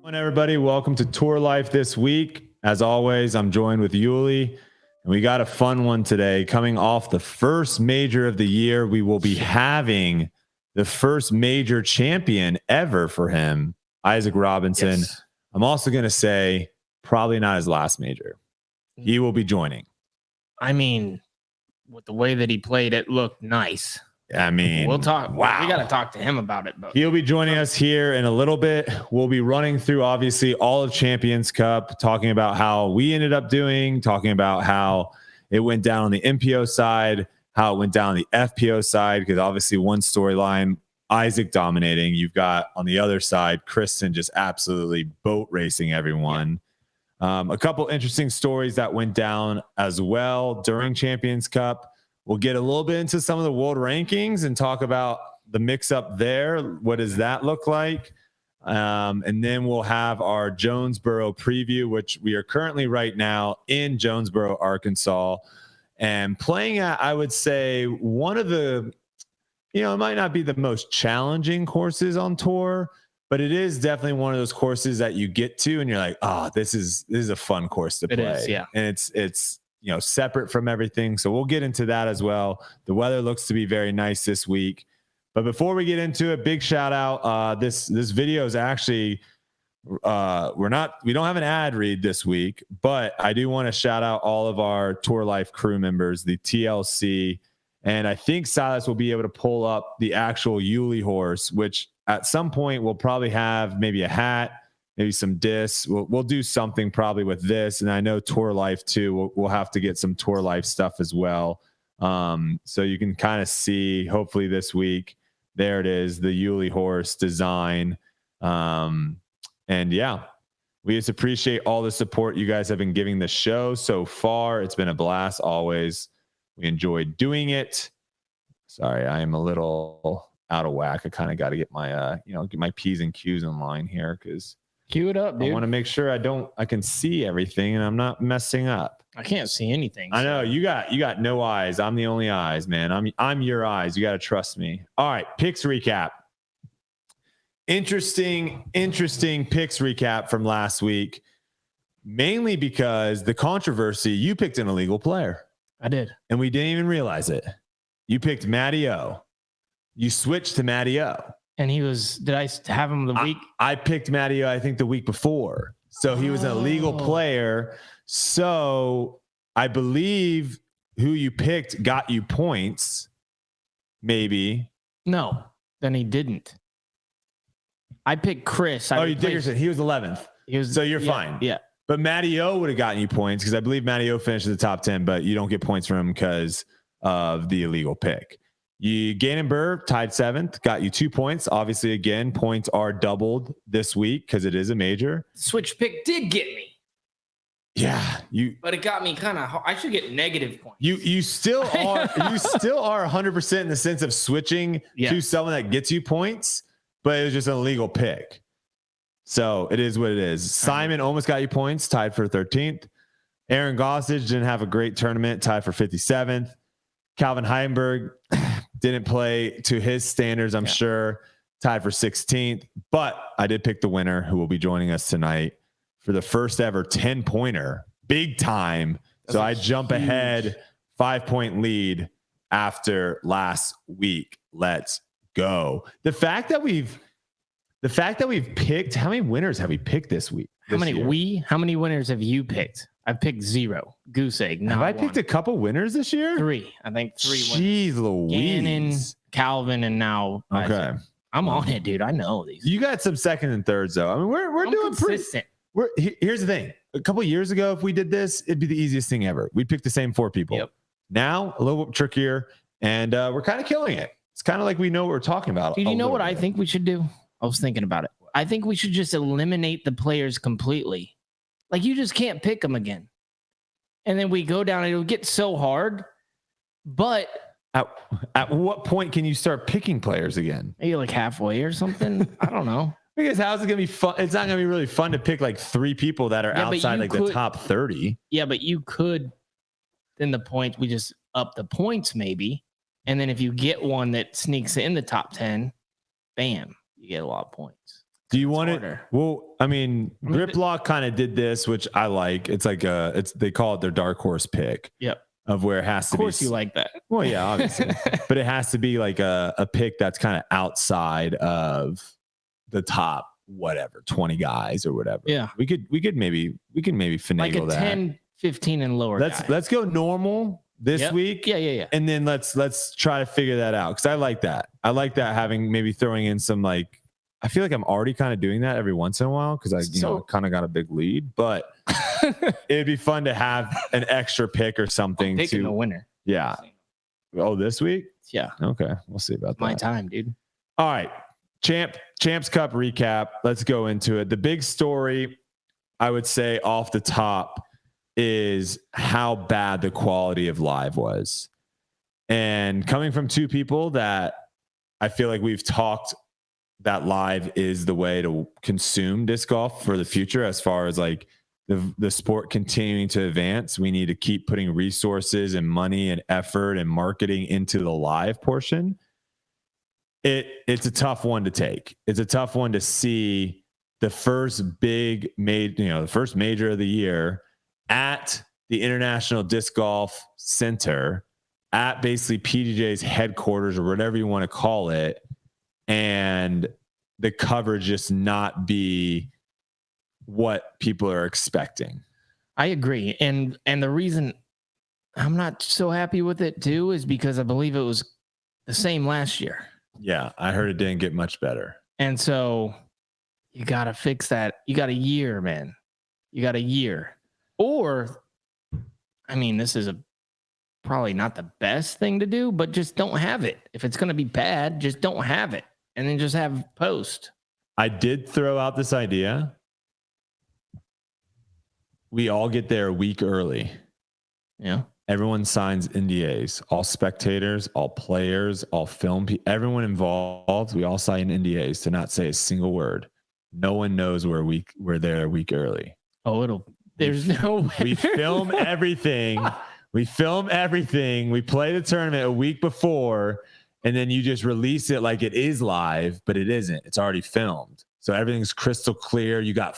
Hello, everybody. Welcome to Tour Life this week. As always, I'm joined with Uli, and we got a fun one today. Coming off the first major of the year, we will be having the first major champion ever for him, Isaac Robinson. Yes. I'm also going to say probably not his last major. He will be joining. I mean, with the way that he played, it looked nice. I mean, we'll talk. Wow. We got to talk to him about it. But he'll be joining us here in a little bit. We'll be running through, obviously, all of Champions Cup, talking about how we ended up doing, talking about how it went down on the MPO side, how it went down on the FPO side, because obviously one storyline, Isaac dominating. You've got on the other side, Kristin just absolutely boat racing everyone. Yeah. A couple interesting stories that went down as well during Champions Cup. We'll get a little bit into some of the world rankings and talk about the mix up there. What does that look like? And then we'll have our Jonesboro preview, which we are currently right now in Jonesboro, Arkansas, and playing at, I would say, one of the, it might not be the most challenging courses on tour, but it is definitely one of those courses that you get to and you're like, oh, this is a fun course to play. It is, yeah. And it's separate from everything. So we'll get into that as well. The weather looks to be very nice this week. But before we get into it, big shout out. This video is actually, we don't have an ad read this week, but I do want to shout out all of our Tour Life crew members, the TLC. And I think Silas will be able to pull up the actual Uli horse, which at some point we'll probably have maybe a hat, maybe some discs. We'll do something probably with this. And I know Tour Life too. We'll have to get some Tour Life stuff as well. So you can kind of see, hopefully this week, there it is, the Uli horse design. And yeah, we just appreciate all the support you guys have been giving the show so far. It's been a blast always. We enjoyed doing it. Sorry, I am a little out of whack. I kind of got to get my, get my P's and Q's in line here because cue it up, dude. I want to make sure I can see everything and I'm not messing up. I can't see anything. I know you got no eyes. I'm the only eyes, man. I'm your eyes. You got to trust me. All right. Picks recap. Interesting picks recap from last week, mainly because the controversy, you picked an illegal player. I did. And we didn't even realize it. You picked Matty O. You switched to Matty O. And he was, did I have him the week? I picked Matty O, I think the week before. So he was an illegal player. So I believe who you picked got you points. Maybe. No, then he didn't. I picked Chris. You did. He was 11th. So you're fine. Yeah. But Matty O would have gotten you points because I believe Matty O finished in the top 10, but you don't get points from him because of the illegal pick. Gannon Burr tied 7th, got you 2 points. Obviously, again, points are doubled this week because it is a major. Switch pick did get me. Yeah, but it got me kind of. I should get negative points. You still are 100% in the sense of switching to someone that gets you points, but it was just an illegal pick. So it is what it is. Simon almost got you points, tied for 13th. Aaron Gossage didn't have a great tournament, tied for 57th. Calvin Heidenberg didn't play to his standards, I'm sure, tied for 16th. But I did pick the winner who will be joining us tonight for the first ever 10-pointer, big time. So I jump ahead, 5-point lead after last week. Let's go. The fact that we've picked, how many winners have we picked this week? How many winners have you picked? I've picked 0. Goose egg. Have I picked a couple winners this year? 3. I think 3 winners. Jeez Louise. Gannon, Calvin, and now okay. Isaac. I'm on it, dude. I know these. You got some second and thirds though. I mean, we're doing consistent. Here's the thing. A couple of years ago, if we did this, it'd be the easiest thing ever. We'd pick the same 4 people. Yep. Now a little trickier, and we're kind of killing it. It's kind of like we know what we're talking about. Dude, you know what I think we should do? I was thinking about it. I think we should just eliminate the players completely. Like you just can't pick them again. And then we go down and it'll get so hard. But at what point can you start picking players again? Maybe like halfway or something. I don't know. Because how's it going to be fun? It's not going to be really fun to pick like 3 people that are outside like the top 30. Yeah, but you could, then the points, we just up the points maybe. And then if you get one that sneaks in the top 10, bam, you get a lot of points. Do you want it? Well, I mean, Grip Lock kind of did this, which I like. It's like they call it their dark horse pick. Yep. Of where it has to be. Of course you like that. Well, yeah, obviously. But it has to be like a pick that's kind of outside of the top, whatever, 20 guys or whatever. Yeah. We could maybe finagle like a that. 10, 15 and lower. Let's go normal this week. Yeah. And then let's try to figure that out. Cause I like that. I like that, having maybe throwing in some, like, I feel like I'm already kind of doing that every once in a while because I kind of got a big lead, but it'd be fun to have an extra pick or something. Picking a winner. Yeah. Oh, this week? Yeah. Okay. We'll see about that. My time, dude. All right. Champs Cup recap. Let's go into it. The big story, I would say off the top, is how bad the quality of live was. And coming from two people that I feel like we've talked that live is the way to consume disc golf for the future, as far as like the sport continuing to advance. We need to keep putting resources and money and effort and marketing into the live portion. It's a tough one to take. It's a tough one to see the first the first major of the year at the International Disc Golf Center, at basically PDJ's headquarters or whatever you want to call it, and the coverage just not be what people are expecting. I agree. And the reason I'm not so happy with it too is because I believe it was the same last year. Yeah, I heard it didn't get much better. And so you got to fix that. You got a year, man. You got a year. Or, I mean, this is probably not the best thing to do, but just don't have it. If it's going to be bad, just don't have it. And then just have post. I did throw out this idea. We all get there a week early. Yeah. Everyone signs NDAs. All spectators, all players, all film people, everyone involved. We all sign NDAs to not say a single word. No one knows we're there a week early. Oh, there's no way. We film everything. We film everything. We play the tournament a week before, and then you just release it like it is live, but it isn't. It's already filmed. So everything's crystal clear. You got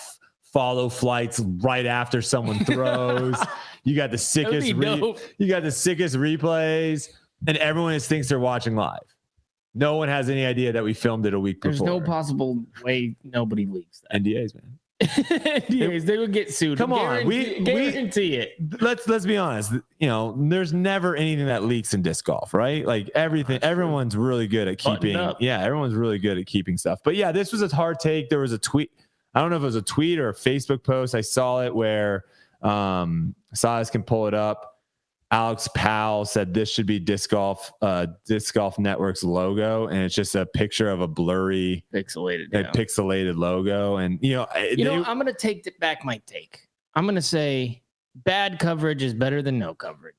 follow flights right after someone throws. You got the sickest replays, and everyone just thinks they're watching live. No one has any idea that we filmed it a week before. There's no possible way nobody leaks that. NDAs, man. NDAs, they would get sued. Come on, we guarantee it. Let's be honest. You know, there's never anything that leaks in disc golf, right? Like everything. Everyone's really good at keeping. Yeah, everyone's really good at keeping stuff. But yeah, this was a hard take. There was a tweet. I don't know if it was a tweet or a Facebook post. I saw it where Silas can pull it up. Alex Powell said this should be Disc Golf Network's logo, and it's just a picture of a blurry, pixelated logo. And I'm going to take back my take. I'm going to say bad coverage is better than no coverage.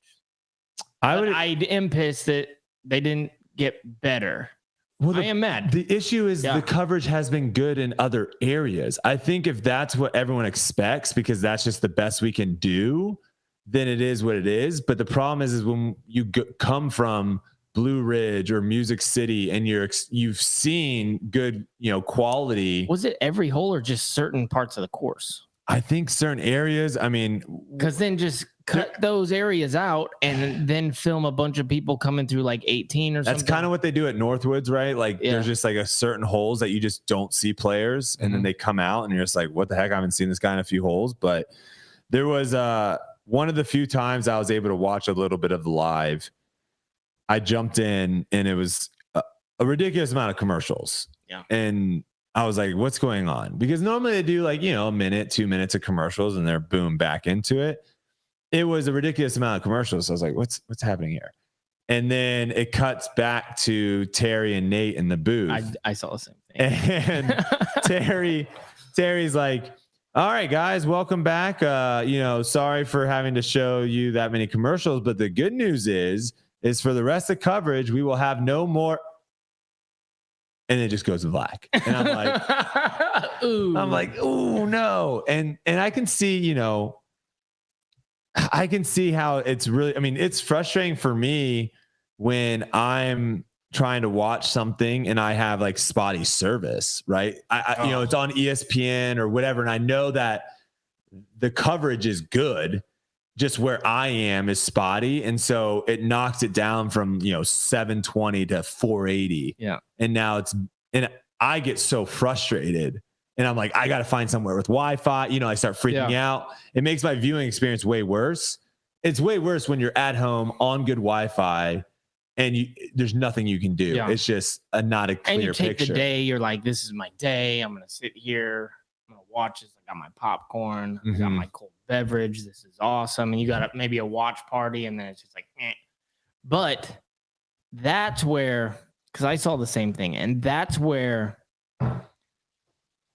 I am pissed that they didn't get better. Well, I am mad. The issue is the coverage has been good in other areas. I think if that's what everyone expects, because that's just the best we can do, then it is what it is. But the problem is when you come from Blue Ridge or Music City and you've seen good, quality. Was it every hole or just certain parts of the course? I think certain areas. I mean, because then just cut those areas out and then film a bunch of people coming through like 18 or something. That's kind of what they do at Northwoods, right? Like there's just like a certain holes that you just don't see players, and then they come out and you're just like, what the heck? I haven't seen this guy in a few holes. But there was one of the few times I was able to watch a little bit of the live. I jumped in and it was a ridiculous amount of commercials. Yeah. And I was like, what's going on? Because normally they do like, a minute, 2 minutes of commercials and they're boom back into it. It was a ridiculous amount of commercials. So I was like, what's happening here? And then it cuts back to Terry and Nate in the booth. I saw the same thing. And Terry's like, all right, guys, welcome back. Sorry for having to show you that many commercials, but the good news is for the rest of coverage, we will have no more. And it just goes black. And I'm like, ooh, no. And I can see, I can see how it's really, it's frustrating for me when I'm trying to watch something and I have like spotty service, right? You know, it's on ESPN or whatever. And I know that the coverage is good, just where I am is spotty. And so it knocks it down from, you know, 720 to 480. Yeah. And now and I get so frustrated and I'm like, I got to find somewhere with Wi-Fi. You know, I start freaking out. It makes my viewing experience way worse. It's way worse when you're at home on good Wi-Fi and there's nothing you can do. Yeah. It's just not a clear picture. And you take the day, you're like, this is my day. I'm going to sit here. I'm going to watch this. I got my popcorn. I got my cold beverage. This is awesome. And you got maybe a watch party and then it's just like, eh. But that's where, because I saw the same thing. And that's where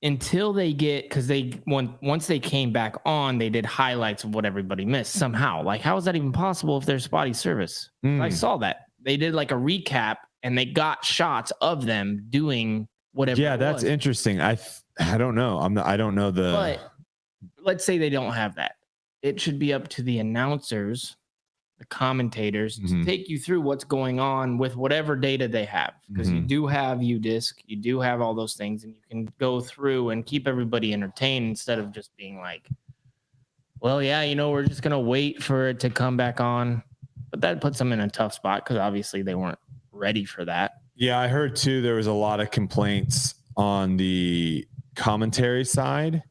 until they get, because once they came back on, they did highlights of what everybody missed somehow. Like, how is that even possible if there's spotty service? I saw that. They did like a recap and they got shots of them doing whatever. Yeah, that's interesting. I don't know. I don't know But let's say they don't have that. It should be up to the announcers, the commentators to take you through what's going on with whatever data they have. Because you do have UDisc, you do have all those things, and you can go through and keep everybody entertained instead of just being like, well, yeah, you know, we're just going to wait for it to come back on. But that puts them in a tough spot because obviously they weren't ready for that. Yeah, I heard too, there was a lot of complaints on the commentary side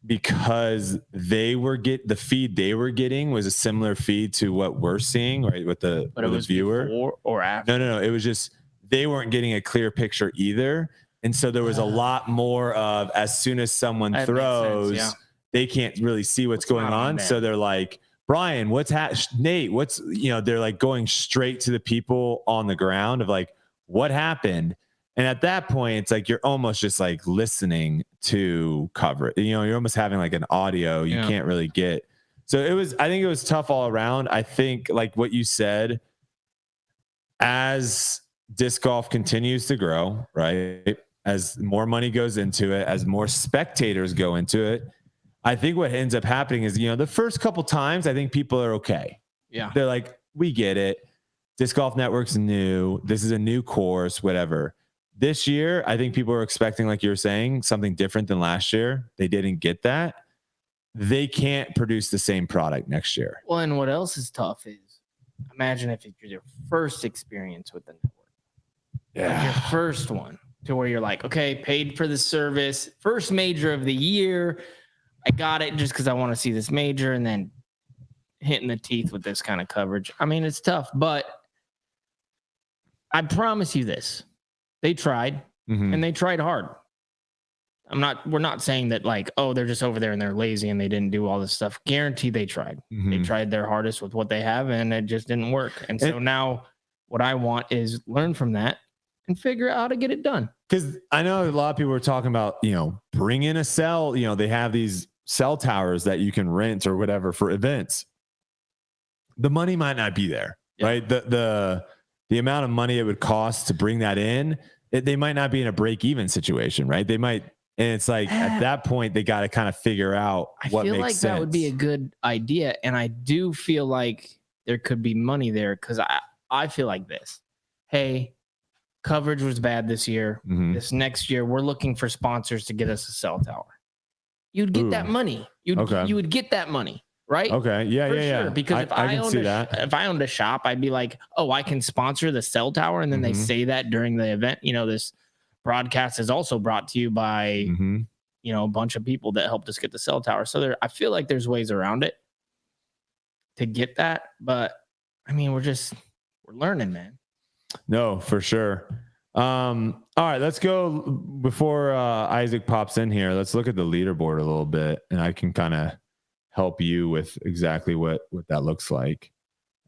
because the feed they were getting was a similar feed to what we're seeing, right? With the viewer or after. No. It was just, they weren't getting a clear picture either. And so there was a lot more of, as soon as someone throws, they can't really see what's going on. So they're like, Brian, Nate, they're like going straight to the people on the ground of like, what happened? And at that point, it's like, you're almost just like listening to cover it. You know, you're almost having like an audio you can't really get. So I think it was tough all around. I think like what you said, as disc golf continues to grow, right? As more money goes into it, as more spectators go into it, I think what ends up happening is, you know, the first couple times, I think people are okay. Yeah. They're like, we get it. Disc Golf Network's new. This is a new course, whatever. This year, I think people are expecting, like you were saying, something different than last year. They didn't get that. They can't produce the same product next year. Well, and what else is tough is, imagine if it's your first experience with the network. Yeah. Like your first one, to where you're like, okay, paid for the service, first major of the year. I got it just because I want to see this major, and then hitting the teeth with this kind of coverage. I mean, it's tough, but I promise you this. They tried, and they tried hard. We're not saying that like, oh, they're just over there and they're lazy and they didn't do all this stuff. Guaranteed they tried. They tried their hardest with what they have, and it just didn't work. And so now what I want is learn from that and figure out how to get it done. Because I know a lot of people are talking about, you know, bring in a cell. You know, they have these cell towers that you can rent or whatever for events. The money might not be there, right? The amount of money it would cost to bring that in, they might not be in a break-even situation, right? They might, and it's like at that point they got to kind of figure out what makes sense. I feel like that would be a good idea, and I do feel like there could be money there because I feel like this. Hey, coverage was bad this year. This next year, we're looking for sponsors to get us a cell tower. You'd get that money. You would get that money, right? Okay. Yeah. Sure. Because if I owned a shop, I'd be like, oh, I can sponsor the cell tower. And then they say that during the event. You know, this broadcast is also brought to you by, you know, a bunch of people that helped us get the cell tower. So I feel like there's ways around it to get that. But I mean, we're learning, man. No, for sure. All right, let's go before Isaac pops in here. Let's look at the leaderboard a little bit, and I can kind of help you with exactly what that looks like.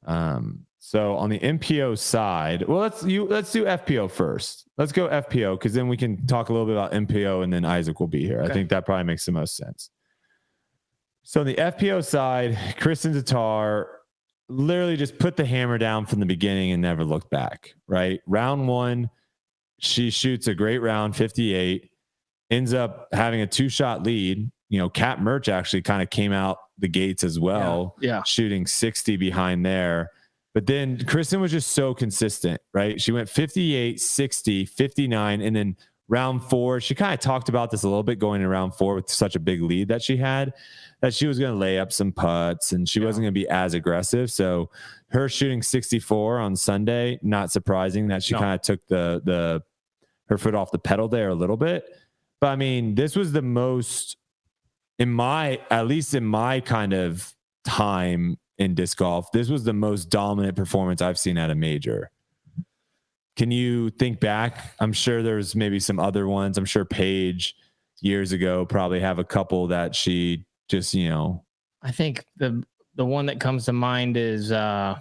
So on the MPO side, well, let's do FPO first. Let's go FPO because then we can talk a little bit about MPO, and then Isaac will be here. Okay. I think that probably makes the most sense. So on the FPO side, Kristin Tattar literally just put the hammer down from the beginning and never looked back. Right, round one. She shoots a great round, 58, ends up having a 2-shot lead. You know, Kat Merch actually kind of came out the gates as well, shooting 60 behind there. But then Kristin was just so consistent, right? She went 58, 60, 59, and then round 4, she kind of talked about this a little bit going in round 4 with such a big lead that she had, that she was going to lay up some putts and she wasn't going to be as aggressive. So her shooting 64 on Sunday, not surprising that she kind of took her foot off the pedal there a little bit. But I mean, this was the most, at least in my kind of time in disc golf, this was the most dominant performance I've seen at a major. Can you think back? I'm sure there's maybe some other ones. I'm sure Paige years ago probably have a couple that she just, I think the one that comes to mind is the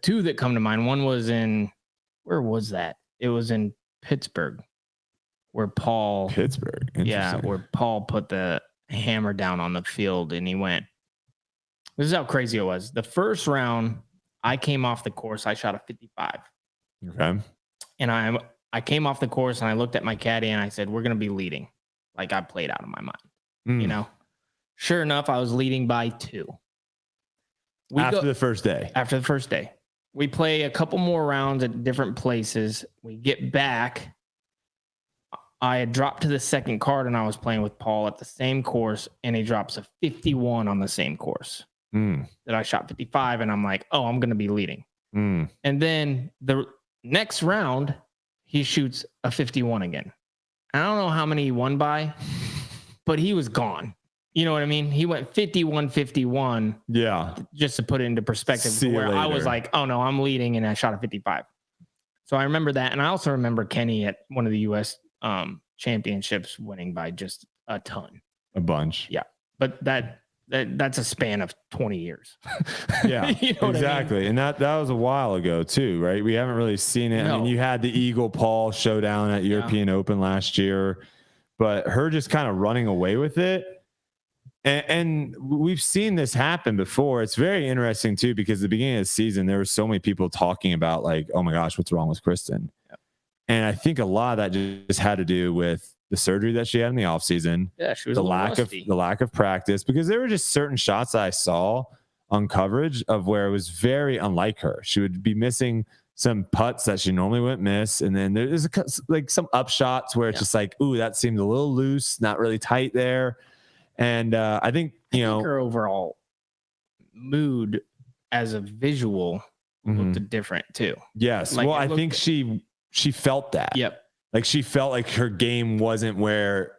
two that come to mind. One was where was that? It was in Pittsburgh where Paul put the hammer down on the field and he went. This is how crazy it was. The first round, I came off the course. I shot a 55. Okay. And I came off the course and I looked at my caddy and I said, we're going to be leading. Like I played out of my mind, Sure enough, I was leading by 2. After the first day. We play a couple more rounds at different places. We get back. I had dropped to the second card and I was playing with Paul at the same course and he drops a 51 on the same course that I shot 55. And I'm like, oh, I'm going to be leading. And then the next round, he shoots a 51 again. I don't know how many he won by, but he was gone. You know what I mean? He went 51-51. Yeah. Just to put it into perspective, where I was like, oh no, I'm leading and I shot a 55. So I remember that. And I also remember Kenny at one of the US championships winning by just a ton. A bunch. Yeah. But that's a span of 20 years. Yeah, exactly. I mean? And that was a while ago too, right? We haven't really seen it. No. I mean, you had the Eagle Paul showdown at European Open last year, but her just kind of running away with it. And we've seen this happen before. It's very interesting too, because at the beginning of the season, there were so many people talking about like, oh my gosh, what's wrong with Kristin? Yep. And I think a lot of that just had to do with the surgery that she had in the off season. Yeah, she was the lack of practice, because there were just certain shots that I saw on coverage of where it was very unlike her. She would be missing some putts that she normally wouldn't miss. And then there's like some up shots where it's just like, ooh, that seemed a little loose, not really tight there. And I think, her overall mood as a visual looked different too. Yes. Like, well, I think she felt that. Yep. Like she felt like her game wasn't where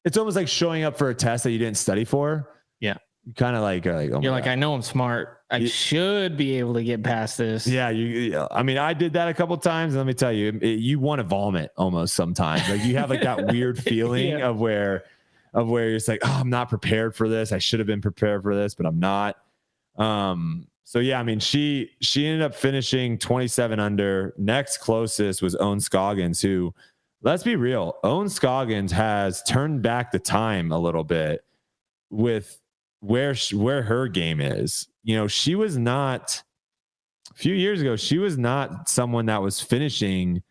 it's almost like showing up for a test that you didn't study for. Yeah. You kind of like, oh you're like, I know I'm smart. I should be able to get past this. Yeah. I mean, I did that a couple of times. And let me tell you, you want to vomit almost sometimes. Like you have like that weird feeling of where you're just like, oh, I'm not prepared for this. I should have been prepared for this, but I'm not. So yeah, I mean, she ended up finishing 27 under. Next closest was Owen Scoggins, who, let's be real, Owen Scoggins has turned back the time a little bit with where her game is. She was not, a few years ago, she was not someone that was finishing,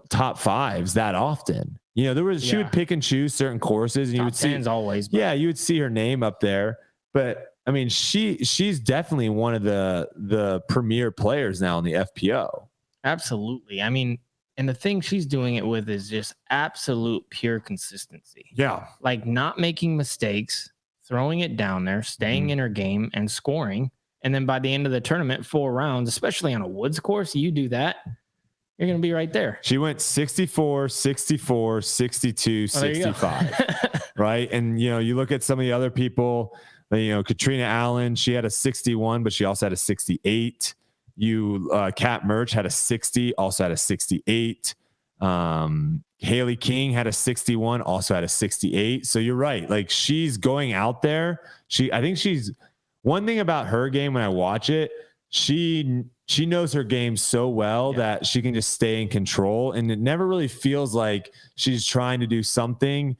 top fives that often. She would pick and choose certain courses, and you would see always. Yeah, you would see her name up there, but I mean, she's definitely one of the premier players now in the FPO. Absolutely. I mean, and the thing she's doing it with is just absolute pure consistency. Yeah. Like not making mistakes, throwing it down there, staying in her game and scoring. And then by the end of the tournament, 4 rounds, especially on a woods course, you do that, you're going to be right there. She went 64, 64, 62, 65. Right. And, you look at some of the other people, Katrina Allen, she had a 61, but she also had a 68. Kat Murch had a 60, also had a 68. Haley King had a 61, also had a 68. So you're right. Like she's going out there. I think she's one thing about her game when I watch it, she knows her game so well that she can just stay in control. And it never really feels like she's trying to do something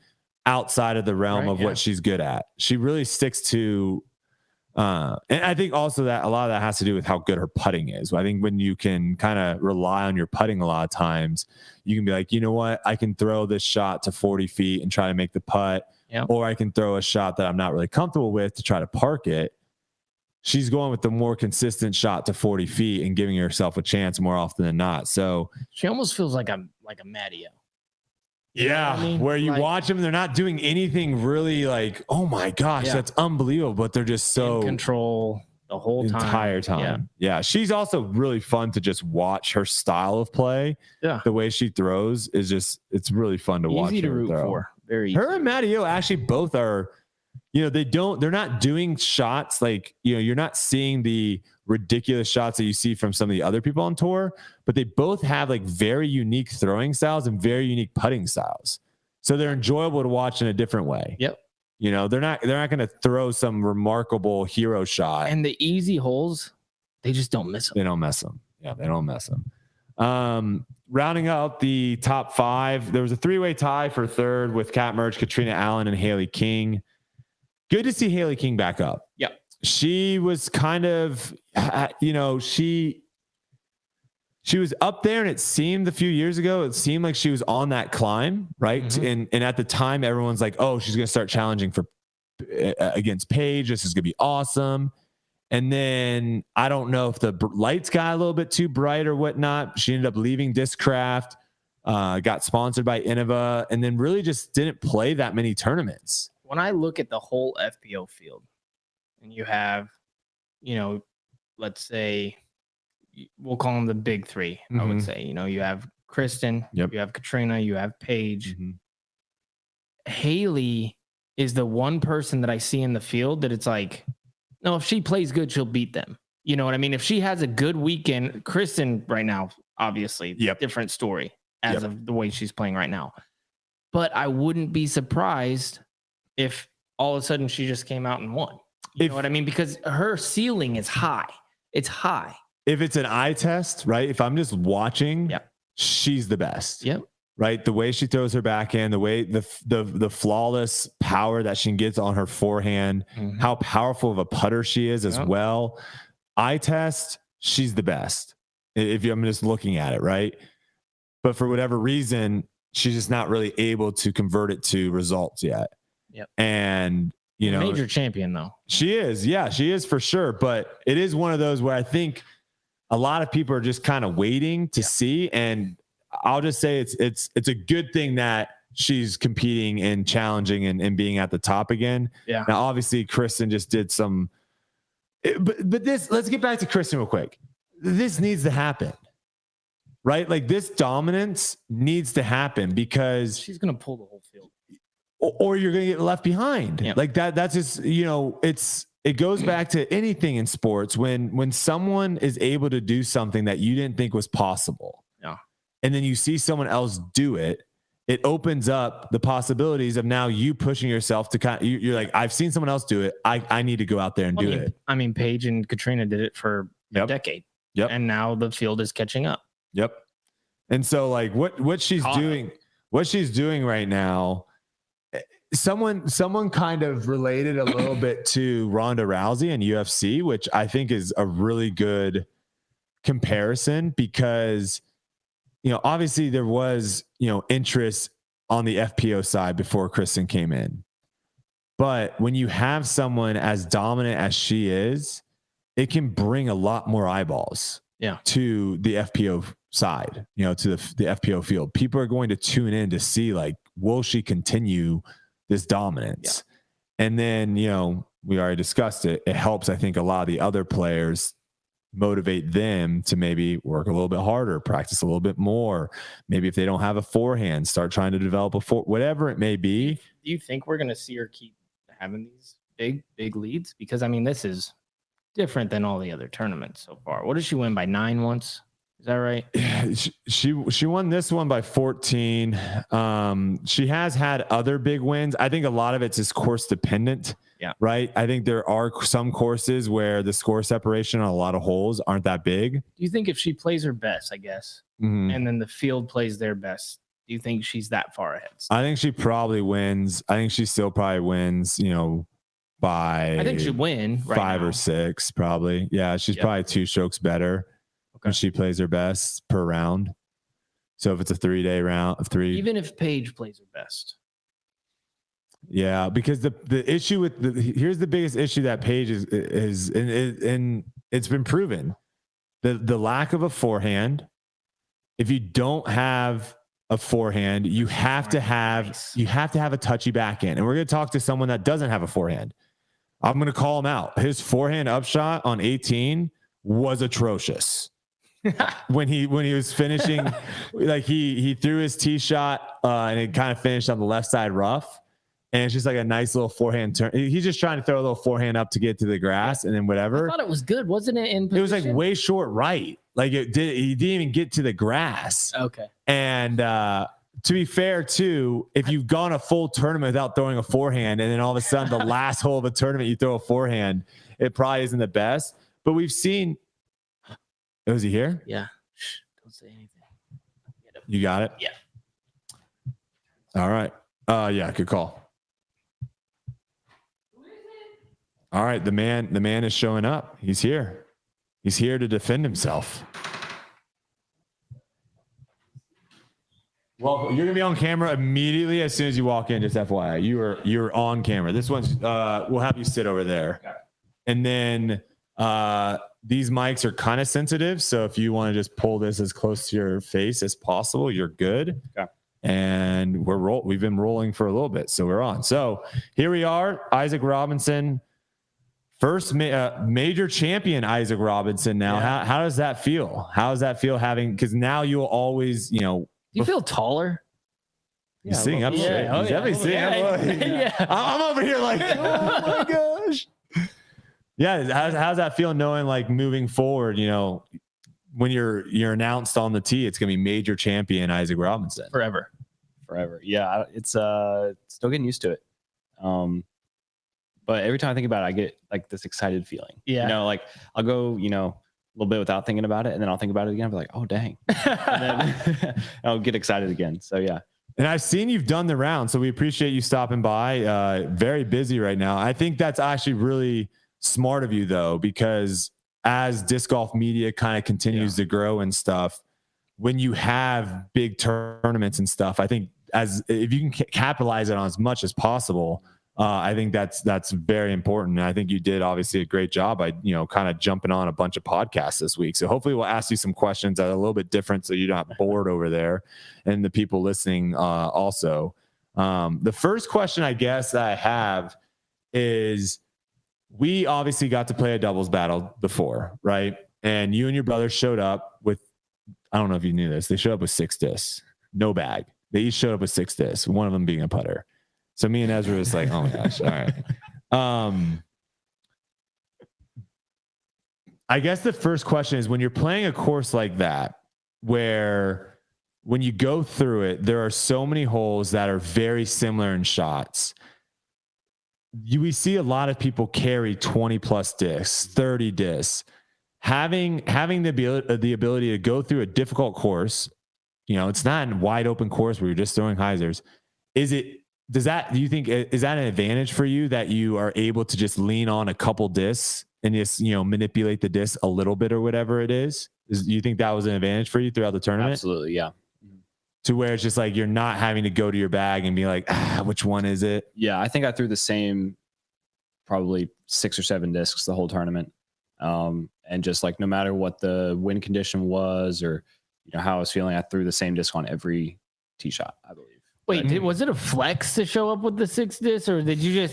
outside of the realm of what she's good at. She really sticks to, and I think also that a lot of that has to do with how good her putting is. I think when you can kind of rely on your putting a lot of times, you can be like, you know what, I can throw this shot to 40 feet and try to make the putt, or I can throw a shot that I'm not really comfortable with to try to park it. she's going with the more consistent shot to 40 feet and giving herself a chance more often than not. So she almost feels like a Matteo. Yeah, I mean, where you watch them, they're not doing anything really like, oh my gosh, that's unbelievable. But they're just so in control the whole entire time. Yeah, she's also really fun to just watch her style of play. Yeah, the way she throws is just, it's really fun to watch. Easy to her root throw. for. Very easy. Her and Matteo actually both are, they're not doing shots like, you're not seeing the ridiculous shots that you see from some of the other people on tour, but they both have like very unique throwing styles and very unique putting styles. So they're enjoyable to watch in a different way. Yep. They're not going to throw some remarkable hero shot. And the easy holes, they just don't miss them. They don't mess them. Yeah, they don't mess them. Rounding out the top 5, there was a 3-way tie for third with Kat Mertz, Katrina Allen, and Haley King. Good to see Haley King back up. Yeah. She was kind of, she was up there, and it seemed a few years ago, it seemed like she was on that climb, right? Mm-hmm. And at the time, everyone's like, oh, she's going to start challenging against Paige. This is going to be awesome. And then I don't know if the lights got a little bit too bright or whatnot. She ended up leaving Discraft, got sponsored by Innova, and then really just didn't play that many tournaments. When I look at the whole FPO field, and you have, let's say, we'll call them the big 3, I would say. You have Kristin, you have Katrina, you have Paige. Haley is the one person that I see in the field that it's like, no, if she plays good, she'll beat them. You know what I mean? If she has a good weekend, Kristin right now, obviously, different story as of the way she's playing right now. But I wouldn't be surprised if all of a sudden she just came out and won. You know what I mean? Because her ceiling is high. It's high. If it's an eye test, right? If I'm just watching, she's the best. Yep. Right. The way she throws her backhand, the way the flawless power that she gets on her forehand, how powerful of a putter she is as well. Eye test, she's the best. If I'm just looking at it, right? But for whatever reason, she's just not really able to convert it to results yet. Yep. And major champion though. She is. Yeah, she is for sure. But it is one of those where I think a lot of people are just kind of waiting to see. And I'll just say it's a good thing that she's competing and challenging and being at the top again. Yeah. Now, obviously, Kristin just did some, but this, let's get back to Kristin real quick. This needs to happen, right? Like this dominance needs to happen because she's going to pull the whole field. Or you're going to get left behind. Yeah. Like that's just, it goes back to anything in sports when someone is able to do something that you didn't think was possible. Yeah. And then you see someone else do it, it opens up the possibilities of now you pushing yourself to you're like, I've seen someone else do it. I need to go out there and do it. I mean, Paige and Katrina did it for a decade. Yep. And now the field is catching up. Yep. And so like what she's doing right now, someone kind of related a little bit to Ronda Rousey and UFC, which I think is a really good comparison because, obviously there was, interest on the FPO side before Kristin came in. But when you have someone as dominant as she is, it can bring a lot more eyeballs to the FPO side, to the FPO field. People are going to tune in to see like, will she continue this dominance? And then, we already discussed it. It helps, I think, a lot of the other players motivate them to maybe work a little bit harder, practice a little bit more. Maybe if they don't have a forehand, start trying to develop whatever it may be. Do you think we're going to see her keep having these big leads? Because I mean, this is different than all the other tournaments so far. What did she win by 9 once? Is that right? She won this one by 14. She has had other big wins. I think a lot of it's just course dependent. Yeah. Right. I think there are some courses where the score separation on a lot of holes aren't that big. Do you think if she plays her best, I guess, and then the field plays their best, do you think she's that far ahead? I think she probably wins. I think she still probably wins, by I think she'd win 5 or 6, probably. Yeah. She's probably 2 strokes better when she plays her best per round. So if it's a 3-day round of 3, even if Paige plays her best, Yeah, because the issue with here's the biggest issue that page is and it's been proven. The lack of a forehand. If you don't have a forehand, you have to have a touchy backhand. And we're going to talk to someone that doesn't have a forehand. I'm going to call him out. His forehand upshot on 18 was atrocious. when he was finishing, like he threw his tee shot and it kind of finished on the left side rough. And it's just like a nice little forehand turn. He's just trying to throw a little forehand up to get to the grass and then whatever. I thought it was good, wasn't it? In position? It was like way short right. Like he didn't even get to the grass. Okay. And to be fair too, if you've gone a full tournament without throwing a forehand and then all of a sudden the last hole of a tournament you throw a forehand, it probably isn't the best. But we've seen. Was he here? Yeah. Don't say anything. You got it? Yeah. All right. Yeah, good call. All right, the man is showing up. He's here. He's here to defend himself. Well, you're gonna be on camera immediately as soon as you walk in. Just FYI, you're on camera. This one's we'll have you sit over there, and then these mics are kind of sensitive, so if you want to just pull this as close to your face as possible, you're good. Okay. And we've been rolling for a little bit, so we're on. So here we are, Isaac Robinson. First major champion, Isaac Robinson. Now, how does that feel? How does that feel having? Because now you'll always, Do you feel taller? He's sitting up straight. He's definitely sitting up. I'm over here like, oh my gosh. Yeah, how's that feel knowing like moving forward? When you're announced on the tee, it's gonna be major champion Isaac Robinson forever. Yeah, it's still getting used to it. But every time I think about it, I get like this excited feeling. Yeah. Like I'll go, a little bit without thinking about it. And then I'll think about it again. I'll be like, oh, dang. And then I'll get excited again. So, yeah. And I've seen you've done the round. So we appreciate you stopping by. Very busy right now. I think that's actually really smart of you, though, because as disc golf media kind of continues to grow and stuff, when you have big tournaments and stuff, I think if you can capitalize it on as much as possible, I think that's very important. And I think you did obviously a great job by, kind of jumping on a bunch of podcasts this week. So hopefully we'll ask you some questions that are a little bit different so you're not bored over there and the people listening also. The first question I guess that I have is we obviously got to play a doubles battle before, right? And you and your brother showed up with, I don't know if you knew this, they showed up with 6 discs, no bag. They each showed up with 6 discs, one of them being a putter. So me and Ezra was like, oh my gosh. All right. I guess the first question is when you're playing a course like that, where when you go through it, there are so many holes that are very similar in shots. We see a lot of people carry 20 plus discs, 30 discs. Having the ability to go through a difficult course, it's not a wide open course where you're just throwing hyzers. Do you think is that an advantage for you that you are able to just lean on a couple discs and just, manipulate the disc a little bit or whatever it is? Do you think that was an advantage for you throughout the tournament? Absolutely. Yeah. To where it's just like, you're not having to go to your bag and be like, which one is it? Yeah. I think I threw the same, probably 6 or 7 discs the whole tournament. And just like, no matter what the wind condition was, or, how I was feeling, I threw the same disc on every tee shot, I believe. Wait, was it a flex to show up with the 6 discs, or did you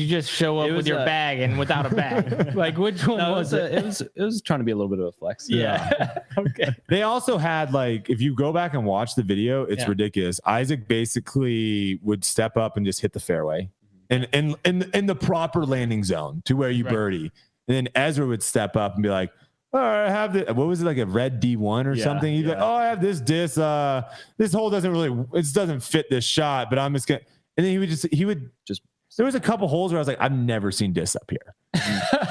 just show up with your bag and without a bag? Like, which one was it? It was trying to be a little bit of a flex. Yeah. Okay. They also had, like, if you go back and watch the video, it's ridiculous. Isaac basically would step up and just hit the fairway and in the proper landing zone to where you birdie. And then Ezra would step up and be like, all right, I have the, what was it, like a red D1 or something? He'd be like, I have this disc. This hole doesn't fit this shot, but I'm just gonna. And then he would just. There was a couple holes where I was like, I've never seen discs up here,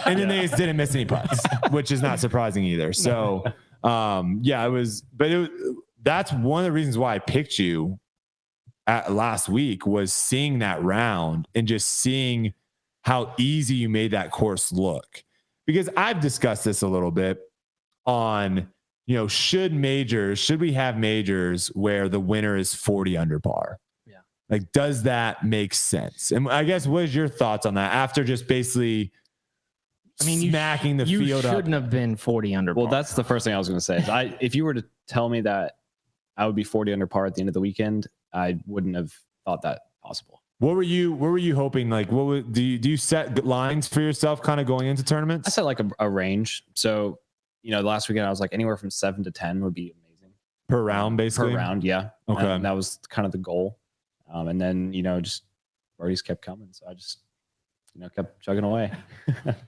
and then they just didn't miss any putts, which is not surprising either. So, it was. But that's one of the reasons why I picked you last week, was seeing that round and just seeing how easy you made that course look. Because I've discussed this a little bit on, should we have majors where the winner is 40 under par? Yeah. Like, does that make sense? And I guess, what is your thoughts on that after just basically smacking the field up? You shouldn't have been 40 under par. Well, that's the first thing I was going to say. Is if you were to tell me that I would be 40 under par at the end of the weekend, I wouldn't have thought that possible. What were you hoping? Like, do you set lines for yourself kind of going into tournaments? I set like a range. So, last weekend I was like anywhere from 7 to 10 would be amazing. Per round, basically? Per round, yeah. Okay. And that was kind of the goal. And then, just birdies kept coming. So I just, kept chugging away.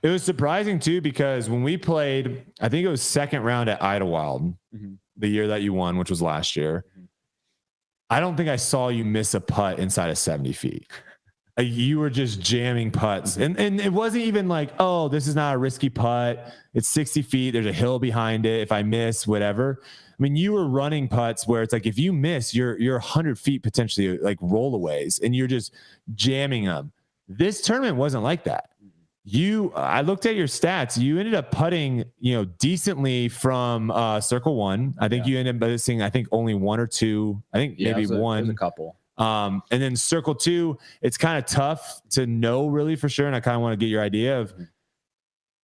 It was surprising too, because when we played, I think it was second round at Idlewild, the year that you won, which was last year. I don't think I saw you miss a putt inside of 70 feet. Like, you were just jamming putts. And it wasn't even like, oh, this is not a risky putt. It's 60 feet. There's a hill behind it. If I miss, whatever. I mean, you were running putts where it's like, if you miss, you're 100 feet potentially like rollaways, and you're just jamming them. This tournament wasn't like that. I looked at your stats. You ended up putting, decently from circle one. I think you ended up missing, only one or two. I think maybe one. There's a couple. And then circle two, it's kind of tough to know really for sure. And I kind of want to get your idea of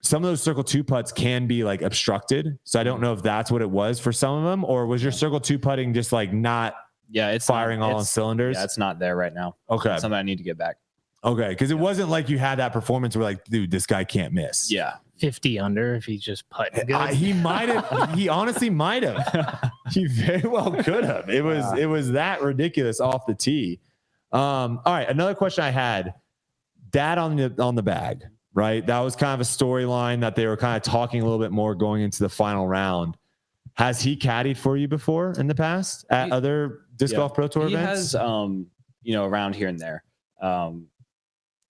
some of those circle two putts can be like obstructed. So I don't know if that's what it was for some of them, or was your circle two putting just like not it's firing all on cylinders? Yeah, it's not there right now. Okay. It's something I need to get back. Okay. Because it wasn't like you had that performance where like, dude, this guy can't miss. Yeah. 50 under if he's just putting good. He might have. He honestly might have. He very well could have. It was that ridiculous off the tee. All right. Another question I had. Dad on the bag, right? That was kind of a storyline that they were kind of talking a little bit more going into the final round. Has he caddied for you before in the past at other disc golf pro tour events? He has, around here and there.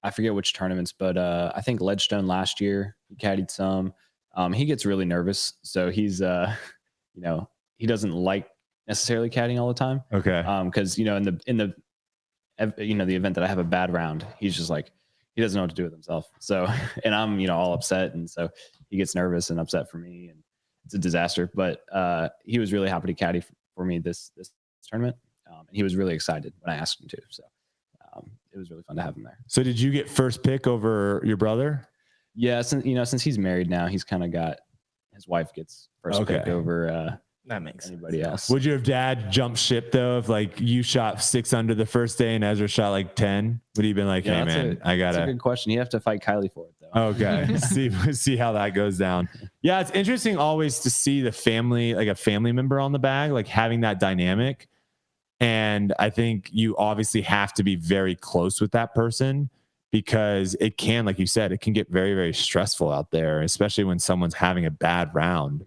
I forget which tournaments, but I think Ledgestone last year he caddied some. He gets really nervous, so he's he doesn't like necessarily caddying all the time. Okay. Because in the event that I have a bad round, he's just like, he doesn't know what to do with himself. So, and I'm all upset, and so he gets nervous and upset for me, and it's a disaster. But he was really happy to caddy for me this tournament, and he was really excited when I asked him to. So. It was really fun to have him there. So did you get first pick over your brother? Yeah, since he's married now, he's kind of got his wife gets first pick over that makes anybody else. Would your dad jump ship though? If like you shot 6 under the first day and Ezra shot like 10, would he have been like, hey man, that's a good question. You have to fight Kylie for it though. Okay. see how that goes down. Yeah, it's interesting always to see the family, like a family member on the bag, like having that dynamic. And I think you obviously have to be very close with that person, because it can, like you said, it can get very, very stressful out there, especially when someone's having a bad round,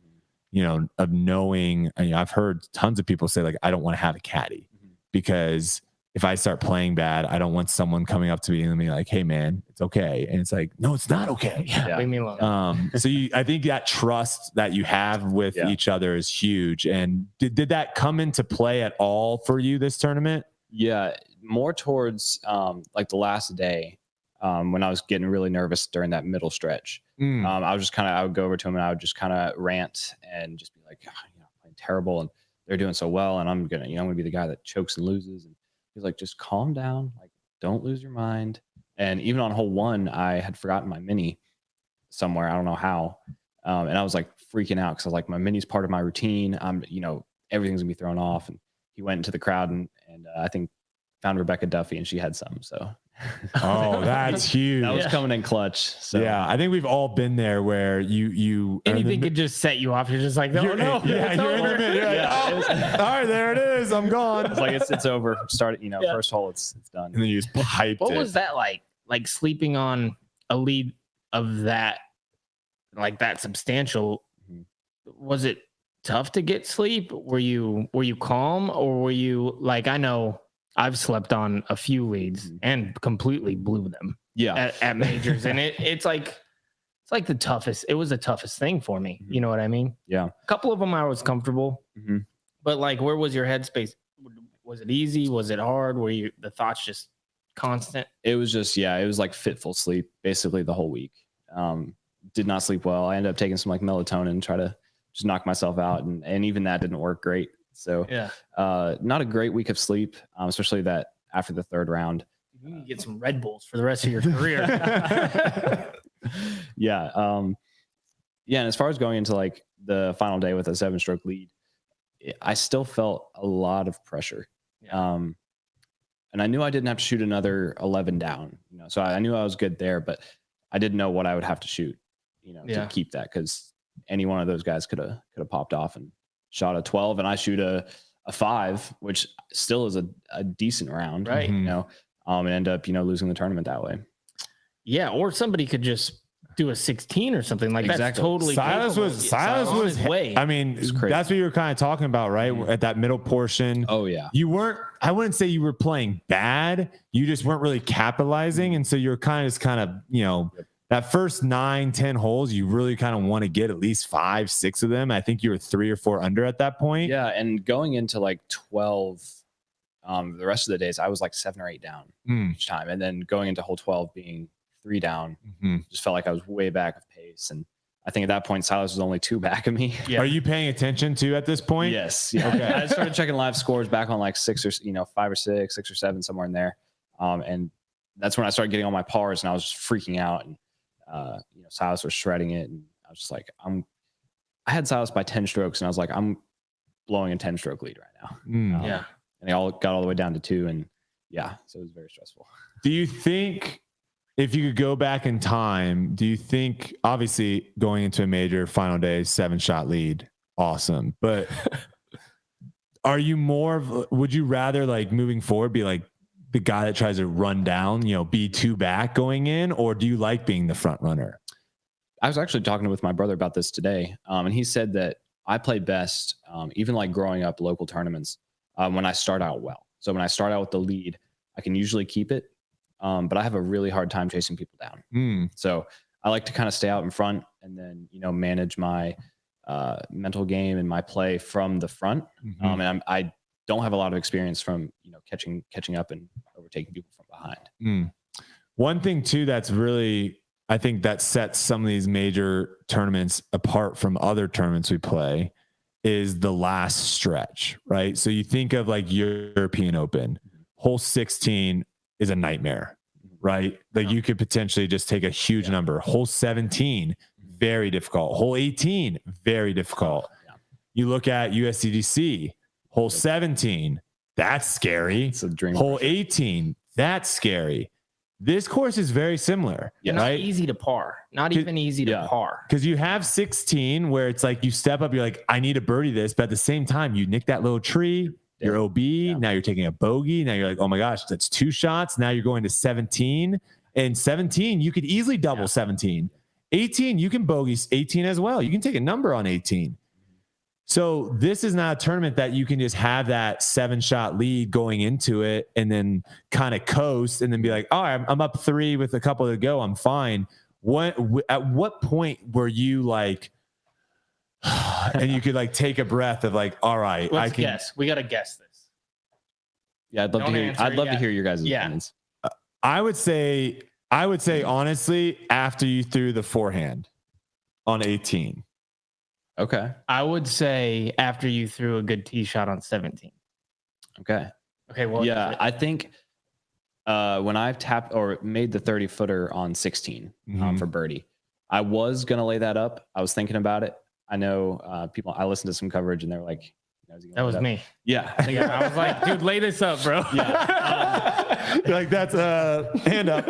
of knowing. I've heard tons of people say like, I don't want to have a caddy because if I start playing bad, I don't want someone coming up to me and be like, hey man, it's okay. And it's like, no, it's not okay. Yeah. Leave me alone. So I think that trust that you have with each other is huge. And did that come into play at all for you this tournament? Yeah, more towards like the last day when I was getting really nervous during that middle stretch. I was just I would go over to him and I would just kind of rant and just be like, I'm playing terrible and they're doing so well. And I'm gonna be the guy that chokes and loses. And he's like, just calm down. Like, don't lose your mind. And even on hole one, I had forgotten my mini somewhere. I don't know how. And I was like freaking out because I was like, my mini's part of my routine. Everything's gonna be thrown off. And he went into the crowd and I think found Rebecca Duffy and she had some. So. Oh, that's huge. That was coming in right. So yeah, I think we've all been there where you anything could just set you off. You're just like, no. You're in the mid. You're like, all right, there it is. I'm gone. It's like it's over. Started, first hole, it's done. And then you just piped What it. was that like? Like sleeping on a lead of that, like that substantial. Was it tough to get sleep? Were you calm, or were you like, I know I've slept on a few leads and completely blew them. Yeah, at majors, and it's like the toughest. It was the toughest thing for me. You know what I mean? Yeah. A couple of them I was comfortable, but like, where was your headspace? Was it easy? Was it hard? Were the thoughts just constant? It was just it was like fitful sleep basically the whole week. Did not sleep well. I ended up taking some like melatonin and try to just knock myself out, and even that didn't work great. So not a great week of sleep, especially that after the third round. You can get some Red Bulls for the rest of your career. Yeah. And as far as going into like the final day with a 7-stroke lead, I still felt a lot of pressure. Yeah. And I knew I didn't have to shoot another 11 down, so I knew I was good there, but I didn't know what I would have to shoot, to keep that, because any one of those guys could have popped off and shot a 12, and I shoot a 5, which still is a decent round, right? And end up, losing the tournament that way. Yeah, or somebody could just do a 16 or something like that. That's totally Silas was way. I mean, that's what you were kind of talking about, right? At that middle portion. Oh yeah. I wouldn't say you were playing bad. You just weren't really capitalizing. And so you're kind of, that first 9-10 holes, you really kind of want to get at least 5-6 of them. I think you were 3 or 4 under at that point. Yeah. And going into like 12, the rest of the days, I was like 7 or 8 down each time. And then going into hole 12 being 3 down, just felt like I was way back of pace. And I think at that point, Silas was only 2 back of me. Yeah. Are you paying attention to at this point? Yes. Yeah. Okay. I started checking live scores back on like 5 or 6, 6 or 7, somewhere in there. And that's when I started getting all my pars, and I was just freaking out. And Silas was shredding it, and I was just like, I had Silas by 10 strokes, and I was like, I'm blowing a 10-stroke lead right now. And they all got all the way down to 2, and so it was very stressful. Do you think, if you could go back in time, do you think, obviously going into a major final day, 7-shot lead, awesome, but are you would you rather, like, moving forward be like the guy that tries to run down, be 2 back going in, or do you like being the front runner? I was actually talking with my brother about this today. And he said that I play best, even like growing up local tournaments, when I start out well. So when I start out with the lead, I can usually keep it. But I have a really hard time chasing people down. So I like to kind of stay out in front and then, manage my mental game and my play from the front. And I don't have a lot of experience from, catching up and overtaking people from behind. One thing too, that's really, I think that sets some of these major tournaments apart from other tournaments we play, is the last stretch, right? So you think of like European Open, hole 16 is a nightmare, right? Like you could potentially just take a huge number. Hole 17, very difficult. Hole 18, very difficult. You look at USCDC, hole 17, that's scary. It's a dream. Hole 18, that's scary. This course is very similar, right? Not easy to par. Not even easy to par. Because you have 16 where it's like you step up, you're like, I need to birdie this. But at the same time, you nick that little tree, you're OB. Now you're taking a bogey. Now you're like, oh my gosh, that's 2 shots. Now you're going to 17. And 17, you could easily double 17. 18, you can bogey 18 as well. You can take a number on 18. So this is not a tournament that you can just have that 7-shot lead going into it and then kind of coast and then be like, oh, I'm up 3 with a couple to go, I'm fine. At what point were you like, and you could like take a breath of like, all right, let's guess. We got to guess this. Yeah, I'd love to hear your guys' opinions. I would say honestly, after you threw the forehand on 18. Okay. I would say after you threw a good tee shot on 17. Okay. Well, yeah, I think when I tapped or made the 30-footer on 16 for birdie, I was going to lay that up. I was thinking about it. I know people, I listened to some coverage and they were like, that was me. Yeah. I was like, dude, lay this up, bro. Yeah. You're like, that's a hand up.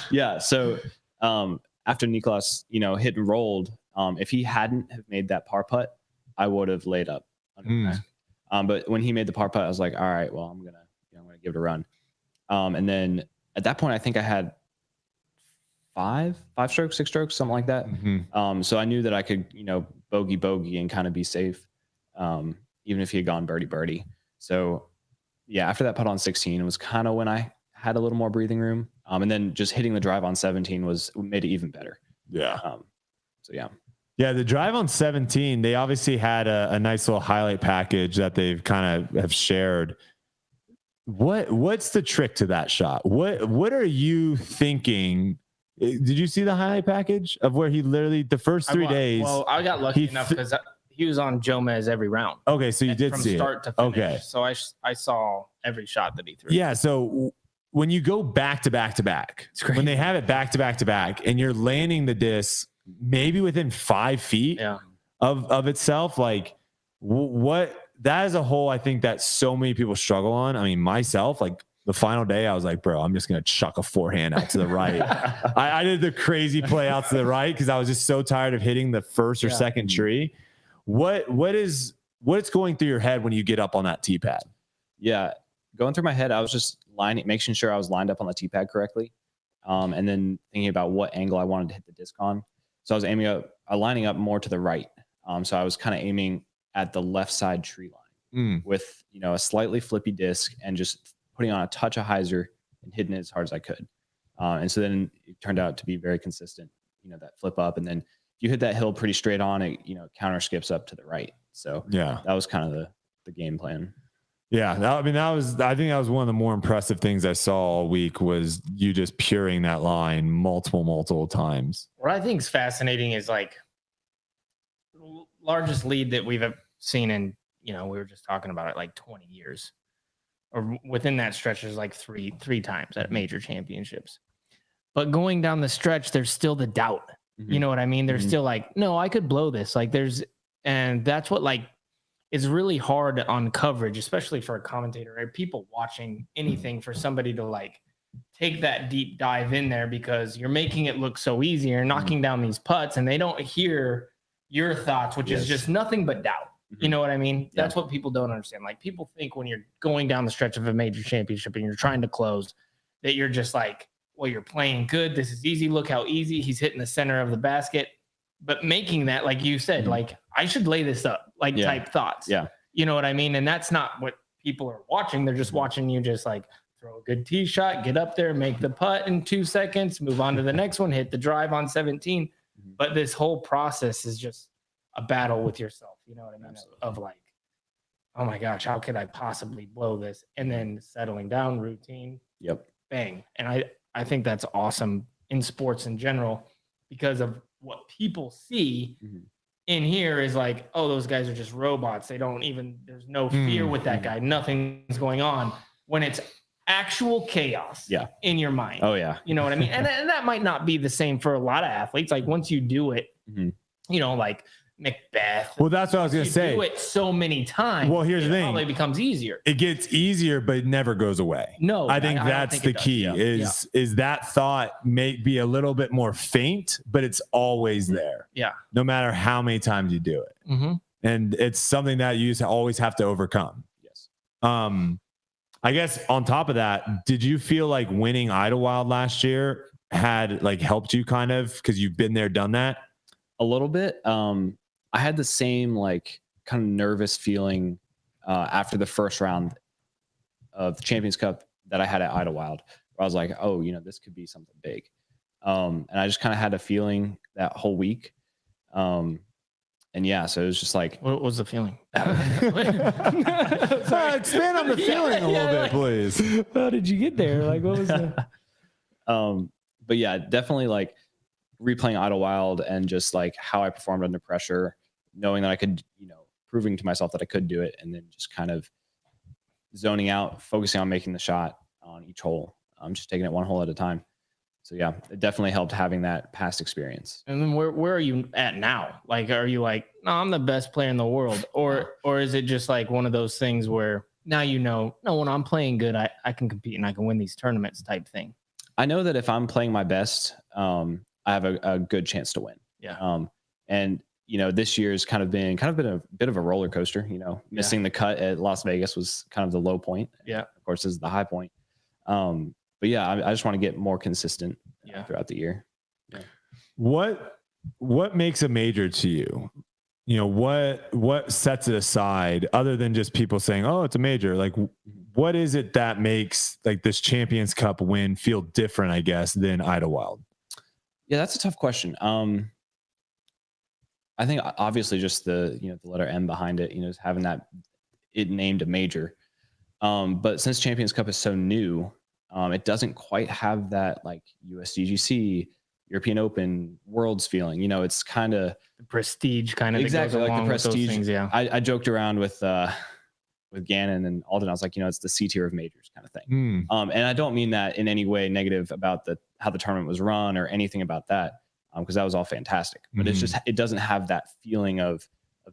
Yeah. So after Niklas, hit and rolled, if he hadn't have made that par putt, I would have laid up. But when he made the par putt, I was like, all right, well, I'm gonna give it a run. And then at that point, I think I had 5 strokes, 6 strokes, something like that. So I knew that I could, bogey and kind of be safe, even if he had gone birdie. So yeah, after that putt on 16, it was kind of when I had a little more breathing room. And then just hitting the drive on 17 made it even better. Yeah. So yeah. Yeah, the drive on 17, they obviously had a nice little highlight package that they've kind of have shared. What's the trick to that shot? What are you thinking? Did you see the highlight package of where he literally the first 3 days? Well, I got lucky enough because he was on Jomez every round. Okay, so you did from see start it. to finish. Okay. So I saw every shot that he threw. Yeah. So when you go back to back to back, when they have it back to back to back, and you're landing the disc maybe within 5 feet of itself, like what that is a hole I think that so many people struggle on. I mean, myself, like the final day, I was like, bro, I'm just gonna chuck a forehand out to the right. I did the crazy play out to the right because I was just so tired of hitting the first or second tree. What's going through your head when you get up on that tee pad? Yeah, going through my head, I was just making sure I was lined up on the tee pad correctly, and then thinking about what angle I wanted to hit the disc on. So I was lining up more to the right. So I was kind of aiming at the left side tree line with a slightly flippy disc and just putting on a touch of hyzer and hitting it as hard as I could. And so then it turned out to be very consistent. That flip up, and then if you hit that hill pretty straight on, it counter skips up to the right. So that was kind of the game plan. Yeah, I think that was one of the more impressive things I saw all week was you just puring that line multiple times. What I think is fascinating is like largest lead that we've seen in, we were just talking about it, like 20 years or within that stretch, there's like three times at major championships. But going down the stretch, there's still the doubt. You know what I mean? There's still like, no, I could blow this. Like and that's what like is really hard on coverage, especially for a commentator, right? People watching anything, for somebody to like take that deep dive in there because you're making it look so easy. You're knocking down these putts and they don't hear your thoughts, which is just nothing but doubt. You know what I mean? That's what people don't understand. Like people think when you're going down the stretch of a major championship and you're trying to close that you're just like, well, you're playing good. This is easy. Look how easy he's hitting the center of the basket. But making that, like you said, like I should lay this up, like type thoughts. Yeah. You know what I mean? And that's not what people are watching. They're just watching you just like throw a good tee shot, get up there, make the putt in 2 seconds, move on to the next one, hit the drive on 17. But this whole process is just a battle with yourself. You know what I mean? Of like, oh my gosh, how could I possibly blow this? And then settling down, routine. Yep. Bang. And I think that's awesome in sports in general because of what people see in here is like, oh, those guys are just robots. They don't even, there's no fear with that guy. Nothing's going on when it's actual chaos in your mind. Oh yeah. You know what I mean? And that might not be the same for a lot of athletes. Like once you do it, like Macbeth. Well, that's what I was going to say. Do it so many times. Well, here's the thing. It probably becomes easier. It gets easier, but it never goes away. No, I think that's the key is that thought may be a little bit more faint, but it's always there. Yeah. No matter how many times you do it. And it's something that you always have to overcome. Yes. I guess on top of that, did you feel like winning Idlewild last year had like helped you kind of because you've been there, done that? A little bit. I had the same like kind of nervous feeling after the first round of the Champions Cup that I had at Idlewild, where I was like, oh, this could be something big. And I just kind of had a feeling that whole week. And so it was just like, what was the feeling? Expand on the feeling a little bit, please. How did you get there? Like, what was that? But yeah, definitely like replaying Idlewild and just like how I performed under pressure, knowing that I could, proving to myself that I could do it, and then just kind of zoning out, focusing on making the shot on each hole. I'm just taking it one hole at a time. So yeah, it definitely helped having that past experience. And then where are you at now? Like, are you like, no, I'm the best player in the world, or is it just like one of those things where now no, when I'm playing good, I can compete and I can win these tournaments type thing? I know that if I'm playing my best, I have a good chance to win. Yeah. And this year's kind of been a bit of a roller coaster. Missing the cut at Las Vegas was kind of the low point. Yeah. Of course, this is the high point. But yeah, I just want to get more consistent throughout the year. Yeah. What makes a major to you? What sets it aside other than just people saying, oh, it's a major? Like, what is it that makes like this Champions Cup win feel different, I guess, than Idlewild? Yeah, that's a tough question. I think obviously just the letter M behind it, having that it named a major. But since Champions Cup is so new, it doesn't quite have that like USDGC, European Open, Worlds feeling. You know, it's kind of the prestige kind of exactly like the prestige. Things, yeah. I joked around with Gannon and Alden. I was like, you know, it's the C tier of majors kind of thing. And I don't mean that in any way negative about how the tournament was run or anything about that, because that was all fantastic. But it's just, it doesn't have that feeling of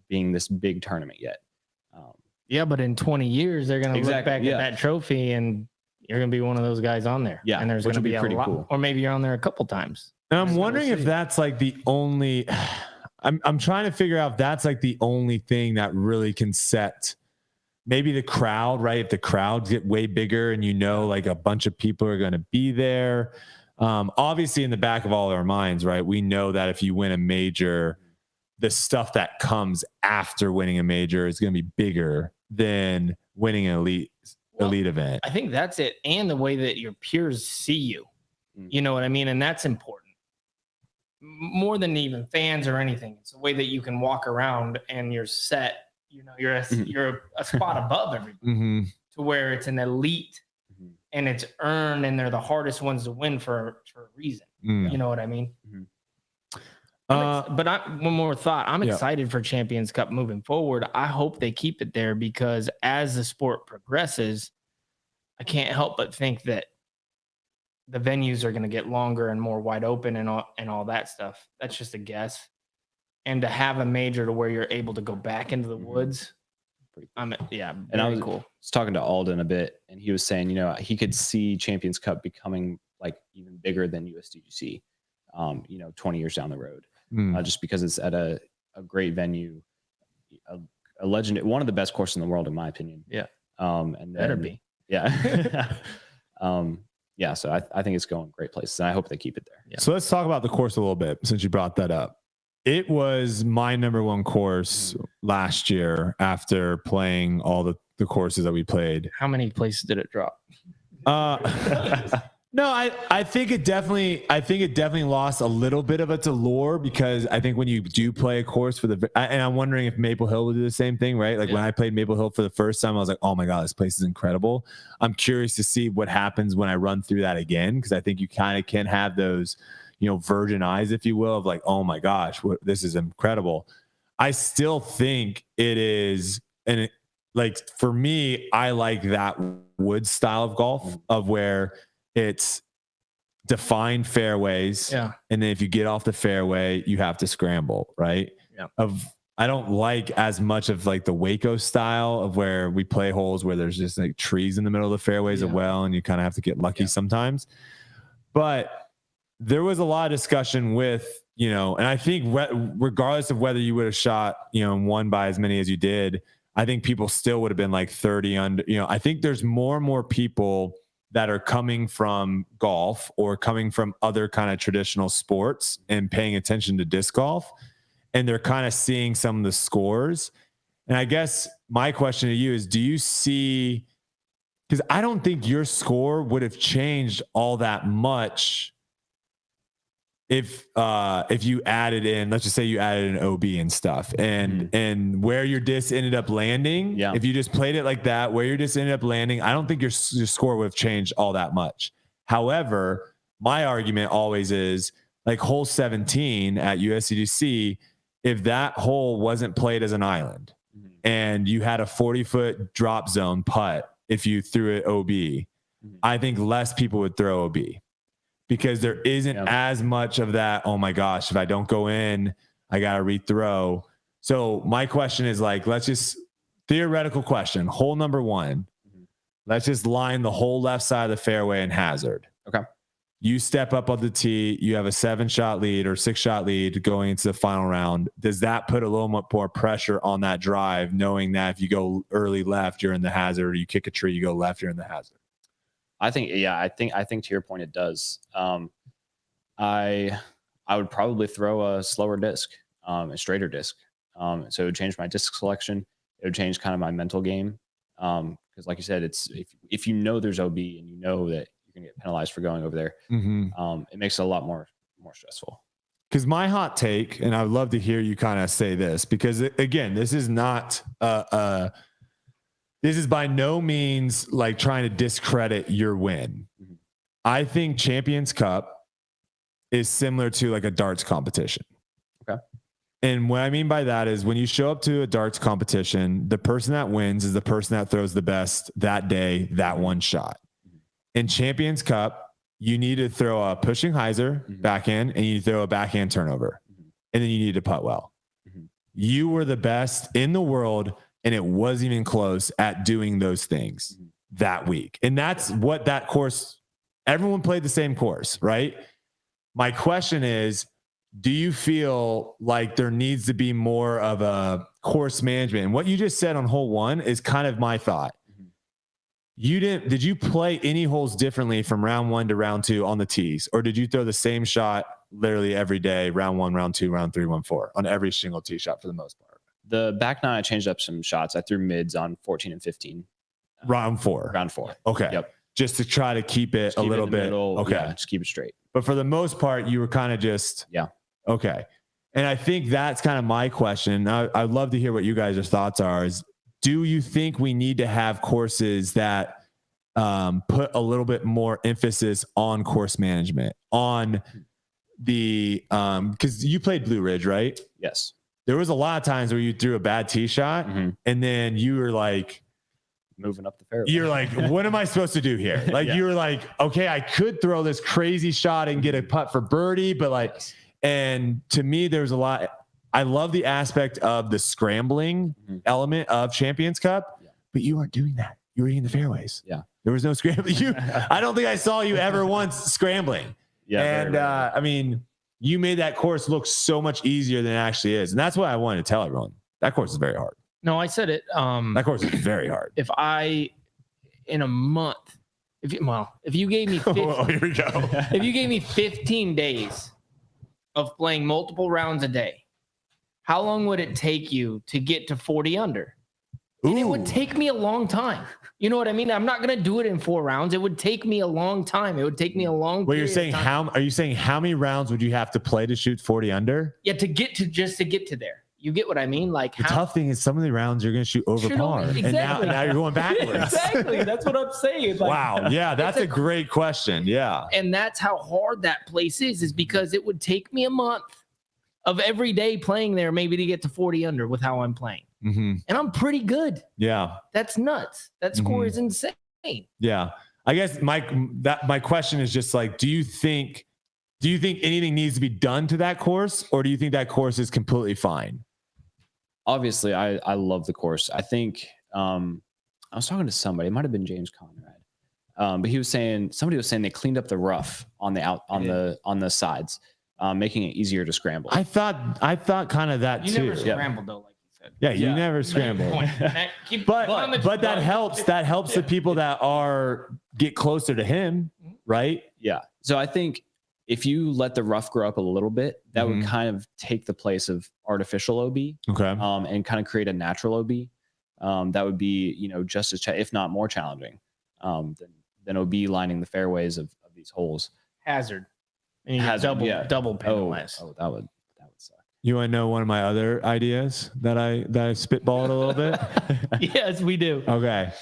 being this big tournament yet. Yeah, but in 20 years, they're going to look back at that trophy and you're going to be one of those guys on there. Yeah, and there's going to be pretty cool. Or maybe you're on there a couple times. And I'm wondering if that's like the only. I'm trying to figure out if that's like the only thing that really can set maybe the crowd, right? If the crowds get way bigger and like a bunch of people are going to be there. Obviously, in the back of all our minds, right? We know that if you win a major, the stuff that comes after winning a major is going to be bigger than winning an elite event. I think that's it. And the way that your peers see you, you know what I mean? And that's important more than even fans or anything. It's the way that you can walk around and you're set, you're a spot above everybody to where it's an elite and it's earned and they're the hardest ones to win for a reason. You know what I mean? But one more thought. I'm excited for Champions Cup moving forward. I hope they keep it there because as the sport progresses, I can't help but think that the venues are going to get longer and more wide open and all that stuff. That's just a guess. And to have a major to where you're able to go back into the woods. And I was talking to Alden a bit and he was saying, he could see Champions Cup becoming like even bigger than USDGC, 20 years down the road. Just because it's at a great venue, a legend, one of the best courses in the world, in my opinion. Yeah. And then, better be. Yeah. So I think it's going great places and I hope they keep it there. Yeah. So let's talk about the course a little bit since you brought that up. It was my number one course last year after playing all the courses that we played. How many places did it drop? No, I think it definitely lost a little bit of its allure because I think when you do play a course and I'm wondering if Maple Hill will do the same thing, right? Like when I played Maple Hill for the first time, I was like, oh my God, this place is incredible. I'm curious to see what happens when I run through that again. Cause I think you kind of can have those, virgin eyes, if you will, of like, oh my gosh, this is incredible. I still think it is. And for me, I like that wood style of golf of where it's defined fairways. Yeah. And then if you get off the fairway, you have to scramble, right? Yeah. I don't like as much of like the Waco style of where we play holes where there's just like trees in the middle of the fairways as well. And you kind of have to get lucky sometimes. But there was a lot of discussion with, and I think regardless of whether you would have shot, and won by as many as you did, I think people still would have been like 30 under, I think there's more and more people that are coming from golf or coming from other kind of traditional sports and paying attention to disc golf. And they're kind of seeing some of the scores. And I guess my question to you is, do you see, because I don't think your score would have changed all that much if you added in, let's just say you added an OB and stuff and where your disc ended up landing. Yeah. If you just played it like that, where your disc ended up landing, I don't think your score would have changed all that much. However, my argument always is like hole 17 at USDGC, if that hole wasn't played as an island and you had a 40-foot drop zone putt, if you threw it OB, I think less people would throw OB. Because there isn't as much of that, oh my gosh, if I don't go in, I got to rethrow. So my question is like, let's just, theoretical question, hole number 1, let's just line the whole left side of the fairway in hazard. Okay. You step up on the tee, you have a 7-shot lead or 6-shot lead going into the final round. Does that put a little more pressure on that drive, knowing that if you go early left, you're in the hazard, or you kick a tree, you go left, you're in the hazard? I think to your point, it does. I would probably throw a slower disc, a straighter disc. So it would change my disc selection. It would change kind of my mental game. Because like you said, it's if you know there's OB and you know that you're gonna get penalized for going over there, it makes it a lot more stressful. Because my hot take, and I would love to hear you kind of say this, because again, this is not this is by no means like trying to discredit your win. I think Champions Cup is similar to like a darts competition. Okay. And what I mean by that is when you show up to a darts competition, the person that wins is the person that throws the best that day, that one shot. In Champions Cup, you need to throw a pushing hyzer backhand and you throw a backhand turnover. And then you need to putt well. You were the best in the world, and it wasn't even close at doing those things that week. And that's what that course, everyone played the same course, right? My question is, do you feel like there needs to be more of a course management? And what you just said on hole 1 is kind of my thought. Did you play any holes differently from round 1 to round 2 on the tees? Or did you throw the same shot literally every day, round 1, round 2, round 3, round 4 on every single tee shot for the most part? The back 9, I changed up some shots. I threw mids on 14 and 15. Round 4. Round 4. Okay. Yep. Just to try to keep it a little bit. Okay. Yeah, just keep it straight. But for the most part, you were kind of just. Yeah. Okay. And I think that's kind of my question. I'd love to hear what you guys' thoughts are. Is do you think we need to have courses that put a little bit more emphasis on course management, on the because you played Blue Ridge, right? Yes. There was a lot of times where you threw a bad tee shot and then you were like moving up the fairway. You're like, what am I supposed to do here? Like you were like, okay, I could throw this crazy shot and get a putt for birdie, but like, and to me, there's a lot. I love the aspect of the scrambling element of Champions Cup, but you weren't doing that. You were hitting the fairways. Yeah. There was no scrambling. I don't think I saw you ever once scrambling. Yeah. And I mean, you made that course look so much easier than it actually is. And that's what I wanted to tell everyone. That course is very hard. No, I said it. That course is very hard. If I, in a month, if you gave me 15, here we go. if you gave me 15 days of playing multiple rounds a day, how long would it take you to get to 40 under? And it would take me a long time. You know what I mean? I'm not going to do it in 4 rounds. It would take me a long time. It would take me a long. Well, you're saying are you saying how many rounds would you have to play to shoot 40 under? Yeah, to get to there. You get what I mean? Like the tough thing is some of the rounds you're going to shoot over par, exactly. and now you're going backwards. Exactly. That's what I'm saying. Like, wow. Yeah, that's a great question. Yeah. And that's how hard that place is because it would take me a month of every day playing there, maybe to get to 40 under with how I'm playing. And I'm pretty good. Yeah. That's nuts. That score is insane. Yeah. I guess my question is just like, do you think anything needs to be done to that course, or do you think that course is completely fine? Obviously, I love the course. I think I was talking to somebody. It might have been James Conrad, but somebody was saying they cleaned up the rough on the sides, making it easier to scramble. I thought kind of that you too. Never scrambled though, like you said. Yeah, you never scramble. But that helps. That helps the people that get closer to him, right? Yeah. So I think if you let the rough grow up a little bit, that would kind of take the place of artificial OB. Okay. And kind of create a natural OB. That would be, just as if not more challenging than OB lining the fairways of these holes. Hazard. And you double penalized. Oh, that would suck. You want to know one of my other ideas that I spitballed a little bit? Yes, we do. Okay.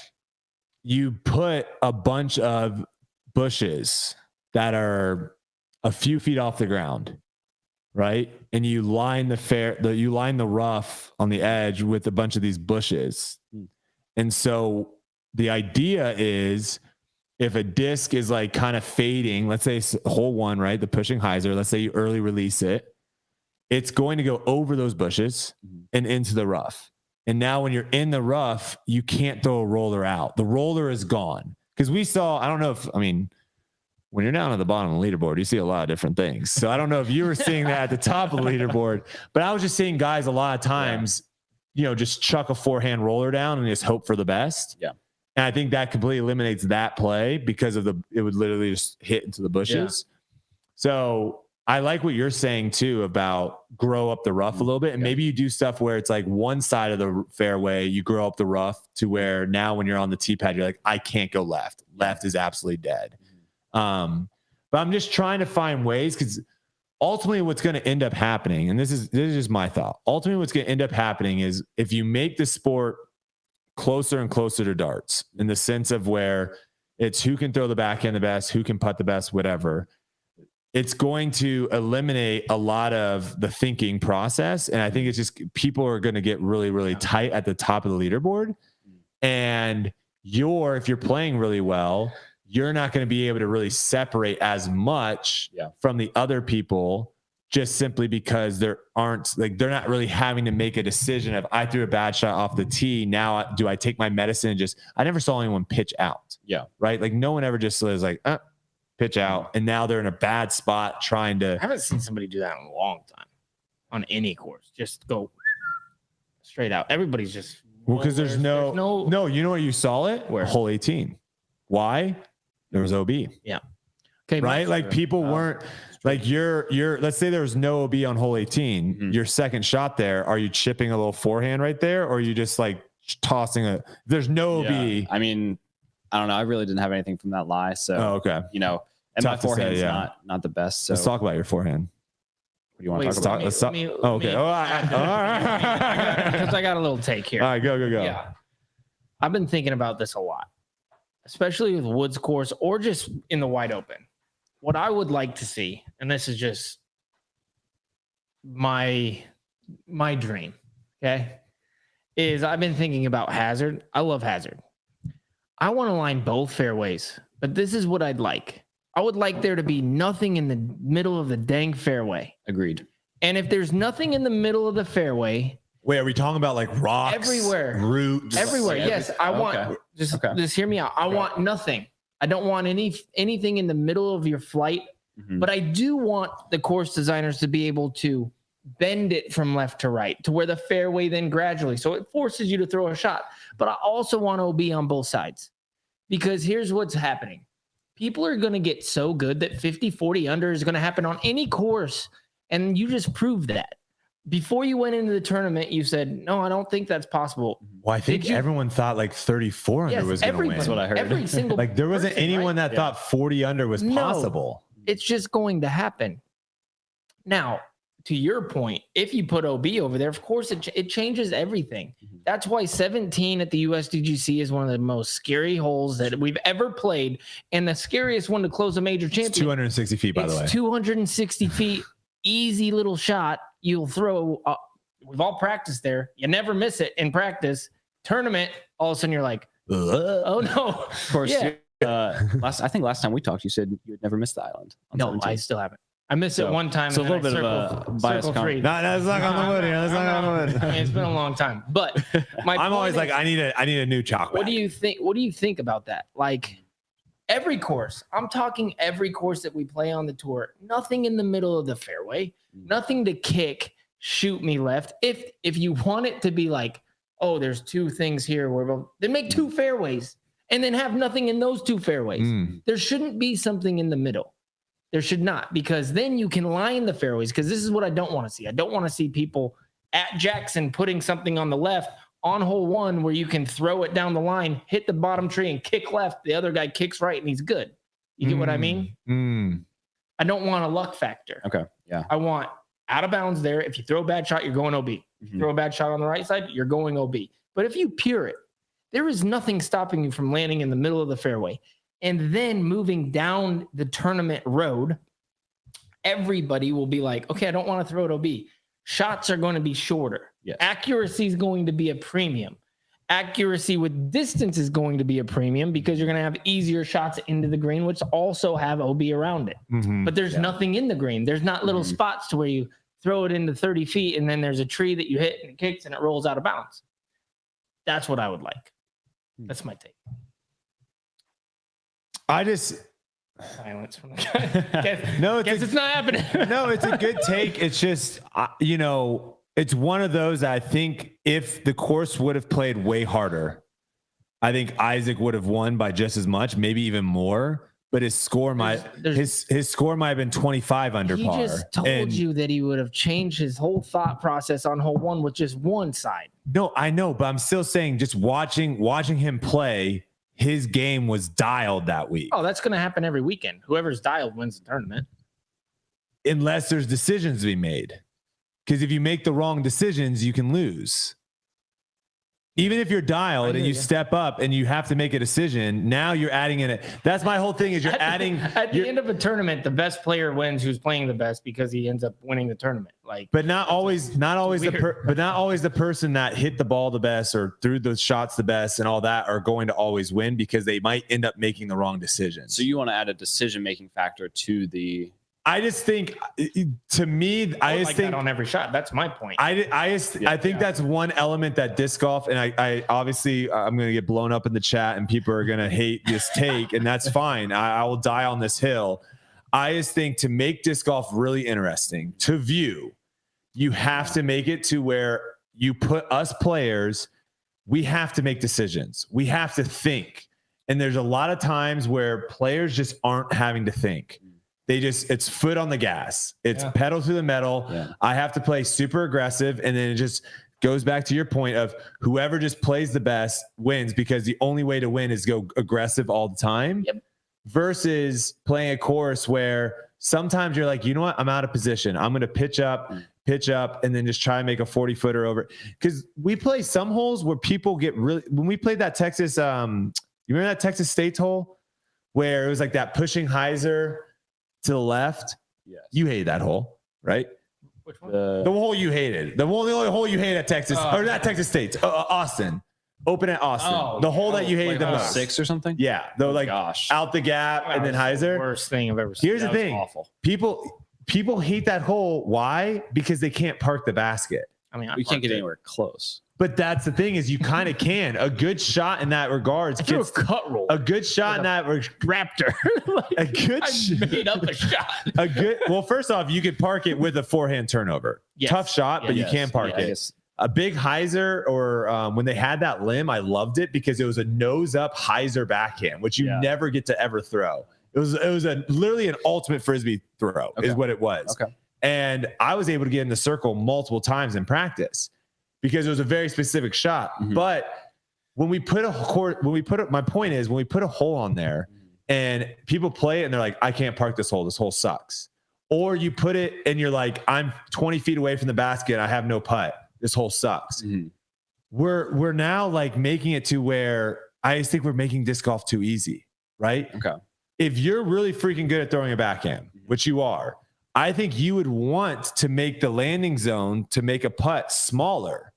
You put a bunch of bushes that are a few feet off the ground, right? And you line the rough on the edge with a bunch of these bushes. And so the idea is if a disc is like kind of fading, let's say hole 1, right? The pushing hyzer, let's say you early release it. It's going to go over those bushes and into the rough. And now when you're in the rough, you can't throw a roller out. The roller is gone. Because when you're down at the bottom of the leaderboard, you see a lot of different things. So I don't know if you were seeing that at the top of the leaderboard, but I was just seeing guys a lot of times, just chuck a forehand roller down and just hope for the best. Yeah. And I think that completely eliminates that play because it would literally just hit into the bushes. Yeah. So I like what you're saying too about grow up the rough a little bit. And maybe you do stuff where it's like one side of the fairway, you grow up the rough to where now when you're on the tee pad, you're like, I can't go left. Left is absolutely dead. But I'm just trying to find ways because ultimately what's going to end up happening, and this is just my thought. Ultimately, what's going to end up happening is if you make the sport closer and closer to darts in the sense of where it's who can throw the backhand the best, who can putt the best, whatever. it's going to eliminate a lot of the thinking process. And I think it's just people are going to get really, really tight at the top of the leaderboard. And if you're playing really well, you're not going to be able to really separate as much from the other people, just simply because they're not really having to make a decision of, I threw a bad shot off the tee. Now, do I take my medicine and I never saw anyone pitch out. Yeah. Right. Like no one ever just was like, pitch out. And now they're in a bad spot trying to. I haven't seen somebody do that in a long time on any course. Just go straight out. Everybody's just. Well, because there's no, you know where you saw it? Where? Hole 18. Why? There was OB. Yeah. Okay. Right. Like people weren't like let's say there was no OB on hole 18. Mm-hmm. Your second shot there. Are you chipping a little forehand right there? Or are you just like tossing there's no OB. I mean, I don't know. I really didn't have anything from that lie. So, okay. And my forehand's not the best. So let's talk about your forehand. What do you want to talk about? Okay. All right. Because I got a little take here. All right, go. Yeah. I've been thinking about this a lot, especially with Woods course or just in the wide open. What I would like to see, and this is just my dream, okay, is I've been thinking about hazard. I love hazard. I want to line both fairways, but this is what I'd like. I would like there to be nothing in the middle of the dang fairway. Agreed. And if there's nothing in the middle of the fairway. Wait, are we talking about like rocks? Everywhere. Roots? Everywhere. Yes. I want, just hear me out. I want nothing. I don't want anything in the middle of your flight, but I do want the course designers to be able to bend it from left to right to where the fairway then gradually. So it forces you to throw a shot. But I also want OB on both sides, because here's what's happening. People are going to get so good that 50, 40 under is going to happen on any course. And you just proved that. Before you went into the tournament, you said, no, I don't think that's possible. Well, I think everyone thought like 34 under was going to win. That's what I heard. Every single like there wasn't anyone that thought 40 under was possible. It's just going to happen. Now, to your point, if you put OB over there, of course, it changes everything. That's why 17 at the USDGC is one of the most scary holes that we've ever played, and the scariest one to close a major championship. It's 260 feet, by the way. 260 feet, easy little shot. You'll throw. We've all practiced there. You never miss it in practice. Tournament, all of a sudden you're like, oh no. Of course. Yeah. I think last time we talked, you said you would never miss the island. No, 17. I still haven't. I missed it one time. So a little bit of a bias comment. No, that's not on the wood here. That's not on the wood. I mean, it's been a long time, but I'm always like, I need a new chalk. What do you think? What do you think about that? Like every course, I'm talking every course that we play on the tour, nothing in the middle of the fairway, nothing to kick, shoot me left. If you want it to be like, oh, there's two things here, then make two fairways and then have nothing in those two fairways. There shouldn't be something in the middle. There should not, because then you can line the fairways, because this is what I don't want to see. I don't want to see people at Jackson putting something on the left on hole one where you can throw it down the line, hit the bottom tree and kick left. The other guy kicks right and he's good. You get what I mean? I don't want a luck factor. Okay. Yeah. I want out of bounds there. If you throw a bad shot, you're going OB. If you throw a bad shot on the right side, you're going OB. But if you pure it, there is nothing stopping you from landing in the middle of the fairway. And then moving down the tournament road, everybody will be like, okay, I don't want to throw it OB. Shots are going to be shorter. Yes. Accuracy is going to be a premium. Accuracy with distance is going to be a premium, because you're going to have easier shots into the green, which also have OB around it. But there's nothing in the green. There's not little spots to where you throw it into 30 feet and then there's a tree that you hit and it kicks and it rolls out of bounds. That's what I would like. That's my take. I just silence from the guy. It's not happening. No, it's a good take. It's just, it's one of those that I think if the course would have played way harder, I think Isaac would have won by just as much, maybe even more. But his score his score might have been 25 under par. He just told you that he would have changed his whole thought process on hole one with just one side. No, I know, but I'm still saying, just watching him play, his game was dialed that week. Oh, that's going to happen every weekend. Whoever's dialed wins the tournament. Unless there's decisions to be made. Because if you make the wrong decisions, you can lose. Even if you're dialed and you step up and you have to make a decision, now you're adding in it. That's my whole thing is you're adding. At the end of a tournament, the best player wins who's playing the best because he ends up winning the tournament. But not always the person that hit the ball the best or threw the shots the best and all that are going to always win because they might end up making the wrong decision. So you want to add a decision-making factor to the. I just think, to me, I just think that on every shot. That's my point. I think that's one element that disc golf, and I obviously I'm going to get blown up in the chat, and people are going to hate this take, and that's fine. I will die on this hill. I just think to make disc golf really interesting to view, you have to make it to where you put us players. We have to make decisions. We have to think, and there's a lot of times where players just aren't having to think. It's foot on the gas. It's pedal to the metal. Yeah. I have to play super aggressive. And then it just goes back to your point of whoever just plays the best wins because the only way to win is go aggressive all the time versus playing a course where sometimes you're like, you know what? I'm out of position. I'm going to pitch up, and then just try and make a 40-footer over. Because we play some holes where people get really, when we played that Texas, you remember that Texas States hole where it was like that pushing hyzer to the left? Yes. You hated that hole, right? Which one? The hole you hated. The only hole you hated at Texas, or not Texas State, Austin. Open at Austin. The hole that you hated the most. 6 or something? Yeah. Though, out the gap and then hyzer. Worst thing I've ever seen. Here's the thing. Awful. People hate that hole. Why? Because they can't park the basket. I mean, we can't get anywhere close. But that's the thing is you kind of can. A good shot in that regards. I threw a cut roll. A good shot in that Raptor. A good I made up a shot. Well, first off, you could park it with a forehand turnover. Yes. Tough shot, but you can park it. A big hyzer or when they had that limb, I loved it because it was a nose up hyzer backhand, which you never get to ever throw. It was literally an ultimate Frisbee throw is what it was. Okay. And I was able to get in the circle multiple times in practice because it was a very specific shot. Mm-hmm. But when we put my point is when we put a hole on there and people play it and they're like, I can't park this hole. This hole sucks. Or you put it and you're like, I'm 20 feet away from the basket. I have no putt. This hole sucks. Mm-hmm. We're now like making it to where I just think we're making disc golf too easy, right? Okay. If you're really freaking good at throwing a backhand, which you are, I think you would want to make the landing zone to make a putt smaller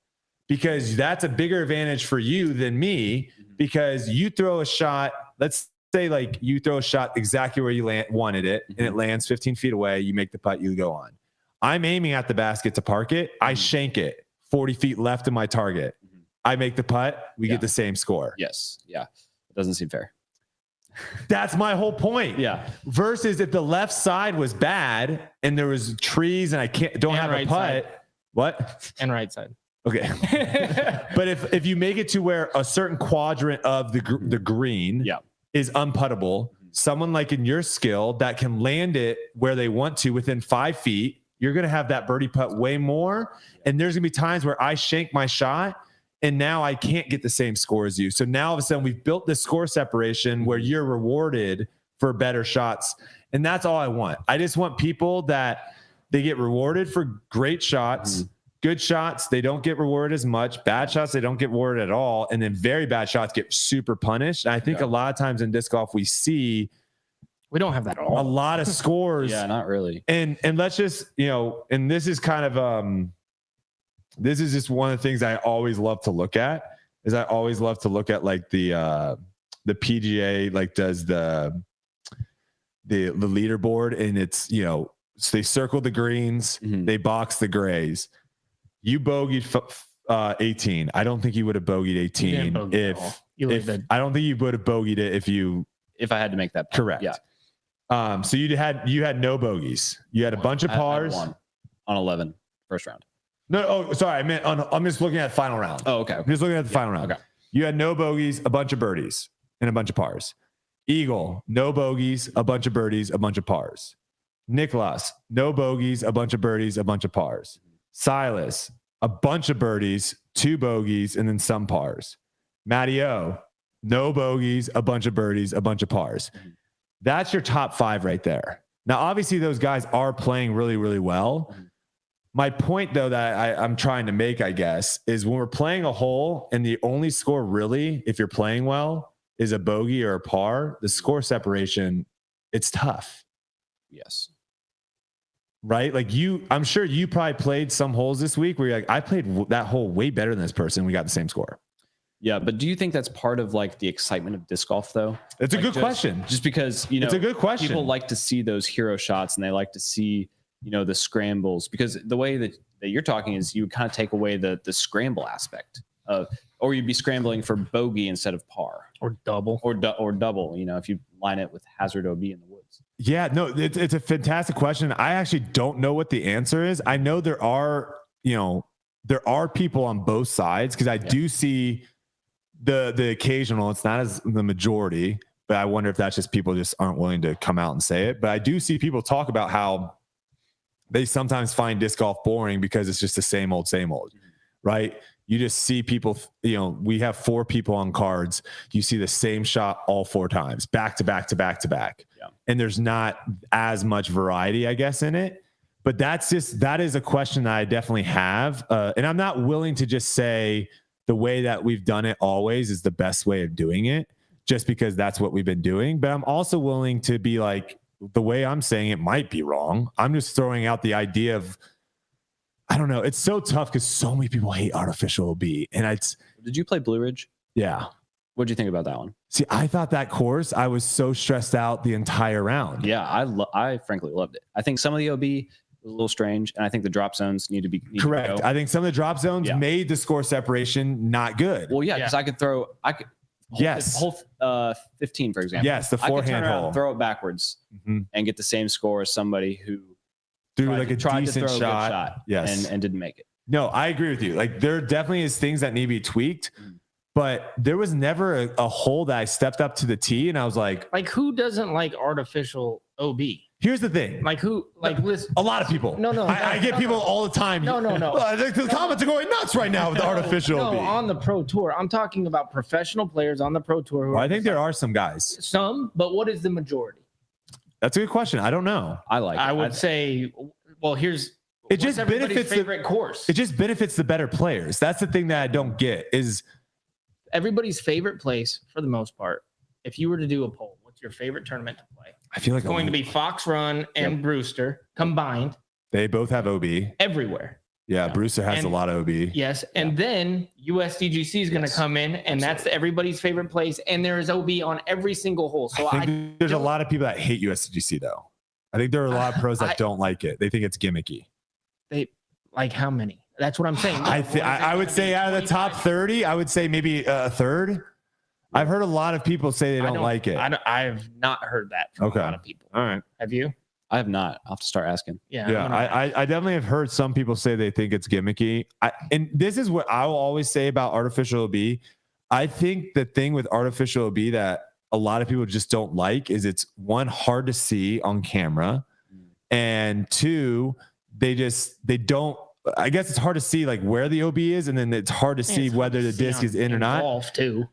because that's a bigger advantage for you than me because you throw a shot, let's say like you throw a shot exactly where you wanted it and it lands 15 feet away, you make the putt, you go on. I'm aiming at the basket to park it. I shank it 40 feet left of my target. I make the putt, we get the same score. Yes. Yeah. It doesn't seem fair. That's my whole point. Yeah. Versus if the left side was bad and there was trees and I don't have a putt. Side. What? And right side. Okay. But if you make it to where a certain quadrant of the green is unputtable, someone like in your skill that can land it where they want to within 5 feet, you're going to have that birdie putt way more. And there's going to be times where I shank my shot and now I can't get the same score as you. So now all of a sudden we've built this score separation where you're rewarded for better shots. And that's all I want. I just want people that they get rewarded for great shots, good shots. They don't get rewarded as much. Bad shots, they don't get rewarded at all. And then very bad shots get super punished. And I think a lot of times in disc golf, we don't have that at all. A lot of scores. Yeah, not really. And let's just, and this is kind of, this is just one of the things I always love to look at is I always love to look at like the PGA, like does the leaderboard and it's, so they circle the greens, they box the grays. You bogeyed 18. I don't think you would have bogeyed 18 I don't think you would have bogeyed it if I had to make that putt. Correct. Yeah. So you had no bogeys. You had a bunch of pars. I had one on 11 first round. No, sorry. I meant I'm just looking at the final round. Oh, okay. I'm just looking at the final round. Okay. You had no bogeys, a bunch of birdies, and a bunch of pars. Eagle, no bogeys, a bunch of birdies, a bunch of pars. Nicholas, no bogeys, a bunch of birdies, a bunch of pars. Silas, a bunch of birdies, 2 bogeys, and then some pars. Matty O, no bogeys, a bunch of birdies, a bunch of pars. That's your top 5 right there. Now, obviously, those guys are playing really, really well. My point, though, that I'm trying to make, I guess, is when we're playing a hole and the only score really, if you're playing well, is a bogey or a par, the score separation, it's tough. Yes. Right? Like I'm sure you probably played some holes this week where you're like, I played that hole way better than this person. We got the same score. Yeah, but do you think that's part of like the excitement of disc golf, though? It's a good question. Just because, you know, it's a good question. People like to see those hero shots and they like to see, you know, the scrambles, because the way that you're talking is you kind of take away the scramble aspect of, or you'd be scrambling for bogey instead of par or double or double, you know, if you line it with hazard OB in the woods. Yeah, no, it's a fantastic question. I actually don't know what the answer is. I know there are people on both sides, because I do see the occasional, it's not as the majority, but I wonder if that's just people just aren't willing to come out and say it. But I do see people talk about how they sometimes find disc golf boring because it's just the same old, right? You just see people, you know, we have 4 people on cards. You see the same shot all 4 times, back to back to back to back. Yeah. And there's not as much variety, I guess, in it. But that is a question that I definitely have. And I'm not willing to just say the way that we've done it always is the best way of doing it, just because that's what we've been doing. But I'm also willing to be like, the way I'm saying it might be wrong. I'm just throwing out the idea of, I don't know. It's so tough because so many people hate artificial OB. And Did you play Blue Ridge? Yeah. What'd you think about that one? See, I thought that course, I was so stressed out the entire round. Yeah, I frankly loved it. I think some of the OB was a little strange, and I think the drop zones need to be correct. I think some of the drop zones made the score separation not good. Well, yeah, because I could hole 15, for example. Yes, the forehand hole. Throw it backwards and get the same score as somebody who threw like a decent to throw shot. A good shot. Yes, and didn't make it. No, I agree with you. Like, there definitely is things that need to be tweaked. But there was never a hole that I stepped up to the tee and I was like, who doesn't like artificial OB? Here's the thing. Listen, a lot of people. No. I get people all the time. No. The comments are going nuts right now with the artificial OB. On the pro tour. I'm talking about professional players on the pro tour. I think there are some guys. Some, but what is the majority? That's a good question. I don't know. I would say, well, it just benefits favorite course. It just benefits the better players. That's the thing that I don't get is everybody's favorite place for the most part. If you were to do a poll, what's your favorite tournament to play? I feel like it's going to be Fox Run and Brewster combined. They both have OB everywhere. Yeah, Brewster has a lot of OB. Yes, and then USDGC is going to come in, and that's everybody's favorite place, and there is OB on every single hole. So I think there's a lot of people that hate USDGC though. I think there are a lot of pros that don't like it. They think it's gimmicky. They like how many? That's what I'm saying. I would say out of the top 30, I would say maybe a third. I've heard a lot of people say they don't like it. I have not heard that from a lot of people. All right. Have you? I have not. I'll have to start asking. Yeah. I definitely have heard some people say they think it's gimmicky. And this is what I will always say about artificial OB. I think the thing with artificial OB that a lot of people just don't like is it's, one, hard to see on camera. And 2, they don't, I guess it's hard to see like where the OB is, and then it's hard to see whether the disc is in or not. Golf too.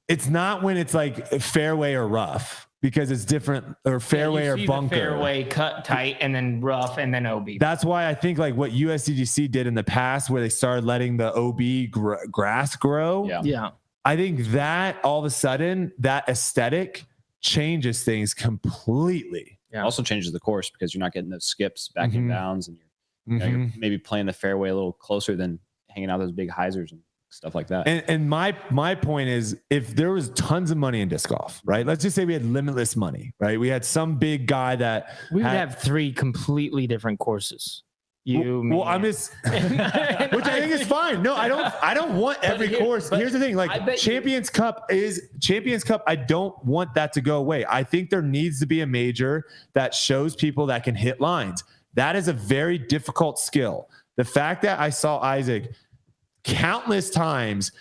It's not when it's like fairway or rough, because it's different, or fairway or bunker. Fairway cut tight and then rough and then OB. That's why I think like what USDGC did in the past, where they started letting the OB grass grow. Yeah. I think that all of a sudden that aesthetic changes things completely. Yeah. Also changes the course, because you're not getting those skips back and downs, and you're maybe playing the fairway a little closer than hanging out those big hyzers and stuff like that. And my point is, if there was tons of money in disc golf, right? Let's just say we had limitless money, right? We had some big guy that we would have 3 completely different courses. I'm just, which I think is fine. No, I don't want every course. Here's the thing, like Champions Cup. I don't want that to go away. I think there needs to be a major that shows people that can hit lines. That is a very difficult skill. The fact that I saw Isaac countless times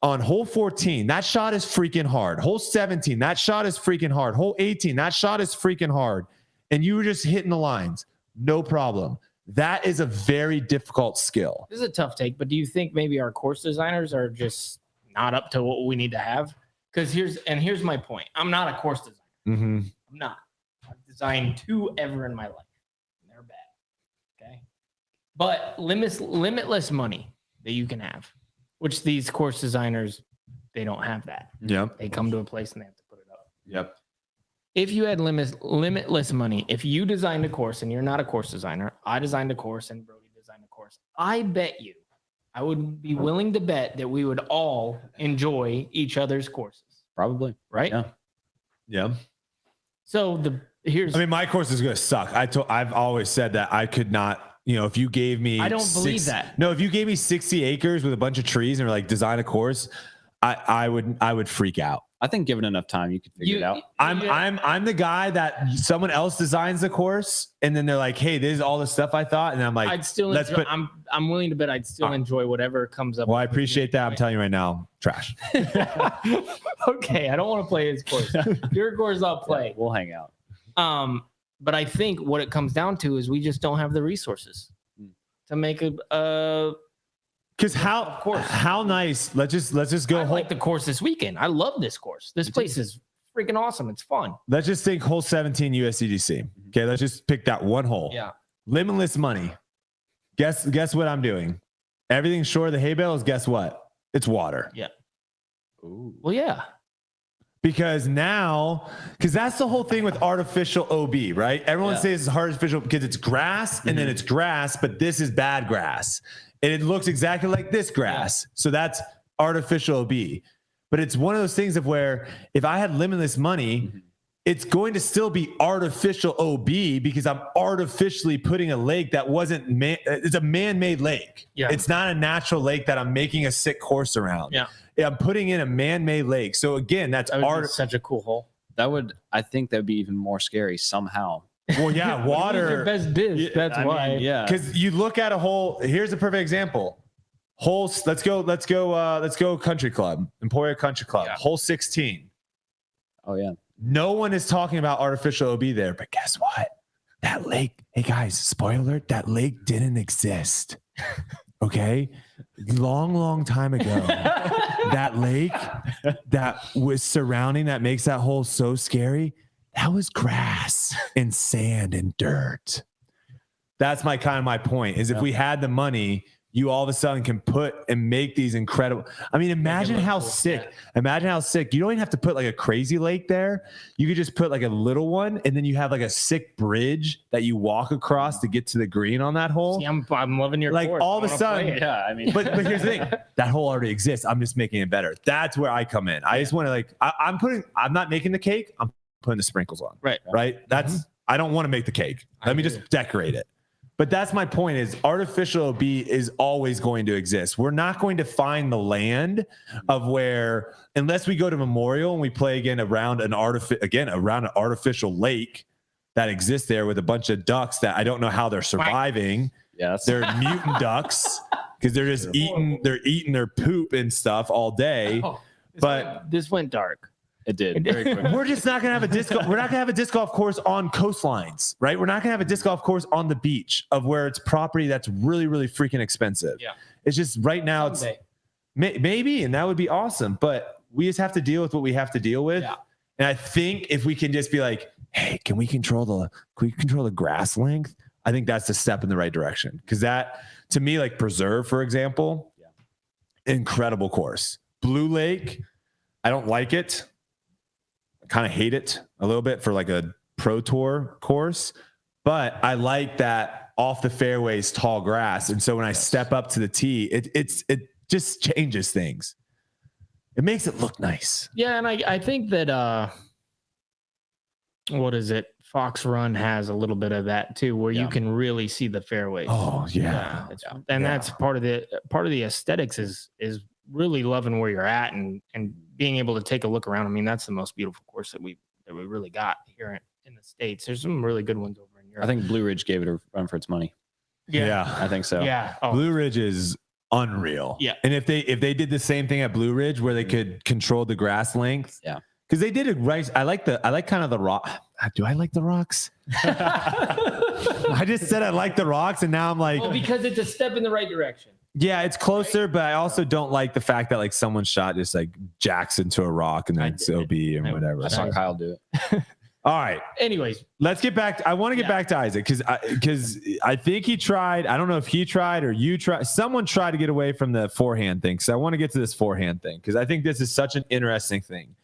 on hole 14, that shot is freaking hard. Hole 17, that shot is freaking hard. Hole 18, that shot is freaking hard. And you were just hitting the lines. No problem. That is a very difficult skill. This is a tough take, but do you think maybe our course designers are just not up to what we need to have? Because here's my point. I'm not a course designer. I'm not. I've designed 2 ever in my life. And they're bad. Okay. But limitless money that you can have, which these course designers, they don't have that. Yep. They come to a place and they have to put it up. Yep. If you had limitless money, if you designed a course and you're not a course designer, I designed a course and Brodie designed a course, I bet you, I would be willing to bet that we would all enjoy each other's courses. Probably. Right? Yeah. Yeah. So my course is going to suck. I've always said that I could not, if you gave me, I don't believe that. No, if you gave me 60 acres with a bunch of trees and were like, design a course, I would freak out. I think given enough time, you could figure it out. I'm the guy that someone else designs the course and then they're like, hey, this is all the stuff I thought. And I'm like, I'm willing to bet I'd still enjoy whatever comes up. Well, I appreciate that. I'm telling you right now, trash. Okay. I don't want to play his course. Your course I'll play. Yeah, we'll hang out. But I think what it comes down to is we just don't have the resources to make because how nice. Let's just go. I like the course this weekend. I love this course. This place is freaking awesome. It's fun. Let's just think hole 17 USCDC. Okay, let's just pick that one hole. Yeah. Limitless money. Guess what I'm doing? Everything short of the hay bales. Guess what? It's water. Yeah. Ooh. Well, yeah. Because that's the whole thing with artificial OB, right? Everyone says it's artificial because it's grass and then it's grass, but this is bad grass. And it looks exactly like this grass. So that's artificial OB. But it's one of those things of where if I had limitless money, it's going to still be artificial OB because I'm artificially putting a lake that wasn't it's a man-made lake. Yeah. It's not a natural lake that I'm making a sick course around. Yeah. I'm putting in a man-made lake. So again, that's such a cool hole. I think that'd be even more scary somehow. Well, yeah, water. Your best dish. That's why. Yeah. Because you look at a hole. Here's a perfect example. Holes. Let's go Country Club, Emporia Country Club. Yeah. Hole 16. Oh yeah. No one is talking about artificial OB there, but guess what? That lake. Hey guys, spoiler alert. That lake didn't exist. Okay, long time ago. That lake that was surrounding that makes that hole so scary. That was grass and sand and dirt. That's my point is if we had the money, you all of a sudden can put and make these incredible. I mean, imagine how sick. Yeah. Imagine how sick. You don't even have to put like a crazy lake there. You could just put like a little one, and then you have like a sick bridge that you walk across to get to the green on that hole. See, I'm loving your like course. all of a sudden. Yeah, I mean, but here's the thing: that hole already exists. I'm just making it better. That's where I come in. I just want to I'm not making the cake. I'm putting the sprinkles on. Right. That's I don't want to make the cake. Let me just decorate it. But that's my point is artificial OB is always going to exist. We're not going to find the land of where, unless we go to Memorial and we play again around an artificial lake that exists there with a bunch of ducks that I don't know how they're surviving. Yes. They're mutant ducks because they're just eating their poop and stuff all day. This went dark. It did. Very quick. We're just not going to have we're not going to have a disc golf course on coastlines, right? We're not going to have a disc golf course on the beach of where it's property that's really, really freaking expensive. Yeah. It's just right now Someday. It's maybe, and that would be awesome, but we just have to deal with what we have to deal with. Yeah. And I think if we can just be like, hey, can we control the grass length? I think that's the step in the right direction. Cause that to me, like Preserve, for example, incredible course. Blue Lake. I don't like it. Kind of hate it a little bit for like a pro tour course, but I like that off the fairways, tall grass. And so when I step up to the tee, it just changes things. It makes it look nice. Yeah. And I think that, what is it? Fox Run has a little bit of that too, where you can really see the fairways. Oh yeah. That's part of the aesthetics is really loving where you're at and being able to take a look around. I mean, that's the most beautiful course that we really got here in the States. There's some really good ones over in Europe. I think Blue Ridge gave it a run for its money. Yeah. I think so. Yeah. Oh. Blue Ridge is unreal. Yeah. And if they did the same thing at Blue Ridge where they could control the grass length. Yeah. Because they did it right. I like kind of the rock. Do I like the rocks? I just said I like the rocks, and now I'm like, well, because it's a step in the right direction. Yeah, it's closer, but I also don't like the fact that like someone shot just like jacks into a rock and then it's OB and whatever. I saw Kyle do it. All right. Anyways, Let's get back. I want to get back to Isaac because I think he tried. I don't know if he tried or you tried. Someone tried to get away from the forehand thing. So I want to get to this forehand thing because I think this is such an interesting thing.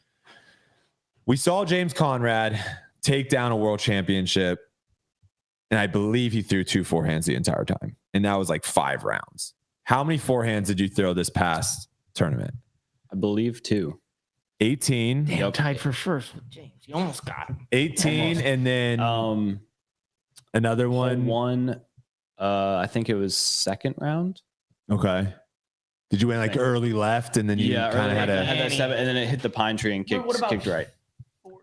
We saw James Conrad take down a world championship, and I believe he threw 2 forehands the entire time, and that was like 5 rounds. How many forehands did you throw this past tournament? I believe 2. 18. damn, tied for first with James. You almost got him. 18, Almost. and then another one. I think it was second round. Okay. Did you win like early left, and then you kind of had that 7, and then it hit the pine tree and kicked right. 14.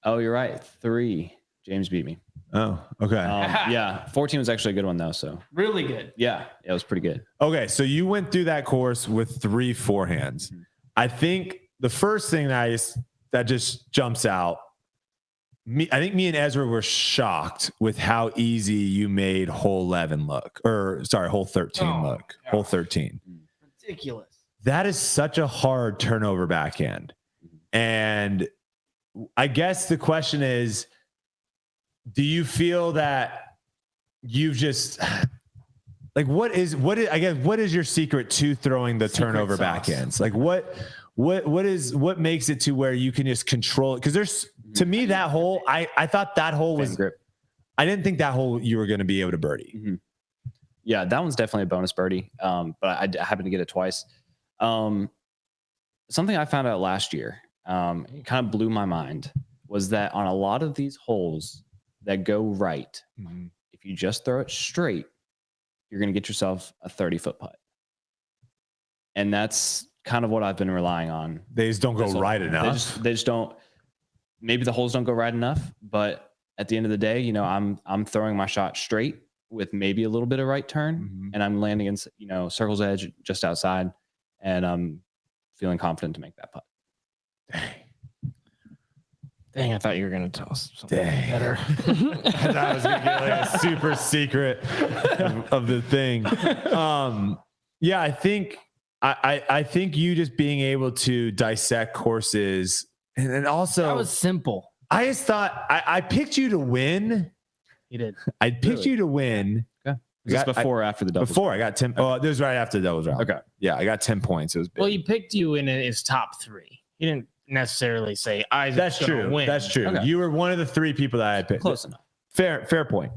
Oh, you're right. 3. James beat me. Oh, okay. Yeah, 14 was actually a good one though. So Really good. yeah, it was pretty good. Okay, so you went through that course with 3 forehands. Mhm. I think the first thing that just jumps out, I think me and Ezra were shocked with how easy you made hole 11 look, or sorry, hole 13 look. gosh. Hole 13. Ridiculous. That is such a hard turnover backhand. And I guess the question is, do you feel that you've just like what is your secret to throwing the turnover backhands? Like what makes it to where you can just control it? Because there's, to me, that hole, I thought that hole was grip. I didn't think that hole you were going to be able to birdie. Mm-hmm. Yeah, that one's definitely a bonus birdie. But I happened to get it twice. Something I found out last year, it kind of blew my mind, was that on a lot of these holes that go right, if you just throw it straight, you're going to get yourself a 30-foot putt. And that's kind of what I've been relying on. They just don't go right enough. They just don't. Maybe the holes don't go right enough, but at the end of the day, you know, I'm throwing my shot straight with maybe a little bit of right turn, and I'm landing in, you know, circle's edge just outside, and I'm feeling confident to make that putt. Dang, I thought you were going to tell us something better. I thought I was going to get like a super secret of the thing. Yeah, I think I think you just being able to dissect courses, and also That was simple. I just thought I picked you to win. You did. I picked you to win. Okay. Was this before or after the doubles? Before I got 10. Oh, it was right after the doubles round. Okay. Yeah, I got 10 points. It was big. Well, he picked you in his top 3. He didn't necessarily say Isaac's That's gonna true. win. That's true. Okay. You were one of the 3 people that I picked. Close enough. Fair point.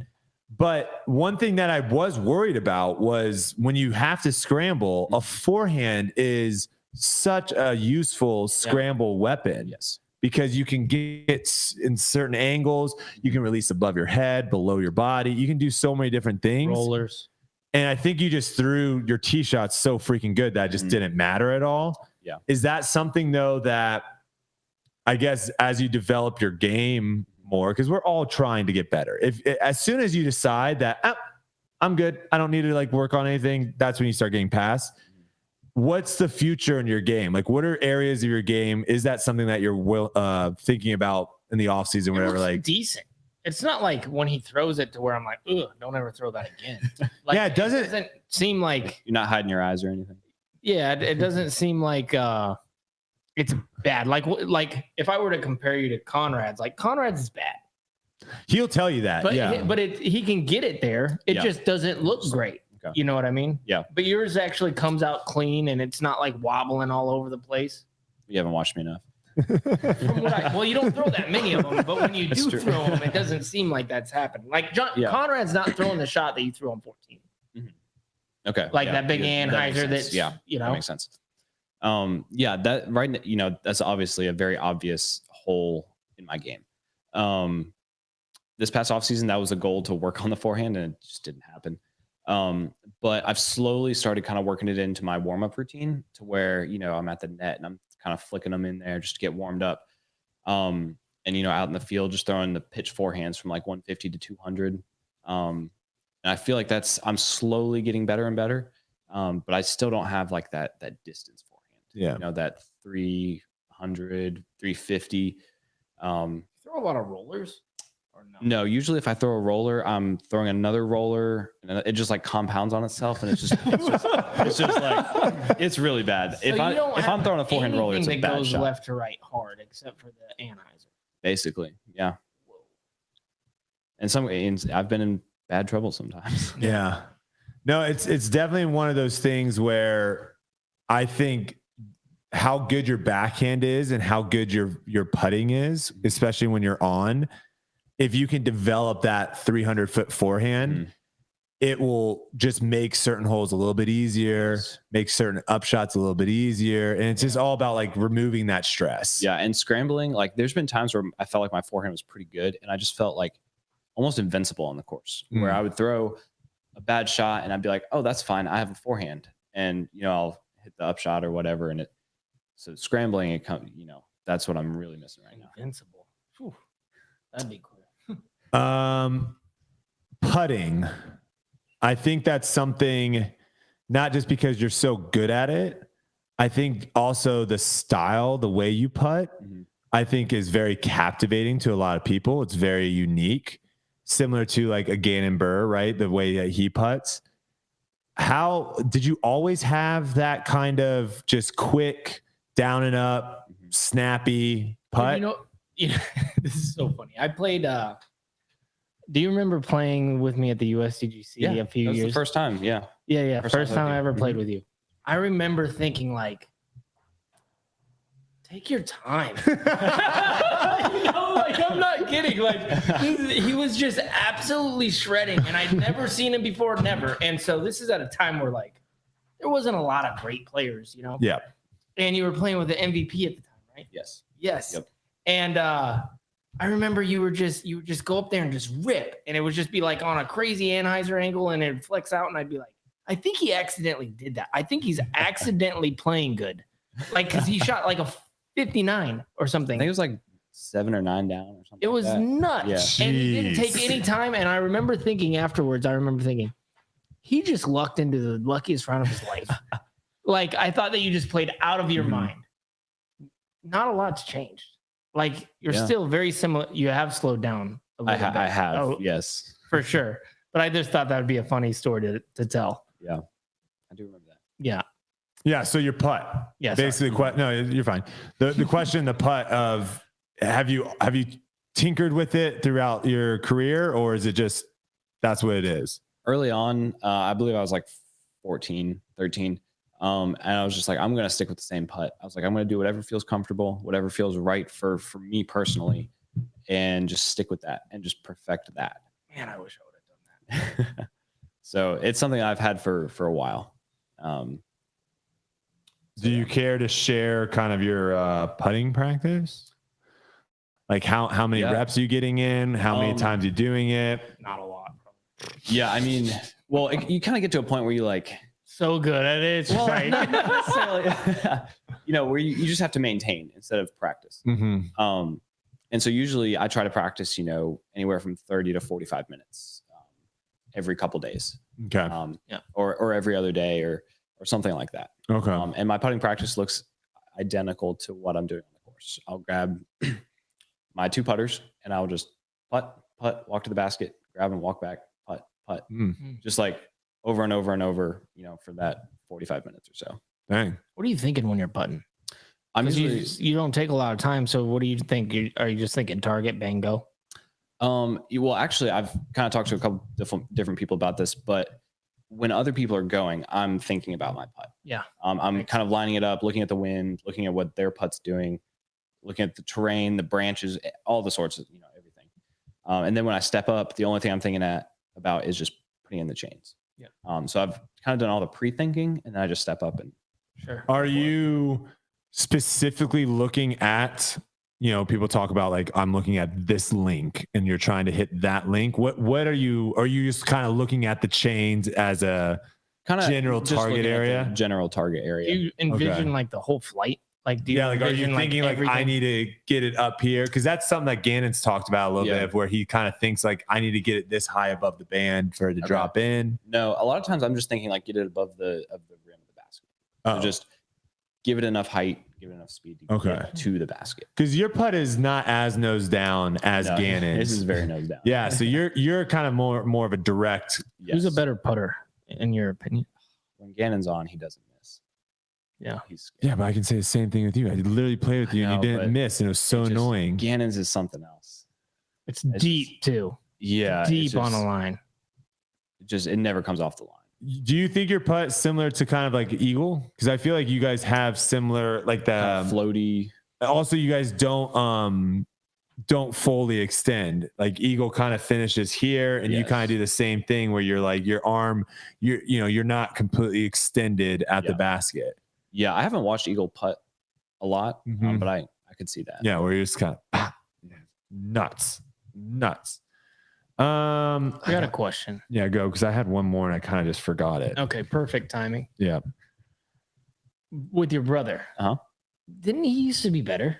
But one thing that I was worried about was when you have to scramble, a forehand is such a useful scramble weapon. Yes. Because you can get in certain angles, you can release above your head, below your body. You can do so many different things. Rollers. And I think you just threw your tee shots so freaking good that it just didn't matter at all. Yeah. Is that something though that I guess as you develop your game more, because we're all trying to get better. As soon as you decide that I'm good, I don't need to like work on anything, that's when you start getting past. What's the future in your game? Like, what are areas of your game? Is that something that you're thinking about in the off season, whatever? Like decent. It's not like when he throws it to where I'm like, ugh, don't ever throw that again. Like, yeah, it doesn't seem like You're not hiding your eyes or anything. Yeah, it doesn't seem like it's bad. Like if I were to compare you to Conrad's, like Conrad's is bad. He'll tell you that. But yeah. he can get it there. It just doesn't look great. Okay. You know what I mean? Yeah. But yours actually comes out clean and it's not like wobbling all over the place. You haven't watched me enough. Well, you don't throw that many of them, but when you do throw them, it doesn't seem like that's happening. Like Conrad's not throwing the shot that you threw on 14. Okay. Like that big Anheuser that's, you know. That makes sense. Yeah, that right, you know, that's obviously a very obvious hole in my game. This past offseason, that was a goal to work on the forehand, and it just didn't happen. But I've slowly started kind of working it into my warm-up routine to where, you know, I'm at the net and I'm kind of flicking them in there just to get warmed up. And, you know, out in the field, just throwing the pitch forehands from like 150 to 200. And I feel like I'm slowly getting better and better. But I still don't have like that distance forehand. Yeah. You know, that 300, 350. Throw a lot of rollers. Or no? No, usually if I throw a roller, I'm throwing another roller, and it just like compounds on itself, and it's just like it's really bad. So if I'm throwing a forehand roller, it's a that bad goes shot. left to right hard, except for the Anheuser. Basically, yeah. And I've been in bad trouble sometimes. Yeah. No, it's definitely one of those things where I think how good your backhand is and how good your putting is, especially when you're on, if you can develop that 300-foot forehand, it will just make certain holes a little bit easier, make certain upshots a little bit easier. And it's just all about like removing that stress. Yeah. And scrambling, like there's been times where I felt like my forehand was pretty good. And I just felt like almost invincible on the course where I would throw a bad shot and I'd be like, oh, that's fine. I have a forehand. And, I'll hit the upshot or whatever. And so scrambling, that's what I'm really missing right now. Invincible. Whew. That'd be cool. Putting. I think that's something, not just because you're so good at it. I think also the style, the way you putt, I think is very captivating to a lot of people. It's very unique, similar to like a Gannon Burr, right? The way that he putts. How did you always have that kind of just quick, down and up, snappy putt? This is so funny. I played. Do you remember playing with me at the USDGC a few years? The first time, yeah. Yeah. First time I ever played with you. I remember thinking like, take your time. I'm not kidding. Like he was just absolutely shredding, and I'd never seen him before, never. And so this is at a time where like there wasn't a lot of great players, Yeah. And you were playing with the MVP at the time, right? Yes. Yep. And I remember you would just go up there and just rip, and it would just be like on a crazy Anheuser angle, and it'd flex out, and I'd be like, I think he accidentally did that. I think he's accidentally playing good, like because he shot like a 59 or something. I think it was like 7 or 9 down or something. It was nuts, Yeah. and he didn't take any time. And I remember thinking afterwards, he just lucked into the luckiest round of his life. Like I thought that you just played out of your mind. Not a lot's changed. Like you're still very similar. You have slowed down a little bit. I have, yes. For sure. But I just thought that would be a funny story to tell. Yeah. I do remember that. Yeah. Yeah. So your putt. Yeah. Basically, no, you're fine. The question, the putt of have you tinkered with it throughout your career, or is it just that's what it is? Early on, I believe I was like 14, 13. And I was just like, I'm going to stick with the same putt. I was like, I'm going to do whatever feels comfortable, whatever feels right for me personally, and just stick with that and just perfect that. Man, I wish I would have done that. So it's something I've had for a while. Do you care to share kind of your putting practice? Like how many reps are you getting in? How many times are you doing it? Not a lot. Yeah, I mean, well, you kind of get to a point where you like so good at it. Well, not necessarily. Where you just have to maintain instead of practice. And so usually I try to practice, anywhere from 30 to 45 minutes every couple days. Okay. Or every other day or something like that. Okay. And my putting practice looks identical to what I'm doing on the course. I'll grab my 2 putters and I'll just putt, walk to the basket, grab and walk back, putt. Just like over and over and over, for that 45 minutes or so. Dang. What are you thinking when you're putting? I'm usually, you don't take a lot of time. So what do you think? Are you just thinking target, bang, go? Well, actually, I've kind of talked to a couple different people about this, but when other people are going, I'm thinking about my putt. Yeah. I'm kind of lining it up, looking at the wind, looking at what their putt's doing, looking at the terrain, the branches, all the sorts of, everything. And then when I step up, the only thing I'm thinking about is just putting in the chains. Yeah. So I've kind of done all the pre-thinking and then I just step up and. Sure. Are you specifically looking at, people talk about like, I'm looking at this link and you're trying to hit that link. What are you just kind of looking at the chains as a kind of general target area? General target area. Do you envision like the whole flight? Like, do you are you thinking like I need to get it up here? Because that's something that Gannon's talked about a little bit, where he kind of thinks like I need to get it this high above the band for it to drop in. No, a lot of times I'm just thinking like get it above the rim of the basket. So just give it enough height, give it enough speed to get to the basket. Because your putt is not as nose down as Gannon's. This is very nose down. Yeah, so you're kind of more of a direct. Who's a better putter in your opinion? When Gannon's on, he doesn't miss. Yeah. Yeah, but I can say the same thing with you. I literally played with you and you didn't miss, and it was so annoying. Gannon's is something else. It's deep too. Yeah. Deep on the line. It never comes off the line. Do you think your putt similar to kind of like Eagle? Because I feel like you guys have similar, like the kind of floaty. Also, you guys don't fully extend. Like Eagle kind of finishes here, and you kind of do the same thing where you're like your arm, you're not completely extended at the basket. Yeah, I haven't watched Eagle putt a lot, but I could see that. Yeah, where you're just kind of nuts. I got a question. Yeah, go, because I had one more and I kind of just forgot it. Okay, perfect timing. Yeah. With your brother, didn't he used to be better?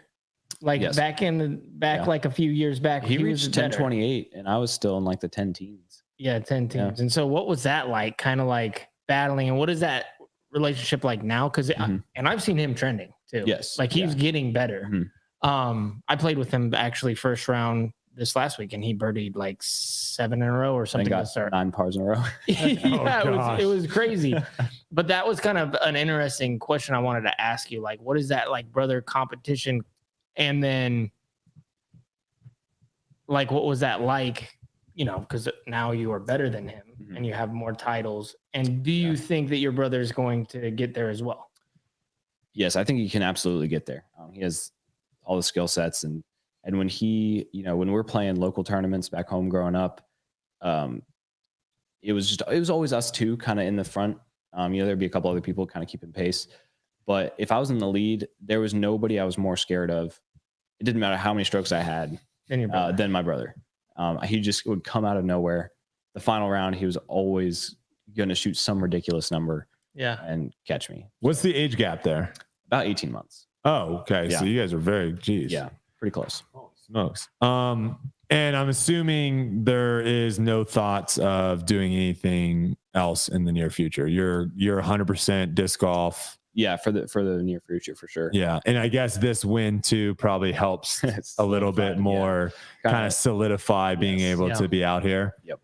Like back like a few years back, he reached 1028, and I was still in like the 10 teens. Yeah, 10 teens. Yeah. And so, what was that like? Kind of like battling, and what is that relationship like now? Because and I've seen him trending too. Yes, like he's getting better. I played with him actually first round this last week, and he birdied like 7 in a row or something. Got 9 pars in a row. It was crazy. But that was kind of an interesting question I wanted to ask you. Like, what is that like, brother competition? And then, like, what was that like? Because now you are better than him and you have more titles. And do you think that your brother is going to get there as well? Yes, I think he can absolutely get there. He has all the skill sets, and when he, when we're playing local tournaments back home growing up, it was always us two kind of in the front. There'd be a couple other people kind of keeping pace, but if I was in the lead, there was nobody I was more scared of. It didn't matter how many strokes I had than my brother. He just would come out of nowhere. The final round, he was always going to shoot some ridiculous number. And catch me. What's the age gap there? About 18 months. Oh, okay. Yeah. So you guys are very, pretty close. Holy smokes. And I'm assuming there is no thoughts of doing anything else in the near future. You're 100% disc golf. Yeah, for the near future, for sure. Yeah, and I guess this win too probably helps a little bit more, kind of solidify being able to be out here. Yep.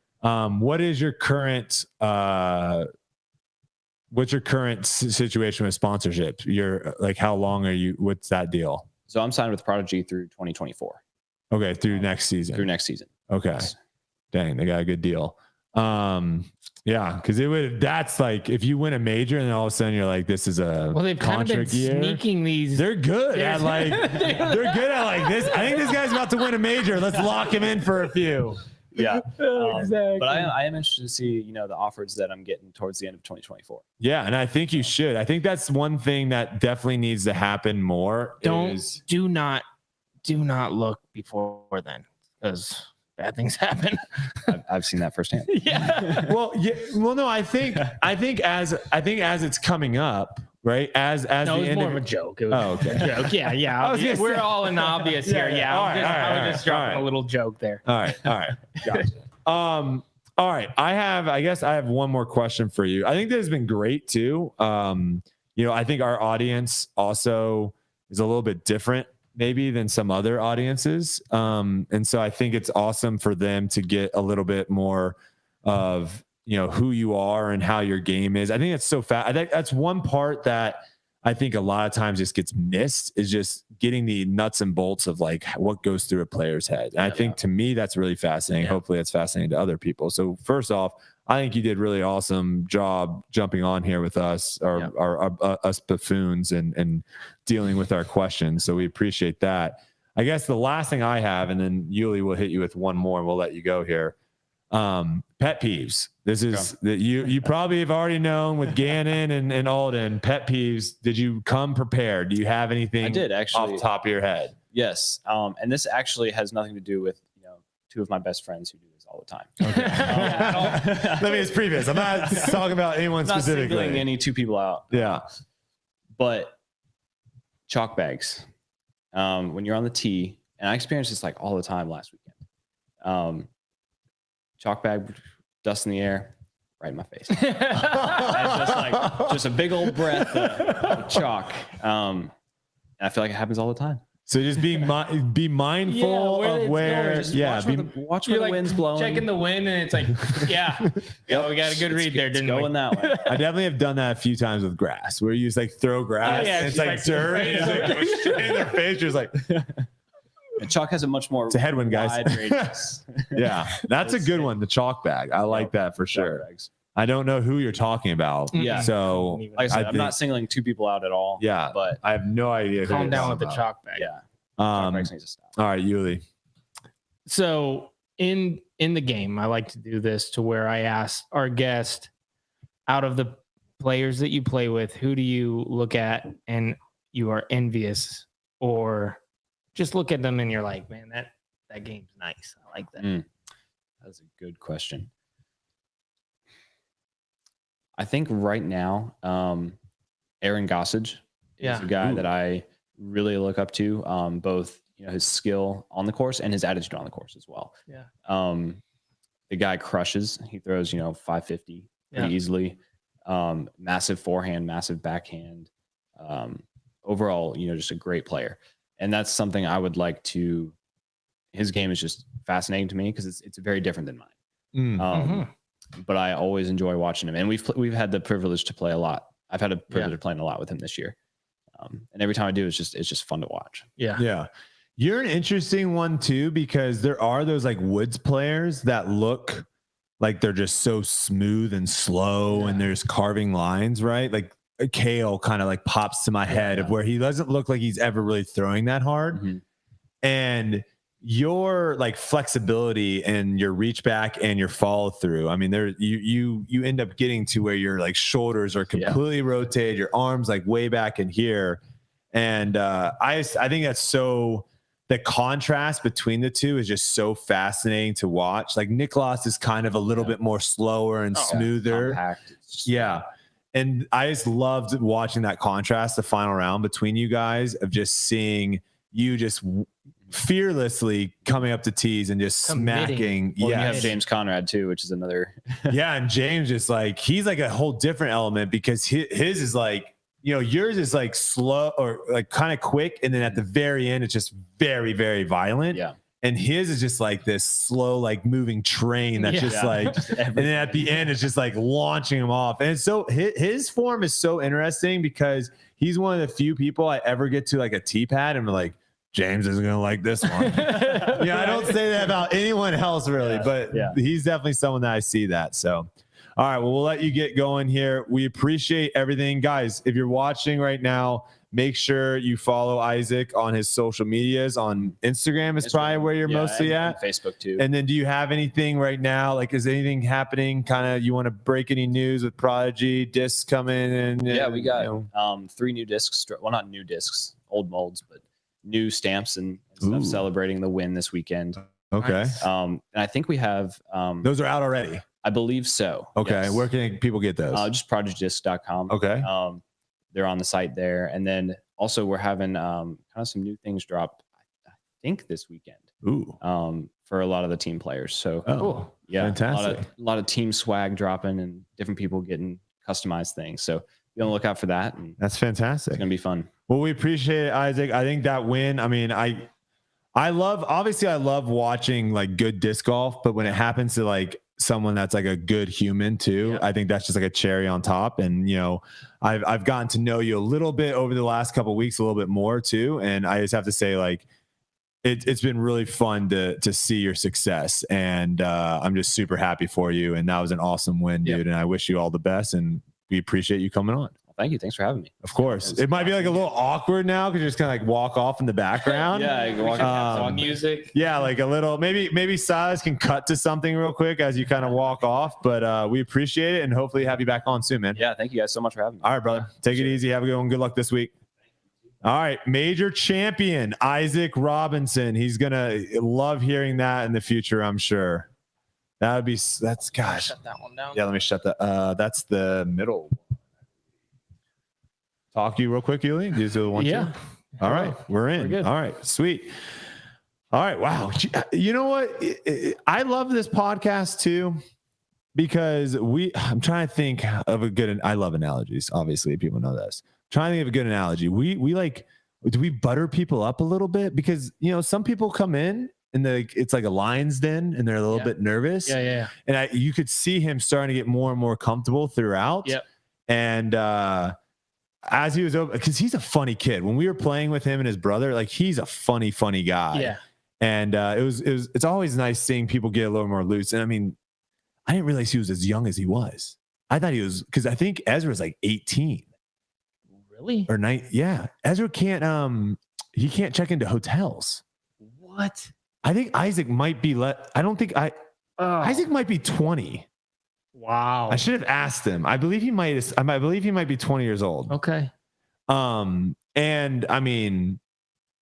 What is your current what's your current situation with sponsorship? You're like, how long are you? What's that deal? So I'm signed with Prodigy through 2024. Okay, through next season. Okay. Yes. Dang, they got a good deal. Yeah, because that's like if you win a major and then all of a sudden you're like, this is a they've kind of been sneaking these. They're good at like they're good at like this. I think this guy's about to win a major. Let's lock him in for a few. Yeah, exactly. But I am interested to see the offers that I'm getting towards the end of 2024. Yeah, and I think you should. I think that's one thing that definitely needs to happen more. Do not look before then, because bad things happen. I've seen that firsthand. Well, no, I think as it's coming up, right? As no, the it was end more of a joke. It was okay. a joke. Yeah. We're all in the obvious here. Yeah. I was just dropping a little joke there. All right. Gotcha. All right. I guess I have one more question for you. I think this has been great too. I think our audience also is a little bit different maybe than some other audiences. And so I think it's awesome for them to get a little bit more of, who you are and how your game is. I think it's so fast. I think that's one part that I think a lot of times just gets missed, is just getting the nuts and bolts of like what goes through a player's head. And I think to me, that's really fascinating. Hopefully that's fascinating to other people. So first off, I think you did really awesome job jumping on here with us, us buffoons, and dealing with our questions. So we appreciate that. I guess the last thing I have, and then Uli will hit you with one more and we'll let you go here. Pet peeves. This is that you probably have already known with Gannon and Alden. Pet peeves. Did you come prepared? Do you have anything? I did, actually, off the top of your head. Yes. And this actually has nothing to do with two of my best friends who do this all the time. Okay. Let me just previous. I'm not talking about anyone specifically. Not singling any two people out. Yeah. But chalk bags. When you're on the tee, and I experienced this like all the time last weekend. Chalk bag, dust in the air, right in my face. Just a big old breath of chalk. And I feel like it happens all the time. So just be mindful of where. Watch where the wind's blowing. Checking the wind, and it's like, yeah, we got a good read there, didn't we? Going that way. I definitely have done that a few times with grass, where you just like throw grass, and it's like dirt, in their face. You're just like. And chalk has a much more. It's a headwind, guys. Radius. Yeah, that's a good one. The chalk bag. I like that for sure. I don't know who you're talking about. Yeah. So like I said, I'm not singling two people out at all. Yeah, but I have no idea. Calm down with the chalk bag. Yeah. All right, Uli. So in the game, I like to do this to where I ask our guest, out of the players that you play with, who do you look at and you are envious, or just look at them and you're like, man, that game's nice. I like that. That's a good question. I think right now, Aaron Gossage is a guy that I really look up to, both his skill on the course and his attitude on the course as well. Yeah. The guy crushes. He throws 550 pretty easily. Massive forehand, massive backhand. Overall, just a great player. And that's something I would like to. His game is just fascinating to me because it's very different than mine. But I always enjoy watching him, and we've had the privilege to play a lot. I've had a privilege of playing a lot with him this year, and every time I do, it's just fun to watch. Yeah. You're an interesting one too, because there are those like woods players that look like they're just so smooth and slow, and there's carving lines, right? Like Kale kind of like pops to my head of where he doesn't look like he's ever really throwing that hard, and your like flexibility and your reach back and your follow through. I mean, there you end up getting to where your like shoulders are completely rotated, your arms like way back in here. And I think that's so, the contrast between the two is just so fascinating to watch. Like Niklas is kind of a little bit more slower and smoother. And I just loved watching that contrast, the final round between you guys, of just seeing you just fearlessly coming up to tees and just smacking. You have James Conrad too, which is another. And James is like, he's like a whole different element, because his is like, yours is like slow or like kind of quick, and then at the very end it's just very, very violent. And his is just like this slow, like moving train that's just like, and then at the end it's just like launching him off. And so his form is so interesting, because he's one of the few people I ever get to like a tee pad and be like, James isn't going to like this one. I don't say that about anyone else really, but he's definitely someone that I see that. So, all right, well, we'll let you get going here. We appreciate everything. Guys, if you're watching right now, make sure you follow Isaac on his social medias. On Instagram is probably where you're mostly at. Facebook too. And then do you have anything right now? Like, is anything happening? Kind of, you want to break any news with Prodigy, discs coming in? We got 3 new discs. Well, not new discs, old molds, but new stamps and stuff celebrating the win this weekend. Okay. And I think we have those are out already. I believe so. Okay. Yes. Where can people get those? Just prodigydisc.com. Okay. They're on the site there. And then also we're having kind of some new things drop, I think this weekend. For a lot of the team players. So fantastic. A lot of team swag dropping and different people getting customized things. So be on the lookout for that. And that's fantastic. It's gonna be fun. Well, we appreciate it, Isaac. I think that win, I mean, I love watching like good disc golf, but when it happens to like someone that's like a good human too, I think that's just like a cherry on top. And, I've gotten to know you a little bit over the last couple of weeks, a little bit more too. And I just have to say, like, it's been really fun to see your success, and I'm just super happy for you. And that was an awesome win, dude. And I wish you all the best, and we appreciate you coming on. Thank you. Thanks for having me. Of course. It might be like a little awkward now because you're just kind of like walk off in the background. You can walk off music. Like a little, maybe Silas can cut to something real quick as you kind of walk off, but we appreciate it and hopefully have you back on soon, man. Thank you guys so much for having me. All right, brother. Take it easy. Have a good one. Good luck this week. All right. Major champion, Isaac Robinson. He's going to love hearing that in the future, I'm sure. That's gosh. Shut that one down. Yeah, let me shut that. That's the middle. Talk to you real quick, Uli. These are the ones. Yeah. All right. We're in. We're good. All right. Sweet. All right. Wow. You know what? I love this podcast too, because I'm trying to think of I love analogies. Obviously, people know this. I'm trying to think of a good analogy. We like do we butter people up a little bit? Because, some people come in and it's like a lion's den and they're a little bit nervous. Yeah. And you could see him starting to get more and more comfortable throughout. Yep. And as he was over, because he's a funny kid. When we were playing with him and his brother, like he's a funny guy. Yeah. And it's always nice seeing people get a little more loose. And I mean, I didn't realize he was as young as he was. I thought he was, because I think Ezra's like 18. Really? Or 9. Yeah. Ezra can't he can't check into hotels. What? I think Isaac might be Isaac might be 20. Wow. I should have asked him. I believe he might be 20 years old. Okay. And I mean,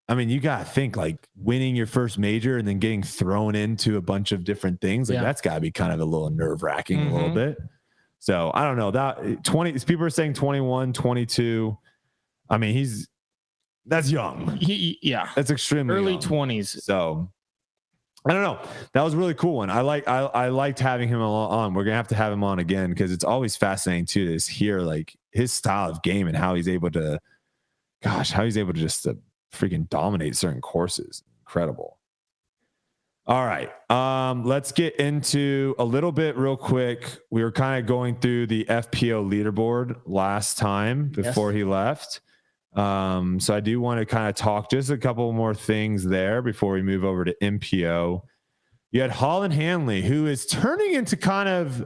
you got to think like winning your first major and then getting thrown into a bunch of different things. Like that's got to be kind of a little nerve wracking a little bit. So I don't know that 20 people are saying 21, 22. I mean, that's young. Yeah. That's extremely early young. 20s. So I don't know. That was a really cool one. I liked having him on. We're going to have him on again because it's always fascinating too to hear like his style of game and how he's able to just freaking dominate certain courses. Incredible. All right. Let's get into a little bit real quick. We were kind of going through the FPO leaderboard last time before he left. So I do want to kind of talk just a couple more things there before we move over to MPO. You had Holland Hanley, who is turning into kind of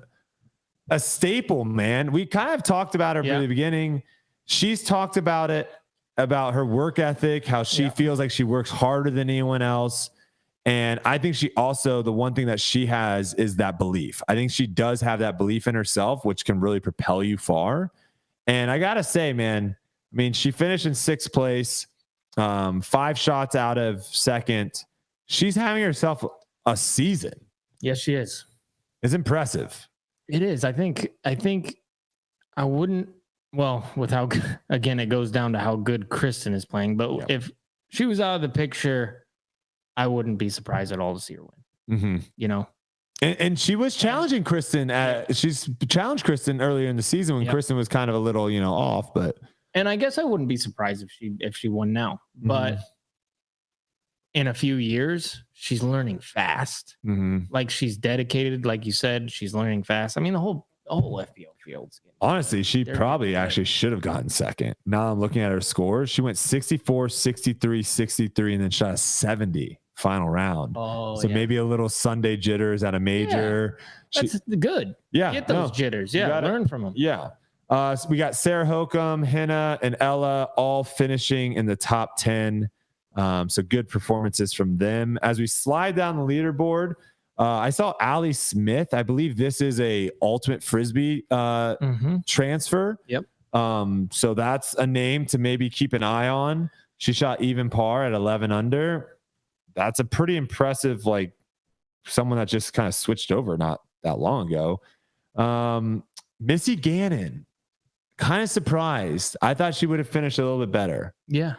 a staple, man. We kind of talked about her from the beginning. She's talked about her work ethic, how she feels like she works harder than anyone else. And I think she also, the one thing that she has is that belief. I think she does have that belief in herself, which can really propel you far. And I got to say, man, I mean, she finished in 6th place, 5 shots out of 2nd. She's having herself a season. Yes, she is. It's impressive. It is. I think I wouldn't, well, with how, again, it goes down to how good Kristin is playing. But if she was out of the picture, I wouldn't be surprised at all to see her win. And she was challenging Kristin. She's challenged Kristin earlier in the season when Kristin was kind of a little, off. And I guess I wouldn't be surprised if she won now. But in a few years, she's learning fast. Like she's dedicated, like you said, she's learning fast. I mean, the whole FPO field's getting. Honestly, she probably actually should have gotten 2nd. Now I'm looking at her scores. She went 64, 63, 63, and then shot a 70 final round. So maybe a little Sunday jitters at a major. That's good. Yeah. Get those jitters. Yeah. Learn from them. Yeah. So we got Sarah Hokum, Henna, and Ella all finishing in the top 10. So good performances from them. As we slide down the leaderboard, I saw Allie Smith. I believe this is a ultimate Frisbee transfer. Yep. So that's a name to maybe keep an eye on. She shot even par at 11 under. That's a pretty impressive, like someone that just kind of switched over not that long ago. Missy Gannon, kind of surprised. I thought she would have finished a little bit better. Yeah.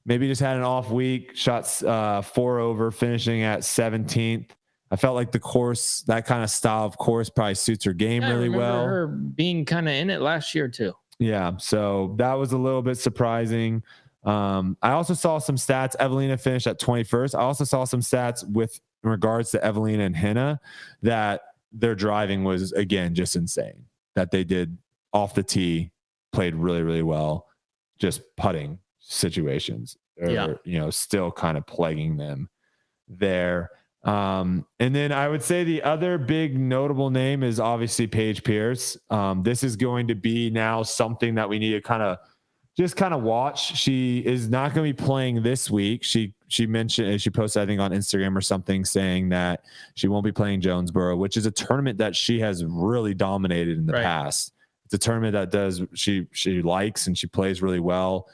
Maybe just had an off week, shots 4 over, finishing at 17th. I felt like the course, that kind of style of course probably suits her game really well. Her being kind of in it last year too. Yeah. So that was a little bit surprising. I also saw some stats. Evelina finished at 21st. I also saw some stats with regards to Evelina and Henna that their driving was, again, just insane. That they did off the tee, played really, really well. Just putting situations are, still kind of plaguing them there. And then I would say the other big notable name is obviously Paige Pierce. This is going to be now something that we need to kind of watch. She is not going to be playing this week. She mentioned, she posted, I think on Instagram or something, saying that she won't be playing Jonesboro, which is a tournament that she has really dominated in the past. It's a tournament that she likes and she plays really well.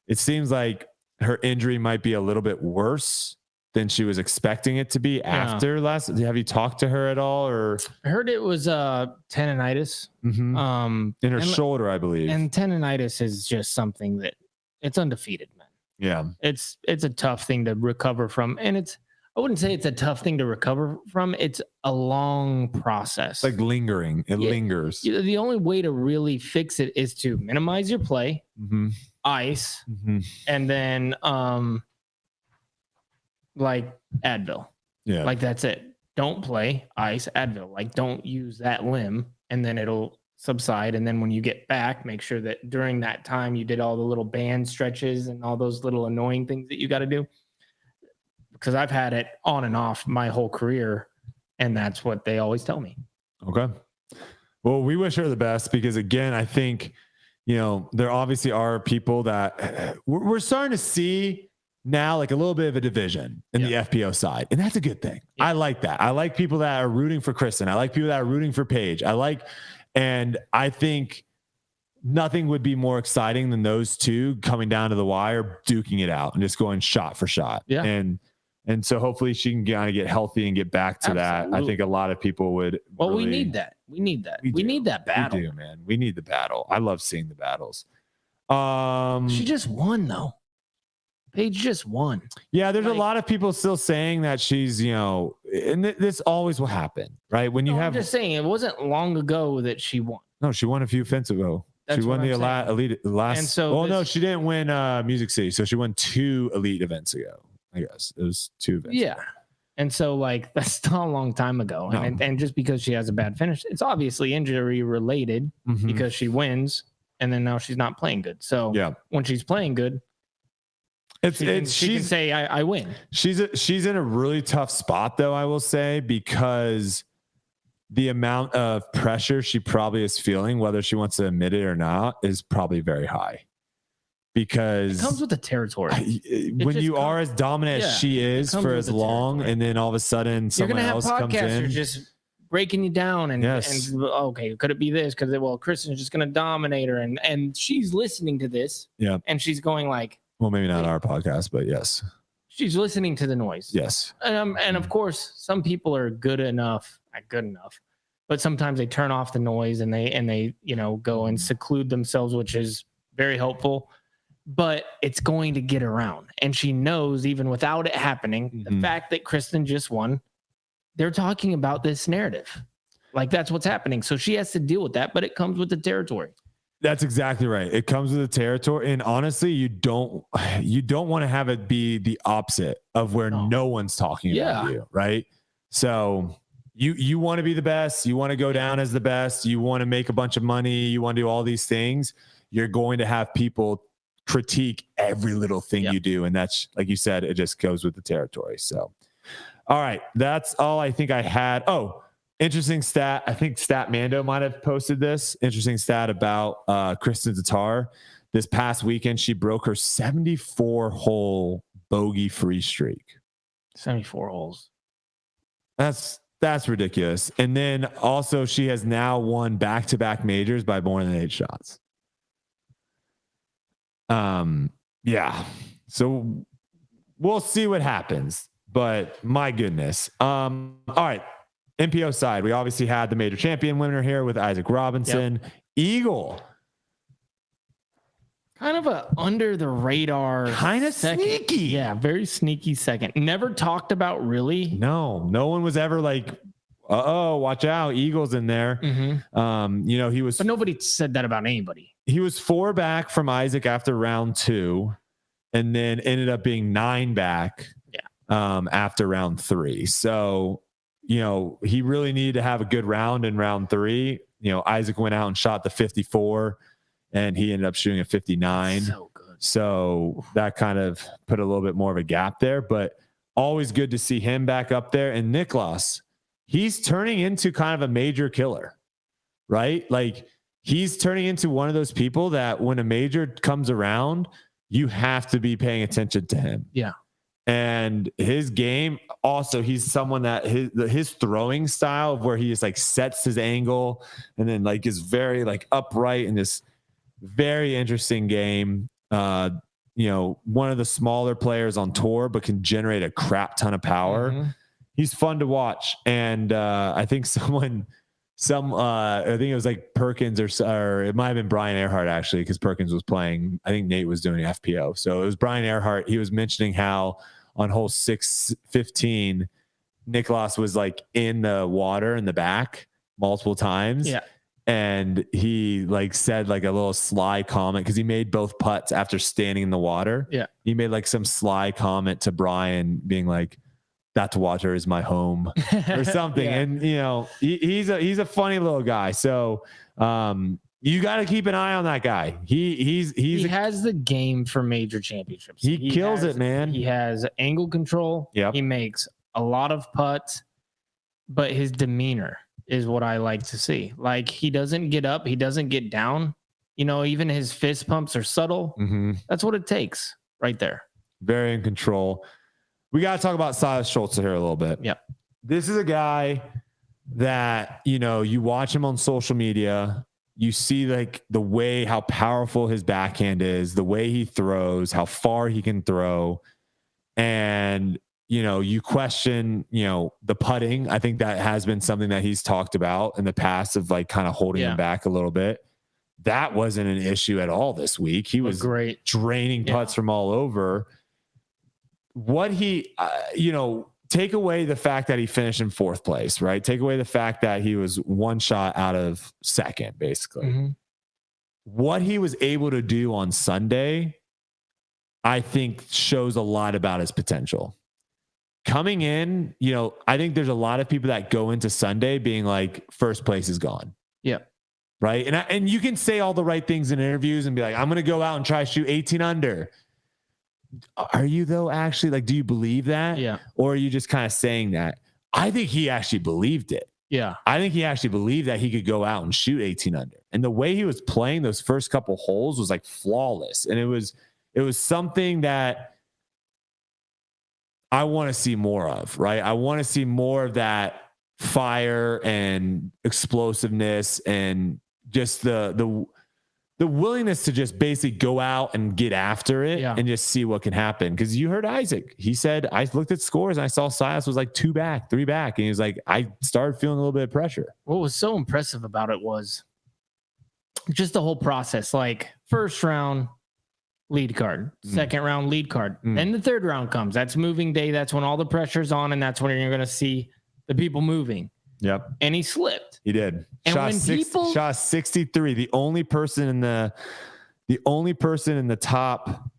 It seems like her injury might be a little bit worse than she was expecting it to be after last. Have you talked to her at all? Or I heard it was tendonitis. In her shoulder, I believe. And tendonitis is just something that it's undefeated, man. Yeah. It's a tough thing to recover from. And I wouldn't say it's a tough thing to recover from. It's a long process. Like lingering. It lingers. The only way to really fix it is to minimize your play ice, and then like Advil. Yeah. Like that's it. Don't play ice, Advil. Like don't use that limb, and then it'll subside. And then when you get back, make sure that during that time you did all the little band stretches and all those little annoying things that you got to do. Because I've had it on and off my whole career, and that's what they always tell me. Okay. Well, we wish her the best because, again, I think, there obviously are people that we're starting to see now, like a little bit of a division in the FPO side. And that's a good thing. Yeah. I like that. I like people that are rooting for Kristin. I like people that are rooting for Paige. And I think nothing would be more exciting than those two coming down to the wire, duking it out and just going shot for shot. Yeah. And so hopefully she can kind of get healthy and get back to that. I think a lot of people would. Well, really, we need that. We need that. We need that battle. We do, man. We need the battle. I love seeing the battles. She just won though. Paige just won. Yeah, there's a lot of people still saying that she's, and this always will happen, right? When you have. I'm just saying, it wasn't long ago that she won. No, she won a few events ago. She won the elite last. And so no, she didn't win Music City. So she won 2 elite events ago. I guess it was 2 events. Yeah. ago. And so like that's still a long time ago. No. And just because she has a bad finish, it's obviously injury related because she wins and then now she's not playing good. So when she's playing good, she can say I win. She's in a really tough spot though, I will say, because the amount of pressure she probably is feeling, whether she wants to admit it or not, is probably very high. Because it comes with the territory. When you are as dominant as she is for as long, and then all of a sudden someone else comes in, you're just breaking you down, and okay, could it be this? Because Kristin's just going to dominate her, and she's listening to this, and she's going like, well, maybe not our podcast, but yes, she's listening to the noise, yes, and of course, some people are not good enough, but sometimes they turn off the noise and they go and seclude themselves, which is very helpful. But it's going to get around. And she knows, even without it happening, the fact that Kristin just won, they're talking about this narrative. Like that's what's happening. So she has to deal with that, but it comes with the territory. That's exactly right. It comes with the territory. And honestly, you don't want to have it be the opposite of where no one's talking about you, right? So you want to be the best. You want to go down as the best. You want to make a bunch of money. You want to do all these things. You're going to have people critique every little thing you do, and that's, like you said, it just goes with the territory. So all right, that's all I think I had. Interesting stat, I think Stat Mando might have posted this interesting stat about Kristin Tattar. This past weekend she broke her 74 hole bogey free streak. 74 holes, that's ridiculous. And then also she has now won back-to-back majors by more than 8 shots. So we'll see what happens, but my goodness. All right. NPO side, we obviously had the major champion winner here with Isaac Robinson. Eagle. Kind of a under the radar, kind of sneaky. Yeah. Very sneaky second. Never talked about really. No one was ever like, watch out, Eagle's in there. He was, but nobody said that about anybody. He was 4 back from Isaac after round 2, and then ended up being 9 back after round 3. So, he really needed to have a good round in round 3. Isaac went out and shot the 54, and he ended up shooting a 59. So good. So that kind of put a little bit more of a gap there, but always good to see him back up there. And Niklas, he's turning into kind of a major killer, right? Like, he's turning into one of those people that when a major comes around, you have to be paying attention to him. Yeah. And his game also, he's someone that his throwing style of where he just like sets his angle and then like is very like upright in this very interesting game. One of the smaller players on tour, but can generate a crap ton of power. He's fun to watch. And I think I think it was like Perkins or it might have been Brian Earhart actually, because Perkins was playing. I think Nate was doing FPO. So it was Brian Earhart. He was mentioning how on hole 615, Niklas was like in the water in the back multiple times. Yeah. and he like said like a little sly comment because he made both putts after standing in the water. Yeah. He made like some sly comment to Brian being like, that water is my home or something. Yeah. And you know, he's a funny little guy. So you got to keep an eye on that guy. He has the game for major championships. He kills it, man. He has angle control. Yep. He makes a lot of putts, but his demeanor is what I like to see. Like he doesn't get up, he doesn't get down. You know, even his fist pumps are subtle. Mm-hmm. That's what it takes right there. Very in control. We got to talk about Silas Schultz here a little bit. Yep. This is a guy that, you know, you watch him on social media, you see like the way how powerful his backhand is, the way he throws, how far he can throw. And, you know, you question, you know, the putting. I think that has been something that he's talked about in the past of like kind of holding him back a little bit. That wasn't an issue at all this week. He was great draining putts from all over. What he, you know, take away the fact that he finished in fourth place, right? Take away the fact that he was one shot out of second, basically. Mm-hmm. What he was able to do on Sunday, I think shows a lot about his potential. Coming in, you know, I think there's a lot of people that go into Sunday being like, first place is gone. Yeah. Right. And you can say all the right things in interviews and be like, I'm going to go out and try to shoot 18 under. Are you though actually like, do you believe that? Yeah. Or are you just kind of saying that? I think he actually believed it. Yeah. I think he actually believed that he could go out and shoot 18 under. And the way he was playing those first couple holes was like flawless. And it was something that I want to see more of, right? I want to see more of that fire and explosiveness and just the willingness to just basically go out and get after it and just see what can happen. Because you heard Isaac. He said, I looked at scores and I saw Silas was like 2 back, 3 back. And he was like, I started feeling a little bit of pressure. What was so impressive about it was just the whole process. Like first round, lead card, second round, lead card. Then the third round comes. That's moving day. That's when all the pressure's on. And that's when you're going to see the people moving. Yep. And he slipped. He did. And Shot 63. The only person in the top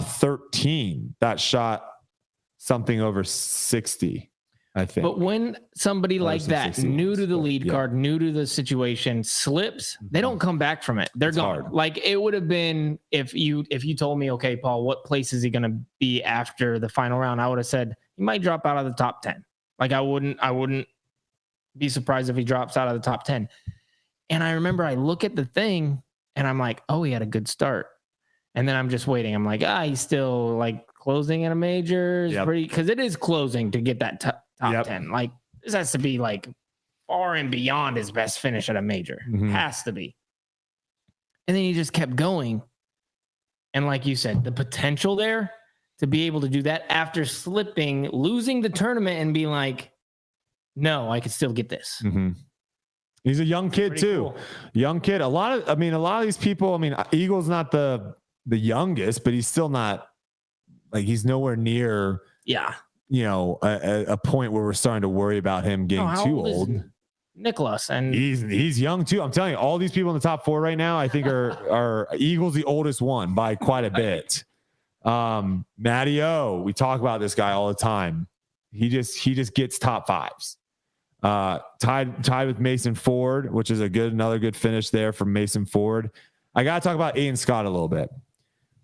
13 that shot something over 60, I think. But when somebody like that, new to the lead card, new to the situation, slips, they don't come back from it. They're gone. Hard. Like it would have been if you told me, okay, Paul, what place is he going to be after the final round? I would have said he might drop out of the top 10. Like I wouldn't be surprised if he drops out of the top 10. And I remember I look at the thing and I'm like, oh, he had a good start. And then I'm just waiting. I'm like, he's still like closing at a major. Because it is closing to get that top 10. Like this has to be like far and beyond his best finish at a major. Has to be. And then he just kept going. And like you said, the potential there to be able to do that after slipping, losing the tournament and be like, no, I could still get this. He's a young kid too. Cool. Young kid. A lot of these people, Eagle's not the youngest, but he's still not like he's nowhere near, a point where we're starting to worry about him getting too old. Nicholas and he's young too. I'm telling you, all these people in the top 4 right now, I think are Eagle's the oldest one by quite a bit. Matty O, we talk about this guy all the time. He just gets top 5s. Tied with Mason Ford, which is another good finish there from Mason Ford. I got to talk about Aiden Scott a little bit.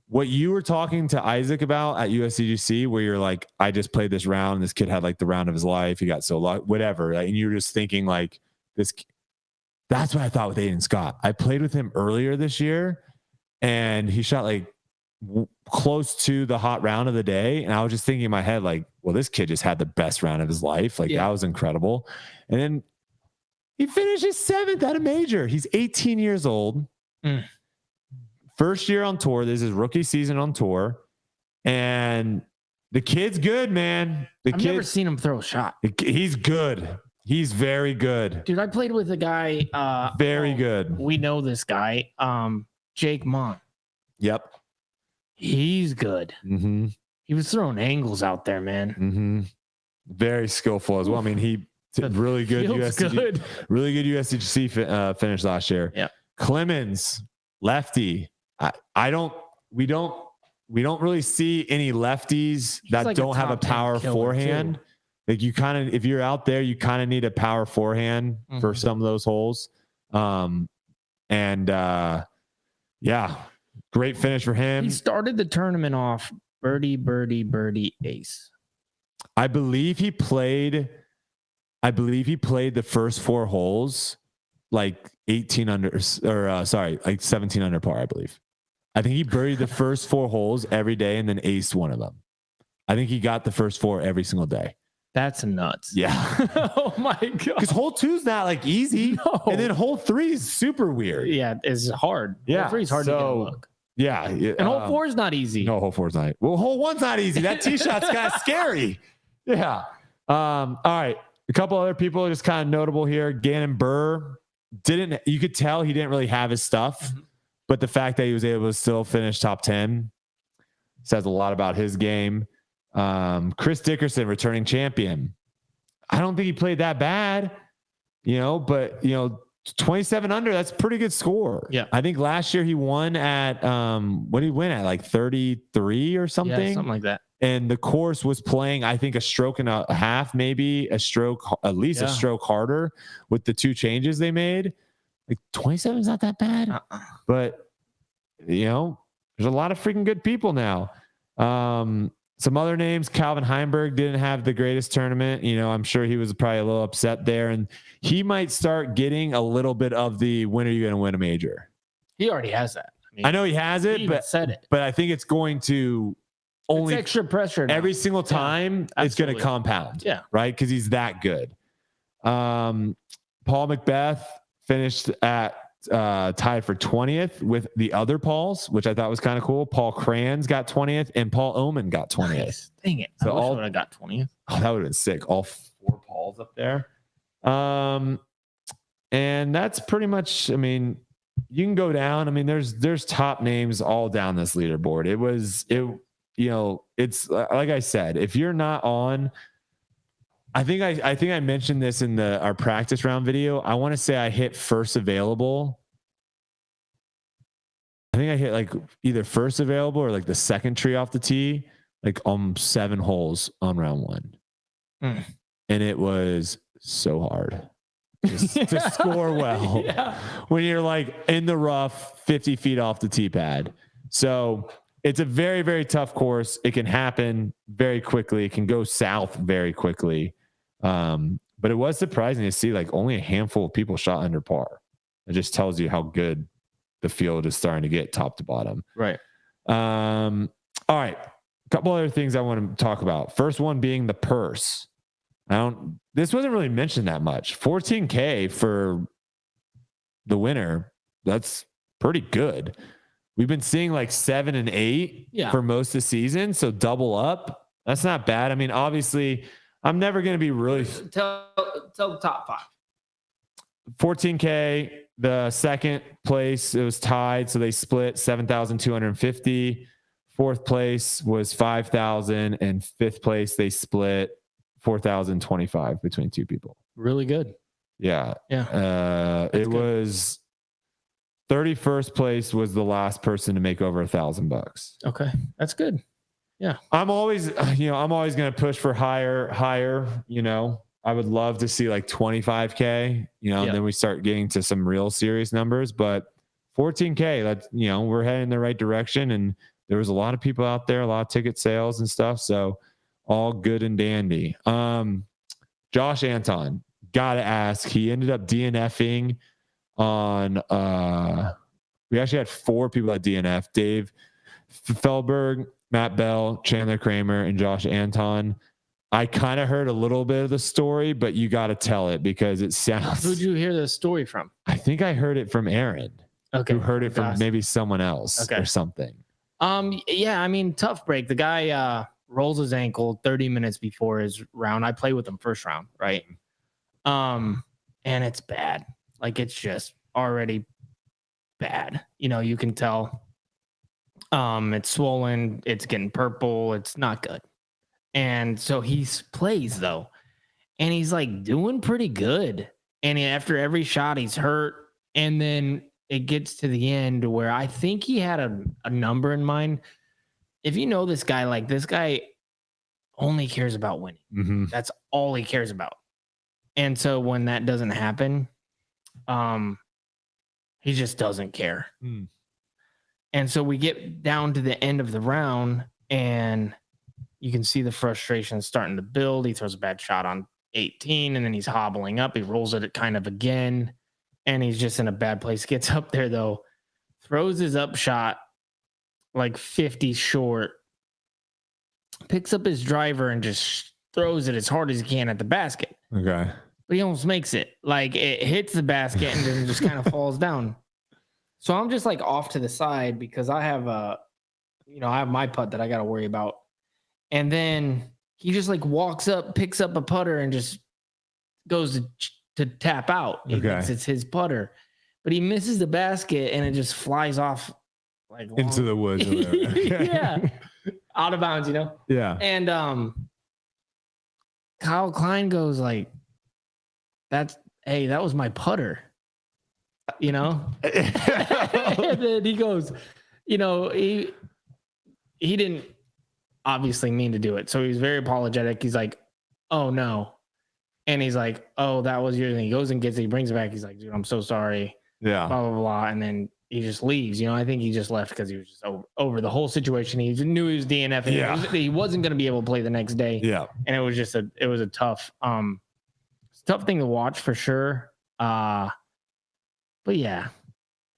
What you were talking to Isaac about at USCGC, where you're like, I just played this round and this kid had like the round of his life. He got so lucky, whatever. Like, and you were just thinking like this. That's what I thought with Aiden Scott. I played with him earlier this year and he shot like close to the hot round of the day. And I was just thinking in my head, like, well, this kid just had the best round of his life. Like that was incredible. And then he finishes 7th at a major. He's 18 years old. First year on tour. This is his rookie season on tour. And the kid's good, man. I've never seen him throw a shot. He's good. He's very good. Dude, I played with a guy. Very good. We know this guy. Jake Mon. Yep. He's good. He was throwing angles out there, man. Very skillful as well. He Really good Field's USDG, good. really good USDGC finish last year. Yeah. Clemens, lefty. We don't really see any lefties that like a don't have a top 10 power killer, forehand. too. Like you kind of, if you're out there, you kind of need a power forehand for some of those holes. Yeah, great finish for him. He started the tournament off birdie, ace. I believe he played the first 4 holes like 18 under, or like 17 under par, I believe. I think he birdied the first 4 holes every day and then aced one of them. I think he got the first 4 every single day. That's nuts. Yeah. Oh my God. Because hole 2 is not like easy. No. And then hole 3 is super weird. Yeah, it's hard. Yeah. Hole 3 is hard to get a look. Yeah. And hole 4 is not easy. No, hole 4 is not. Well, hole 1's not easy. That tee shot's kind of scary. Yeah. All right. A couple other people just kind of notable here. Gannon Burr you could tell he didn't really have his stuff, but the fact that he was able to still finish top 10 says a lot about his game. Chris Dickerson, returning champion. I don't think he played that bad, but 27 under, that's a pretty good score. Yeah. I think last year he won at, what did he win at? Like 33 or something? Yeah, something like that. And the course was playing, I think, a stroke and a half, maybe a stroke, at least a stroke harder with the 2 changes they made. Like 27 is not that bad, but there's a lot of freaking good people now. Some other names, Calvin Heimberg didn't have the greatest tournament. I'm sure he was probably a little upset there, and he might start getting a little bit of the when are you going to win a major? He already has that. I know he has it, but I think it's going to only it's extra pressure now. Every single time. It's going to compound. Yeah. Right. Because he's that good. Paul Macbeth finished at tied for 20th with the other Pauls, which I thought was kind of cool. Paul Kranz got 20th and Paul Oman got 20th. Nice. Dang it. So I wish I would have got 20th. Oh, that would have been sick. All 4 Pauls up there. And that's pretty much, you can go down. There's top names all down this leaderboard. It's like I said, if you're not on, I think I mentioned this in our practice round video. I want to say I hit first available. I think I hit like either first available or like the second tree off the tee, like 7 holes on round 1. And it was so hard to score well when you're like in the rough 50 feet off the tee pad. So it's a very, very tough course. It can happen very quickly. It can go south very quickly. But it was surprising to see like only a handful of people shot under par. It just tells you how good the field is starting to get top to bottom. Right. All right. A couple other things I want to talk about. First one being the purse. This wasn't really mentioned that much. $14K for the winner. That's pretty good. We've been seeing like 7 and 8 for most of the season. So double up. That's not bad. Obviously I'm never going to be really tell the top 5. 14K, the second place, it was tied. So they split 7,250. Fourth place was 5,000 and fifth place, they split 4,025 between 2 people. Really good. Yeah. Yeah. It was 31st place was the last person to make over $1,000. Okay. That's good. Yeah. I'm always going to push for higher. I would love to see like 25K, and then we start getting to some real serious numbers, but 14K, that's, we're heading in the right direction. And there was a lot of people out there, a lot of ticket sales and stuff. So all good and dandy. Josh Anton, gotta ask, he ended up DNFing on, we actually had 4 people at DNF, Dave Feldberg, Matt Bell, Chandler Kramer, and Josh Anton. I kind of heard a little bit of the story, but you got to tell it because it sounds. Who'd you hear the story from? I think I heard it from Aaron. Okay. Who heard it from maybe someone else or something. Yeah, tough break. The guy rolls his ankle 30 minutes before his round. I play with him first round, right? And it's bad. Like it's just already bad. You can tell. It's swollen, it's getting purple, it's not good. And so he plays though. and he's like doing pretty good. And after every shot, he's hurt. And then it gets to the end where I think he had a number in mind. If you know this guy, like this guy only cares about winning. Mm-hmm. That's all he cares about. And so when that doesn't happen, he just doesn't care. Mm. And so we get down to the end of the round, and you can see the frustration starting to build. He throws a bad shot on 18, and then he's hobbling up. He rolls it kind of again, and he's just in a bad place. Gets up there, though, throws his up shot like 50 short, picks up his driver, and just throws it as hard as he can at the basket. Okay. But he almost makes it. Like, it hits the basket, and then it just kind of falls down. So I'm just like off to the side because I have I have my putt that I got to worry about. And then he just like walks up, picks up a putter, and just goes to tap out. He thinks it's his putter, but he misses the basket and it just flies off like into the woods. Or whatever. Yeah, out of bounds, Yeah. And Kyle Klein goes like, that was my putter. And then he goes, he didn't obviously mean to do it. So he's very apologetic. He's like, oh no. And he's like, oh, that was your thing. He goes and gets it. He brings it back. He's like, dude, I'm so sorry. Yeah. Blah, blah, blah. And then he just leaves. I think he just left because he was just over the whole situation. He knew he was DNF. Yeah. He wasn't going to be able to play the next day. Yeah. And it was just a tough thing to watch for sure. But yeah,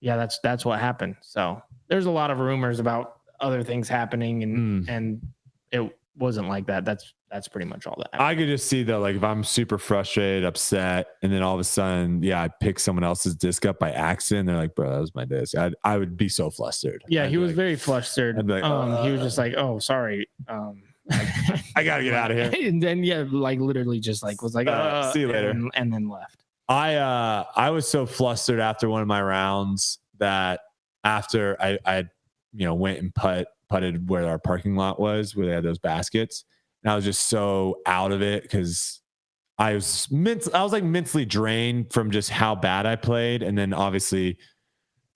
that's what happened. So there's a lot of rumors about other things happening, and it wasn't like that. That's pretty much all that happened. I could just see though, like if I'm super frustrated, upset, and then all of a sudden, I pick someone else's disc up by accident. They're like, bro, that was my disc. I would be so flustered. Yeah, he was very flustered. Like, he was just like, oh, sorry. I gotta get out of here. And then like literally just like was like, see you later, and then left. I was so flustered after one of my rounds that after I went and putted where our parking lot was, where they had those baskets, and I was just so out of it because I was like mentally drained from just how bad I played, and then obviously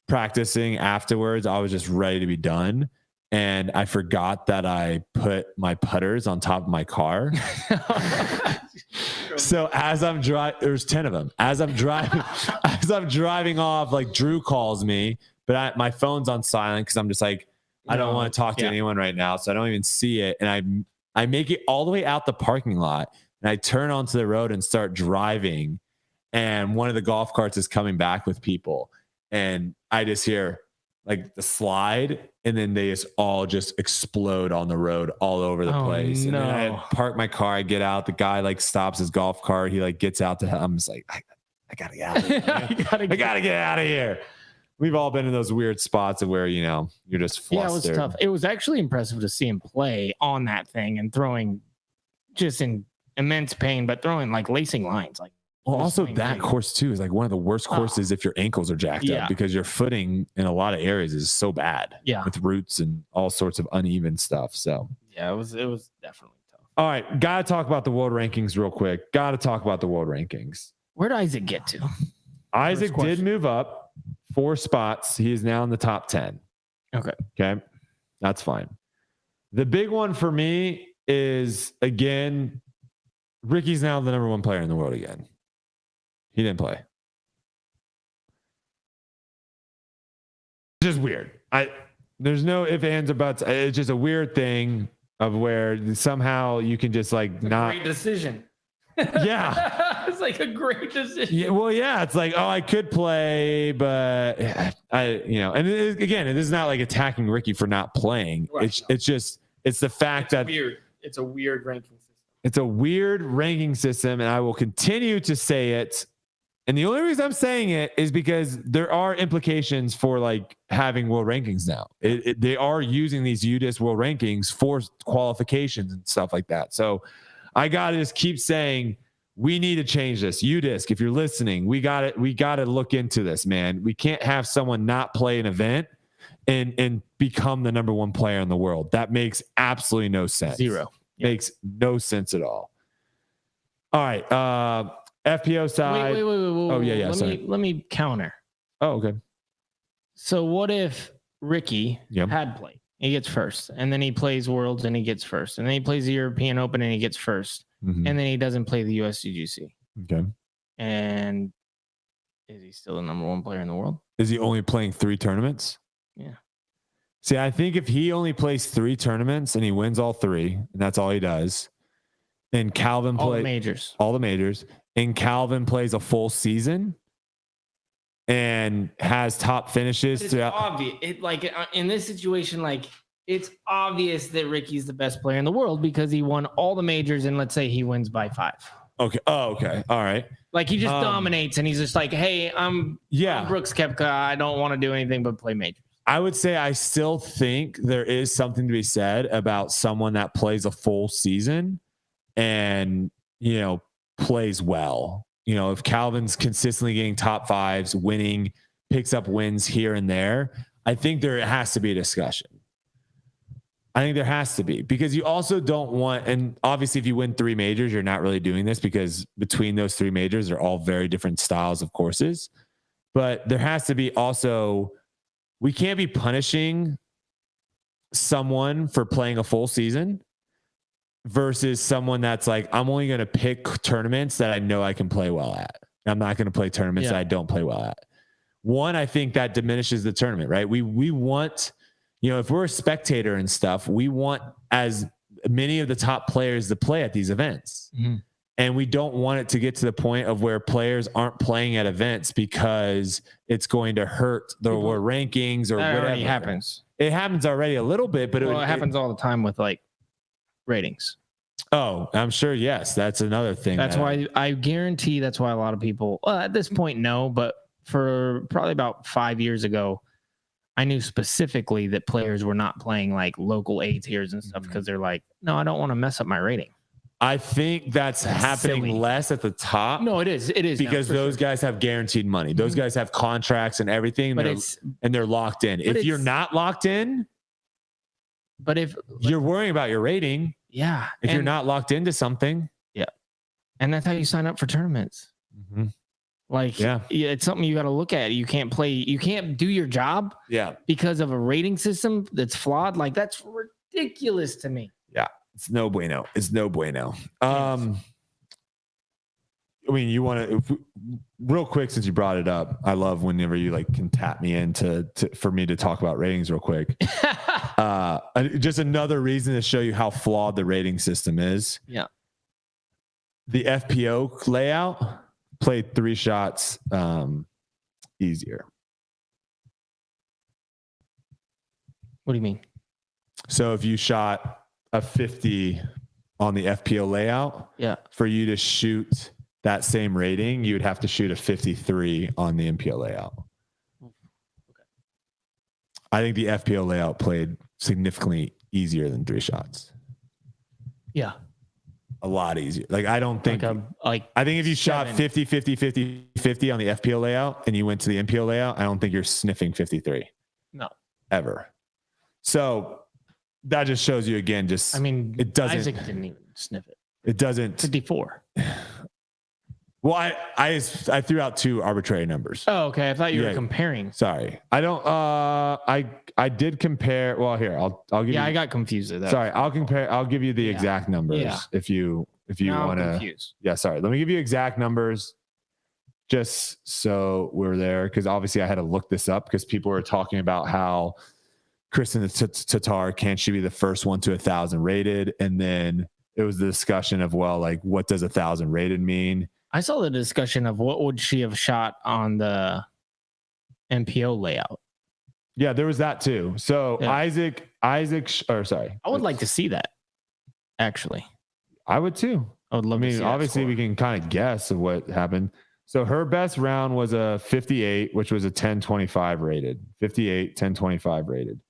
practicing afterwards, I was just ready to be done. And I forgot that I put my putters on top of my car. So as I'm driving, there's 10 of them. As I'm driving off, like Drew calls me, but my phone's on silent because I'm just like, I don't want to talk to anyone right now. So I don't even see it. And I make it all the way out the parking lot, and I turn onto the road and start driving. And one of the golf carts is coming back with people. And I just hear like the slide, and then they all just explode on the road all over the place. No. And then I park my car, I get out, the guy like stops his golf cart. He like gets out to help. I'm just like, I gotta get out of here. I gotta get out of here. We've all been in those weird spots of where, you're just flustered. Yeah, it was tough. It was actually impressive to see him play on that thing and throwing just in immense pain, but throwing like lacing lines. Like, well, also that course too is like one of the worst courses if your ankles are jacked up, because your footing in a lot of areas is so bad with roots and all sorts of uneven stuff. So yeah, it was definitely tough. All right. Got to talk about the world rankings real quick. Got to talk about the world rankings. Where did Isaac get to? Isaac did move up 4 spots. He is now in the top 10. Okay. That's fine. The big one for me is, again, Ricky's now the number 1 player in the world again. He didn't play. It's just weird. There's no ifs, ands, or buts. It's just a weird thing of where somehow you can just like not. Great decision. Yeah. It's like a great decision. Yeah. Well, yeah. It's like, oh, I could play, but and again, it is not like attacking Ricky for not playing. Right. It's the fact that weird. It's a weird ranking system. It's a weird ranking system, and I will continue to say it. And the only reason I'm saying it is because there are implications for like having world rankings now. They are using these UDisc world rankings for qualifications and stuff like that. So I got to just keep saying, we need to change this. UDisc, if you're listening, we got to look into this, man. We can't have someone not play an event and become the number 1 player in the world. That makes absolutely no sense. Zero. Makes no sense at all. All right. FPO side. Wait. Oh, yeah. Let me counter. Oh, okay. So what if Ricky Yep. had played? He gets first, and then he plays Worlds and he gets first, and then he plays the European Open and he gets first, Mhm. and then he doesn't play the USDGC. Okay. And is he still the number one player in the world? Is he only playing 3 tournaments? Yeah. See, I think if he only plays 3 tournaments and he wins all 3, and that's all he does, and Calvin All the plays majors, and Calvin plays a full season and has top finishes it's throughout. obvious. In this situation, it's obvious that Ricky's the best player in the world because he won all the majors, and let's say he wins by 5. Okay. Oh, okay. All right. He just dominates, and he's just like, hey, I'm Brooks Koepka. I don't want to do anything but play majors. I would say I still think there is something to be said about someone that plays a full season and, plays well. If Calvin's consistently getting top 5s, winning, picks up wins here and there, I think there has to be a discussion. I think there has to be, because you also don't want, and obviously if you win 3 majors, you're not really doing this because between those 3 majors, they're all very different styles of courses. But there has to be also, we can't be punishing someone for playing a full season versus someone that's like, I'm only going to pick tournaments that I know I can play well at. I'm not going to play tournaments that I don't play well at. One, I think that diminishes the tournament, right? We want, if we're a spectator and stuff, we want as many of the top players to play at these events. Mm-hmm. And we don't want it to get to the point of where players aren't playing at events because it's going to hurt the rankings or whatever. Already happens. It happens already a little bit, but it happens all the time with ratings. Oh, I'm sure. Yes. That's another thing. That's why I guarantee that's why a lot of people, at this point, no, but for probably about 5 years ago, I knew specifically that players were not playing local A tiers and stuff because they're like, no, I don't want to mess up my rating. I think that's happening less at the top. No, it is. It is because those guys have guaranteed money. Those guys have contracts and everything, and they're locked in. If you're not locked in, but if you're worrying about your rating, if you're not locked into something, and that's how you sign up for tournaments. Mm-hmm. It's something you got to look at. You can't play. You can't do your job. Because of a rating system that's flawed. That's ridiculous to me. It's no bueno. I mean, you want to real quick, since you brought it up, I love whenever you can tap me in for me to talk about ratings real quick. Just another reason to show you how flawed the rating system is. Yeah. The FPO layout played 3 shots easier. What do you mean? So if you shot a 50 on the FPO layout, for you to shoot that same rating, you would have to shoot a 53 on the MPO layout. Okay. I think the FPO layout played significantly easier than 3 shots. Yeah. A lot easier. I don't think I think if you shot 50, 50, 50, 50 on the FPO layout and you went to the MPO layout, I don't think you're sniffing 53. No. Ever. So that just shows you again, it doesn't. Isaac didn't even sniff it. It doesn't. 54. Well, I threw out 2 arbitrary numbers. Oh, okay. I thought you were comparing. Sorry. I don't, I did compare. Well, here, I'll give you. Yeah, I got confused with that. Sorry. I'll give you the exact numbers if you want to. Yeah. Sorry. Let me give you exact numbers just so we're there. Cause obviously I had to look this up because people were talking about how Kristin Tattar, can she be the first one to 1,000 rated? And then it was the discussion of, what does 1,000 rated mean? I saw the discussion of what would she have shot on the MPO layout. Yeah, there was that too. So Isaac, I would like to see that. Actually, I would too. I would love to see obviously we can kind of guess of what happened. So her best round was a 58, which was a 1025 rated. 58, 1025 rated.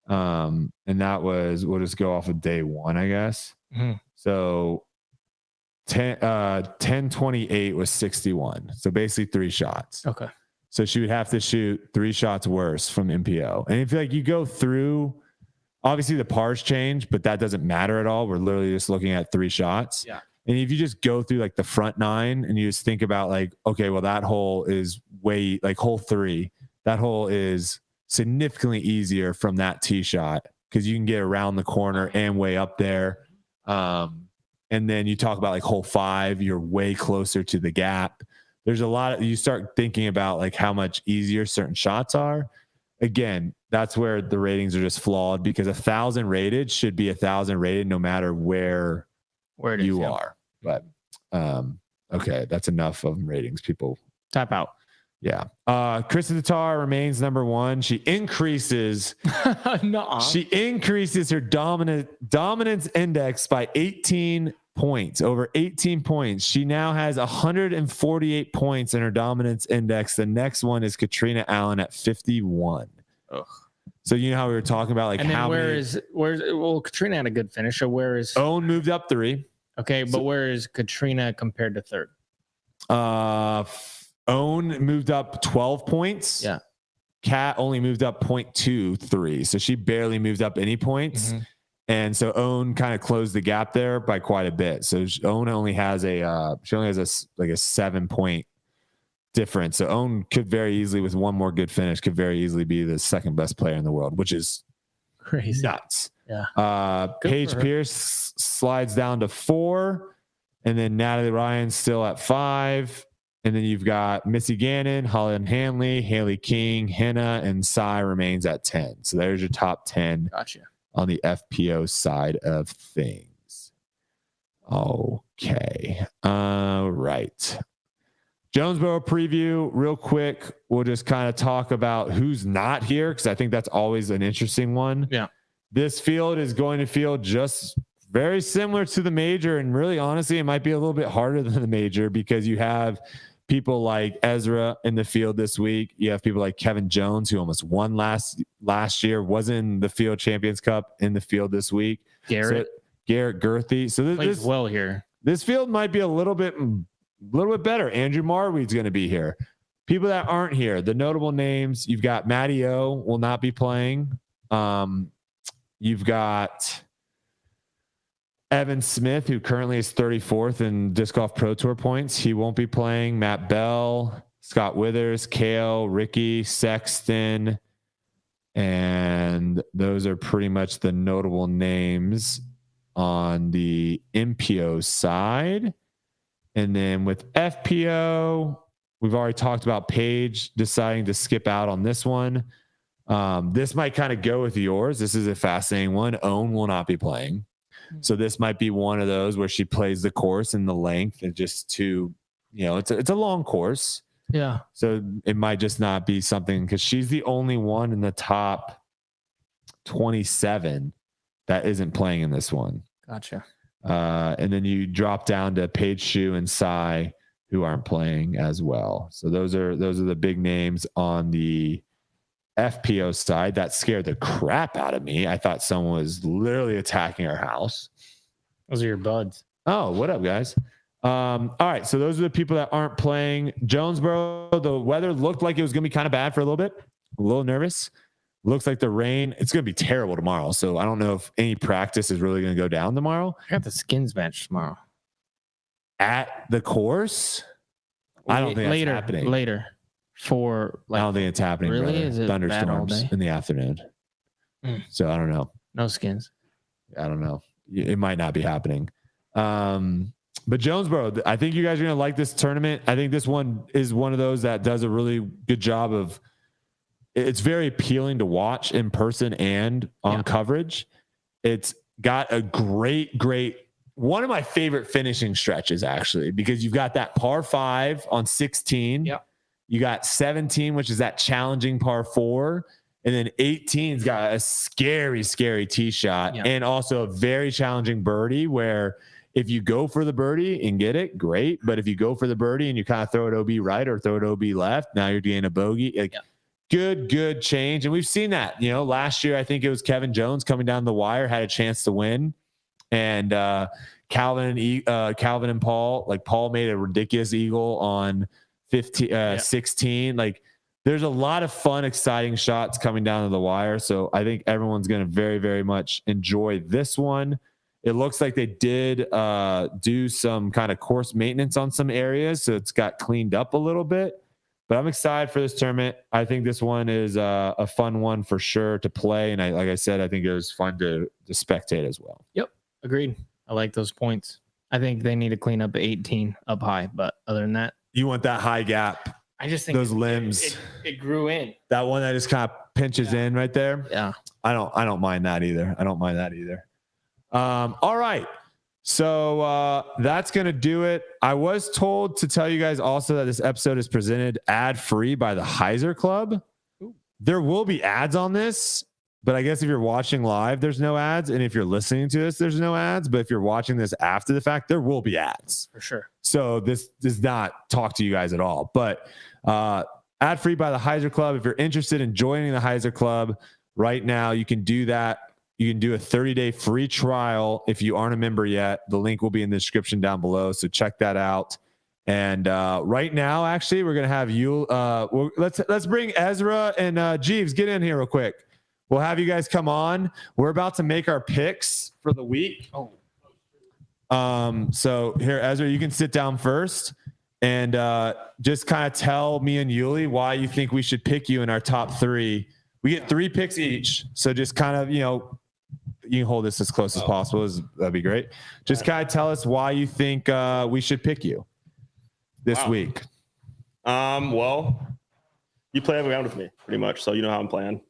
And that was, we'll just go off of day 1, I guess. Mm-hmm. So 1028 was 61. So basically 3 shots. Okay. So she would have to shoot 3 shots worse from MPO. And if you go through, obviously the pars change, but that doesn't matter at all. We're literally just looking at 3 shots. Yeah. And if you just go through like the front 9 and you just think about like, okay, well, that hole is way like hole 3, that hole is significantly easier from that tee shot because you can get around the corner and way up there. And then you talk about like hole 5, you're way closer to the gap. There's a lot of, you start thinking about like how much easier certain shots are. Again, that's where the ratings are just flawed because 1,000 rated should be 1,000 rated no matter where you are. But okay, that's enough of ratings. People tap out. Yeah. Kristin Tattar remains number 1. She increases she increases her dominance index by 18 points, over 18 points. She now has 148 points in her dominance index. The next one is Katrina Allen at 51. Ugh. So you know how we were talking about like and then how where's well, Katrina had a good finish. So where is Owen moved up 3. Okay, but where is Katrina compared to third? Owen moved up 12 points. Yeah. Kat only moved up 0.23. So she barely moved up any points. Mm-hmm. And so Owen kind of closed the gap there by quite a bit. So Owen only has a 7-point difference. So Owen could very easily, with one more good finish, could very easily be the second best player in the world, which is crazy. Nuts. Yeah. Paige Pierce slides down to 4. And then Natalie Ryan's still at 5. And then you've got Missy Gannon, Holland Hanley, Haley King, Henna, and Cy remains at 10. So there's your top 10 Gotcha. on the FPO side of things. Okay. Right. Jonesboro preview real quick. We'll just kind of talk about who's not here because I think that's always an interesting one. Yeah. This field is going to feel just very similar to the major. And really, honestly, it might be a little bit harder than the major because you have people like Ezra in the field this week. You have people like Kevin Jones, who almost won last year, was in the Field Champions Cup in the field this week. Garrett Gerthy. So this well here. This field might be a little bit better. Andrew Marweed's going to be here. People that aren't here, the notable names, you've got Matty O will not be playing. You've got Evan Smith, who currently is 34th in Disc Golf Pro Tour points. He won't be playing. Matt Bell, Scott Withers, Kale, Ricky, Sexton. And those are pretty much the notable names on the MPO side. And then with FPO, we've already talked about Paige deciding to skip out on this one. This might kind of go with yours. This is a fascinating one. Owen will not be playing. So this might be one of those where she plays the course and the length and just to, it's a long course. Yeah. So it might just not be something because she's the only one in the top 27 that isn't playing in this one. Gotcha. And then you drop down to Paige Shue and Cy, who aren't playing as well. So those are the big names on the FPO side. That scared the crap out of me. I thought someone was literally attacking our house. Those are your buds. Oh, what up, guys? All right. So those are the people that aren't playing. Jonesboro, the weather looked like it was going to be kind of bad for a little bit. A little nervous. Looks like the rain, it's going to be terrible tomorrow. So I don't know if any practice is really going to go down tomorrow. I got the skins match tomorrow. At the course? I don't think that's happening. Later. I don't think it's happening. Really? Brother. Is it thunderstorms in the afternoon? So I don't know. No skins. I don't know. It might not be happening. But Jonesboro, I think you guys are going to like this tournament. I think this one is one of those that does a really good job of, it's very appealing to watch in person and on coverage. It's got a great, one of my favorite finishing stretches actually, because you've got that par 5 on 16. Yep. You got 17, which is that challenging par 4. And then 18's got a scary tee shot and also a very challenging birdie where if you go for the birdie and get it, great. But if you go for the birdie and you kind of throw it OB right or throw it OB left, now you're getting a bogey. Good change. And we've seen that, last year, I think it was Kevin Jones coming down the wire, had a chance to win. And Calvin and Paul, Paul made a ridiculous eagle on 16. There's a lot of fun, exciting shots coming down to the wire. So I think everyone's going to very, very much enjoy this one. It looks like they did do some kind of course maintenance on some areas, so it's got cleaned up a little bit. But I'm excited for this tournament. I think this one is a fun one for sure to play, and like I said, I think it was fun to spectate as well. Yep, agreed. I like those points. I think they need to clean up 18 up high, but other than that, you want that high gap. I just think those limbs. It grew in. That one that just kind of pinches in right there. Yeah, I don't mind that either. All right. So that's going to do it. I was told to tell you guys also that this episode is presented ad-free by the Heiser Club. Ooh. There will be ads on this, but I guess if you're watching live, there's no ads. And if you're listening to this, there's no ads. But if you're watching this after the fact, there will be ads. For sure. So this does not talk to you guys at all. But ad-free by the Heiser Club. If you're interested in joining the Heiser Club right now, you can do that. You can do a 30-day free trial if you aren't a member yet. The link will be in the description down below, so check that out. And right now, actually, we're gonna have you. Let's bring Ezra and Jeeves. Get in here real quick. We'll have you guys come on. We're about to make our picks for the week. So here, Ezra, you can sit down first and just kind of tell me and Uli why you think we should pick you in our top 3. We get 3 picks each, so just kind of you can hold this as close as possible. That'd be great. Just kind of tell us why you think we should pick you this week. Well, you play every round with me pretty much, so you know how I'm playing.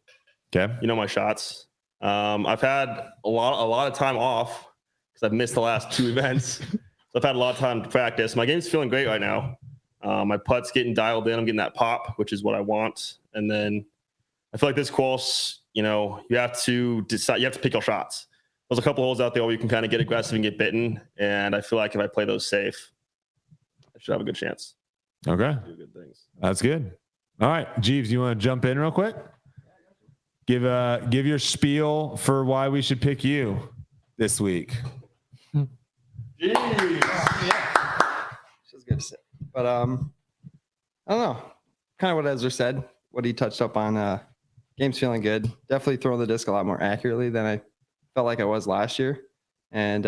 Okay. You know my shots. I've had a lot of time off because I've missed the last 2 events. So I've had a lot of time to practice. My game's feeling great right now. My putt's getting dialed in. I'm getting that pop, which is what I want. And then I feel like this course, you have to decide. You have to pick your shots. There's a couple holes out there where you can kind of get aggressive and get bitten. And I feel like if I play those safe, I should have a good chance. Okay. Do good things. That's good. All right. Jeeves, you want to jump in real quick? Give your spiel for why we should pick you this week. Yeah. She's good to say. But I don't know. Kind of what Ezra said, what he touched up on. Game's feeling good. Definitely throwing the disc a lot more accurately than I felt like I was last year. And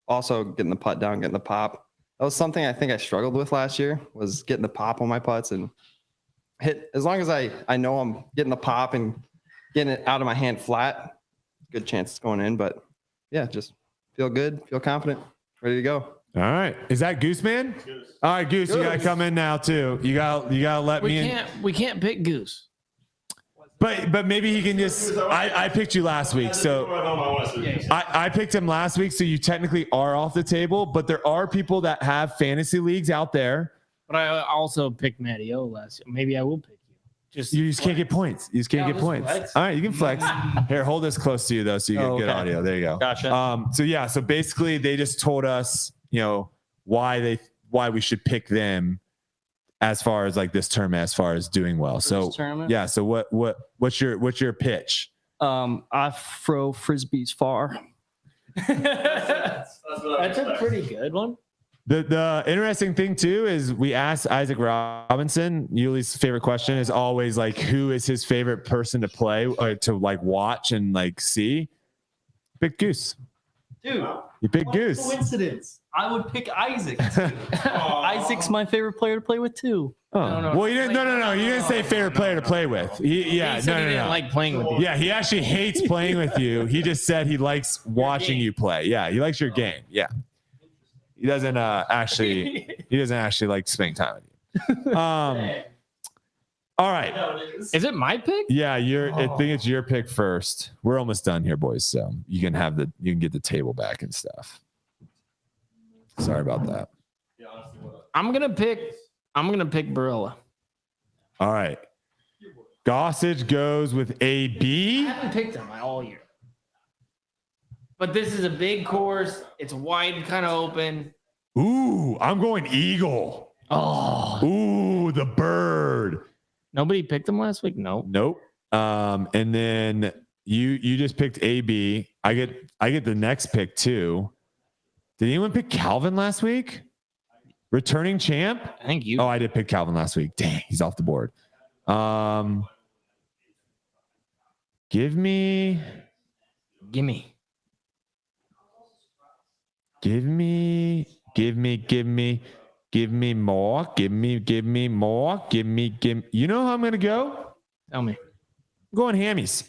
also getting the putt down, getting the pop. That was something I think I struggled with last year, was getting the pop on my putts and hit. As long as I know I'm getting the pop and getting it out of my hand flat, good chance it's going in. But yeah, just feel good, feel confident, ready to go. All right. Is that Goose Man? Goose. All right, Goose, you gotta come in now too. You gotta let me in. We can't pick Goose. But maybe he can just. I picked you last week, so I picked him last week, so you technically are off the table. But there are people that have fantasy leagues out there. But I also picked Matty O last year. Maybe I will pick you. You just can't get points. You just can't get points. Flex. All right, you can flex. Here, hold this close to you though, so you get good audio. There you go. Gotcha. So basically, they just told us, why we should pick them as far as like this tournament, as far as doing well. So yeah. So what's your pitch? I throw frisbees far. That's a pretty good one. The interesting thing too is we asked Isaac Robinson. Yuli's favorite question is always like, who is his favorite person to play or to like watch and like see? Pick Goose. Dude, you picked Goose. Coincidence. I would pick Isaac. Isaac's my favorite player to play with too. Oh. No. Well, you didn't. No. You didn't say favorite player to play with. He didn't like playing with you. Yeah, he actually hates playing with you. He just said he likes watching you play. Yeah, he likes your game. Yeah, he doesn't actually. He doesn't actually like spending time with you. All right. Is it my pick? Yeah, I think it's your pick first. We're almost done here, boys. So you can get the table back and stuff. Sorry about that. I'm gonna pick Barilla. All right. Gossage goes with AB. I haven't picked him all year. But this is a big course. It's wide, kind of open. Ooh, I'm going Eagle. Oh. Ooh, the bird. Nobody picked him last week? Nope. And then you just picked AB. I get the next pick too. Did anyone pick Calvin last week? Returning champ? I think you. Oh, I did pick Calvin last week. Dang, he's off the board. Gimme. Give me more. Give me more. You know how I'm gonna go? Tell me. I'm going Hammies.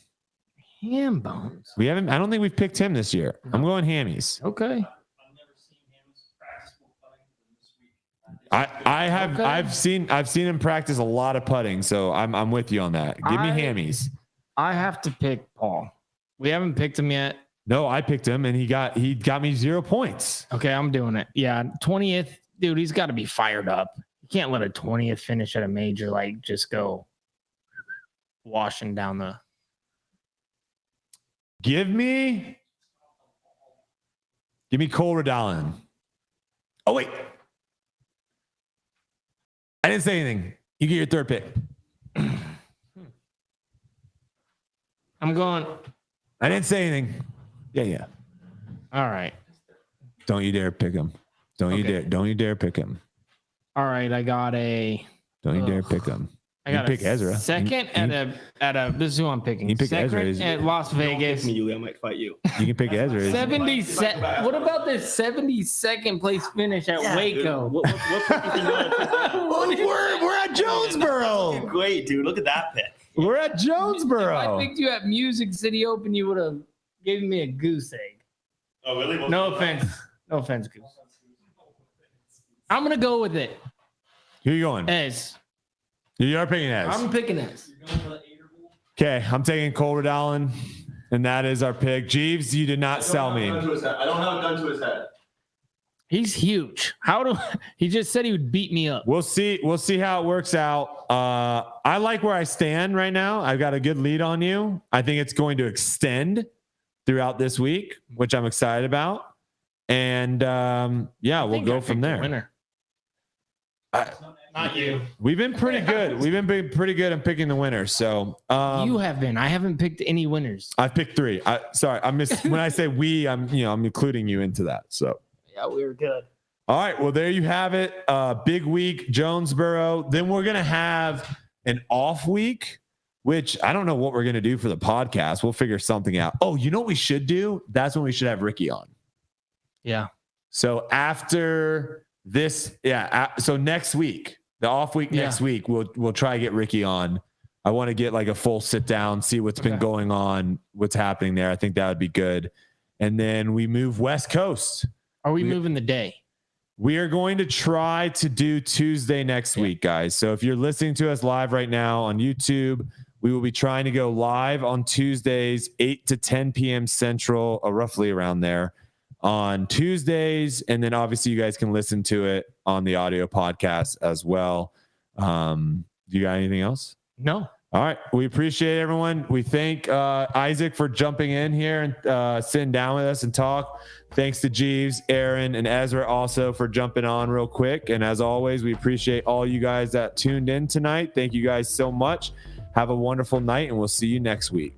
Ham bones. I don't think we've picked him this year. I'm going Hammies. Okay. I've seen him practice a lot of putting, so I'm with you on that. Give me Hammies. I have to pick Paul. We haven't picked him yet. No, I picked him and he got me 0 points. Okay, I'm doing it. Yeah, 20th, dude, he's got to be fired up. You can't let a 20th finish at a major like just go washing down the. Give me Cole Redallen. Oh wait, I didn't say anything. You get your third pick. I'm going. I didn't say anything. Yeah. All right. Don't you dare pick him. Don't you dare pick him. All right, I got a. Don't you dare pick him. I got pick Ezra. Second at a. This is who I'm picking. You pick second Ezra. at Las Vegas. Me, Uli, I might fight you. You can pick Ezra. 77. What about this 72nd place finish at Waco? What We're at Jonesboro. Great, dude. Look at that pick. We're at If I Jonesboro. picked you at Music City Open, you would have given me a goose egg. Oh, really? No offense. No offense, goose. I'm gonna go with it. Who you going? Ez. You are picking Ez. I'm picking Ez. Okay, I'm taking Cole Redallen, and that is our pick. Jeeves, you did not sell me. I don't have a gun to his head. He's huge. He just said he would beat me up. We'll see how it works out. I like where I stand right now. I've got a good lead on you. I think it's going to extend throughout this week, which I'm excited about. And we'll go from there. Winner. Not you. We've been pretty good. We've been pretty good in picking the winners. So You have been. I haven't picked any winners. I've picked 3. I missed when I say we. I'm including you into that. So Yeah, we were good. all right. Well, there you have it. Big week, Jonesboro. Then we're gonna have an off week, which I don't know what we're gonna do for the podcast. We'll figure something out. Oh, you know what we should do? That's when we should have Ricky on. Yeah. So after this, so next week, the off week next week, we'll try to get Ricky on. I want to get like a full sit down, see what's been going on, what's happening there. I think that would be good. And then we move West Coast. Are we moving the day? We are going to try to do Tuesday next week, guys. So if you're listening to us live right now on YouTube, we will be trying to go live on Tuesdays, 8 to 10 p.m. Central, roughly around there on Tuesdays. And then obviously you guys can listen to it on the audio podcast as well. Do you got anything else? No. All right. We appreciate everyone. We thank Isaac for jumping in here and sitting down with us and talk. Thanks to Jeeves, Aaron, and Ezra also for jumping on real quick. And as always, we appreciate all you guys that tuned in tonight. Thank you guys so much. Have a wonderful night, and we'll see you next week.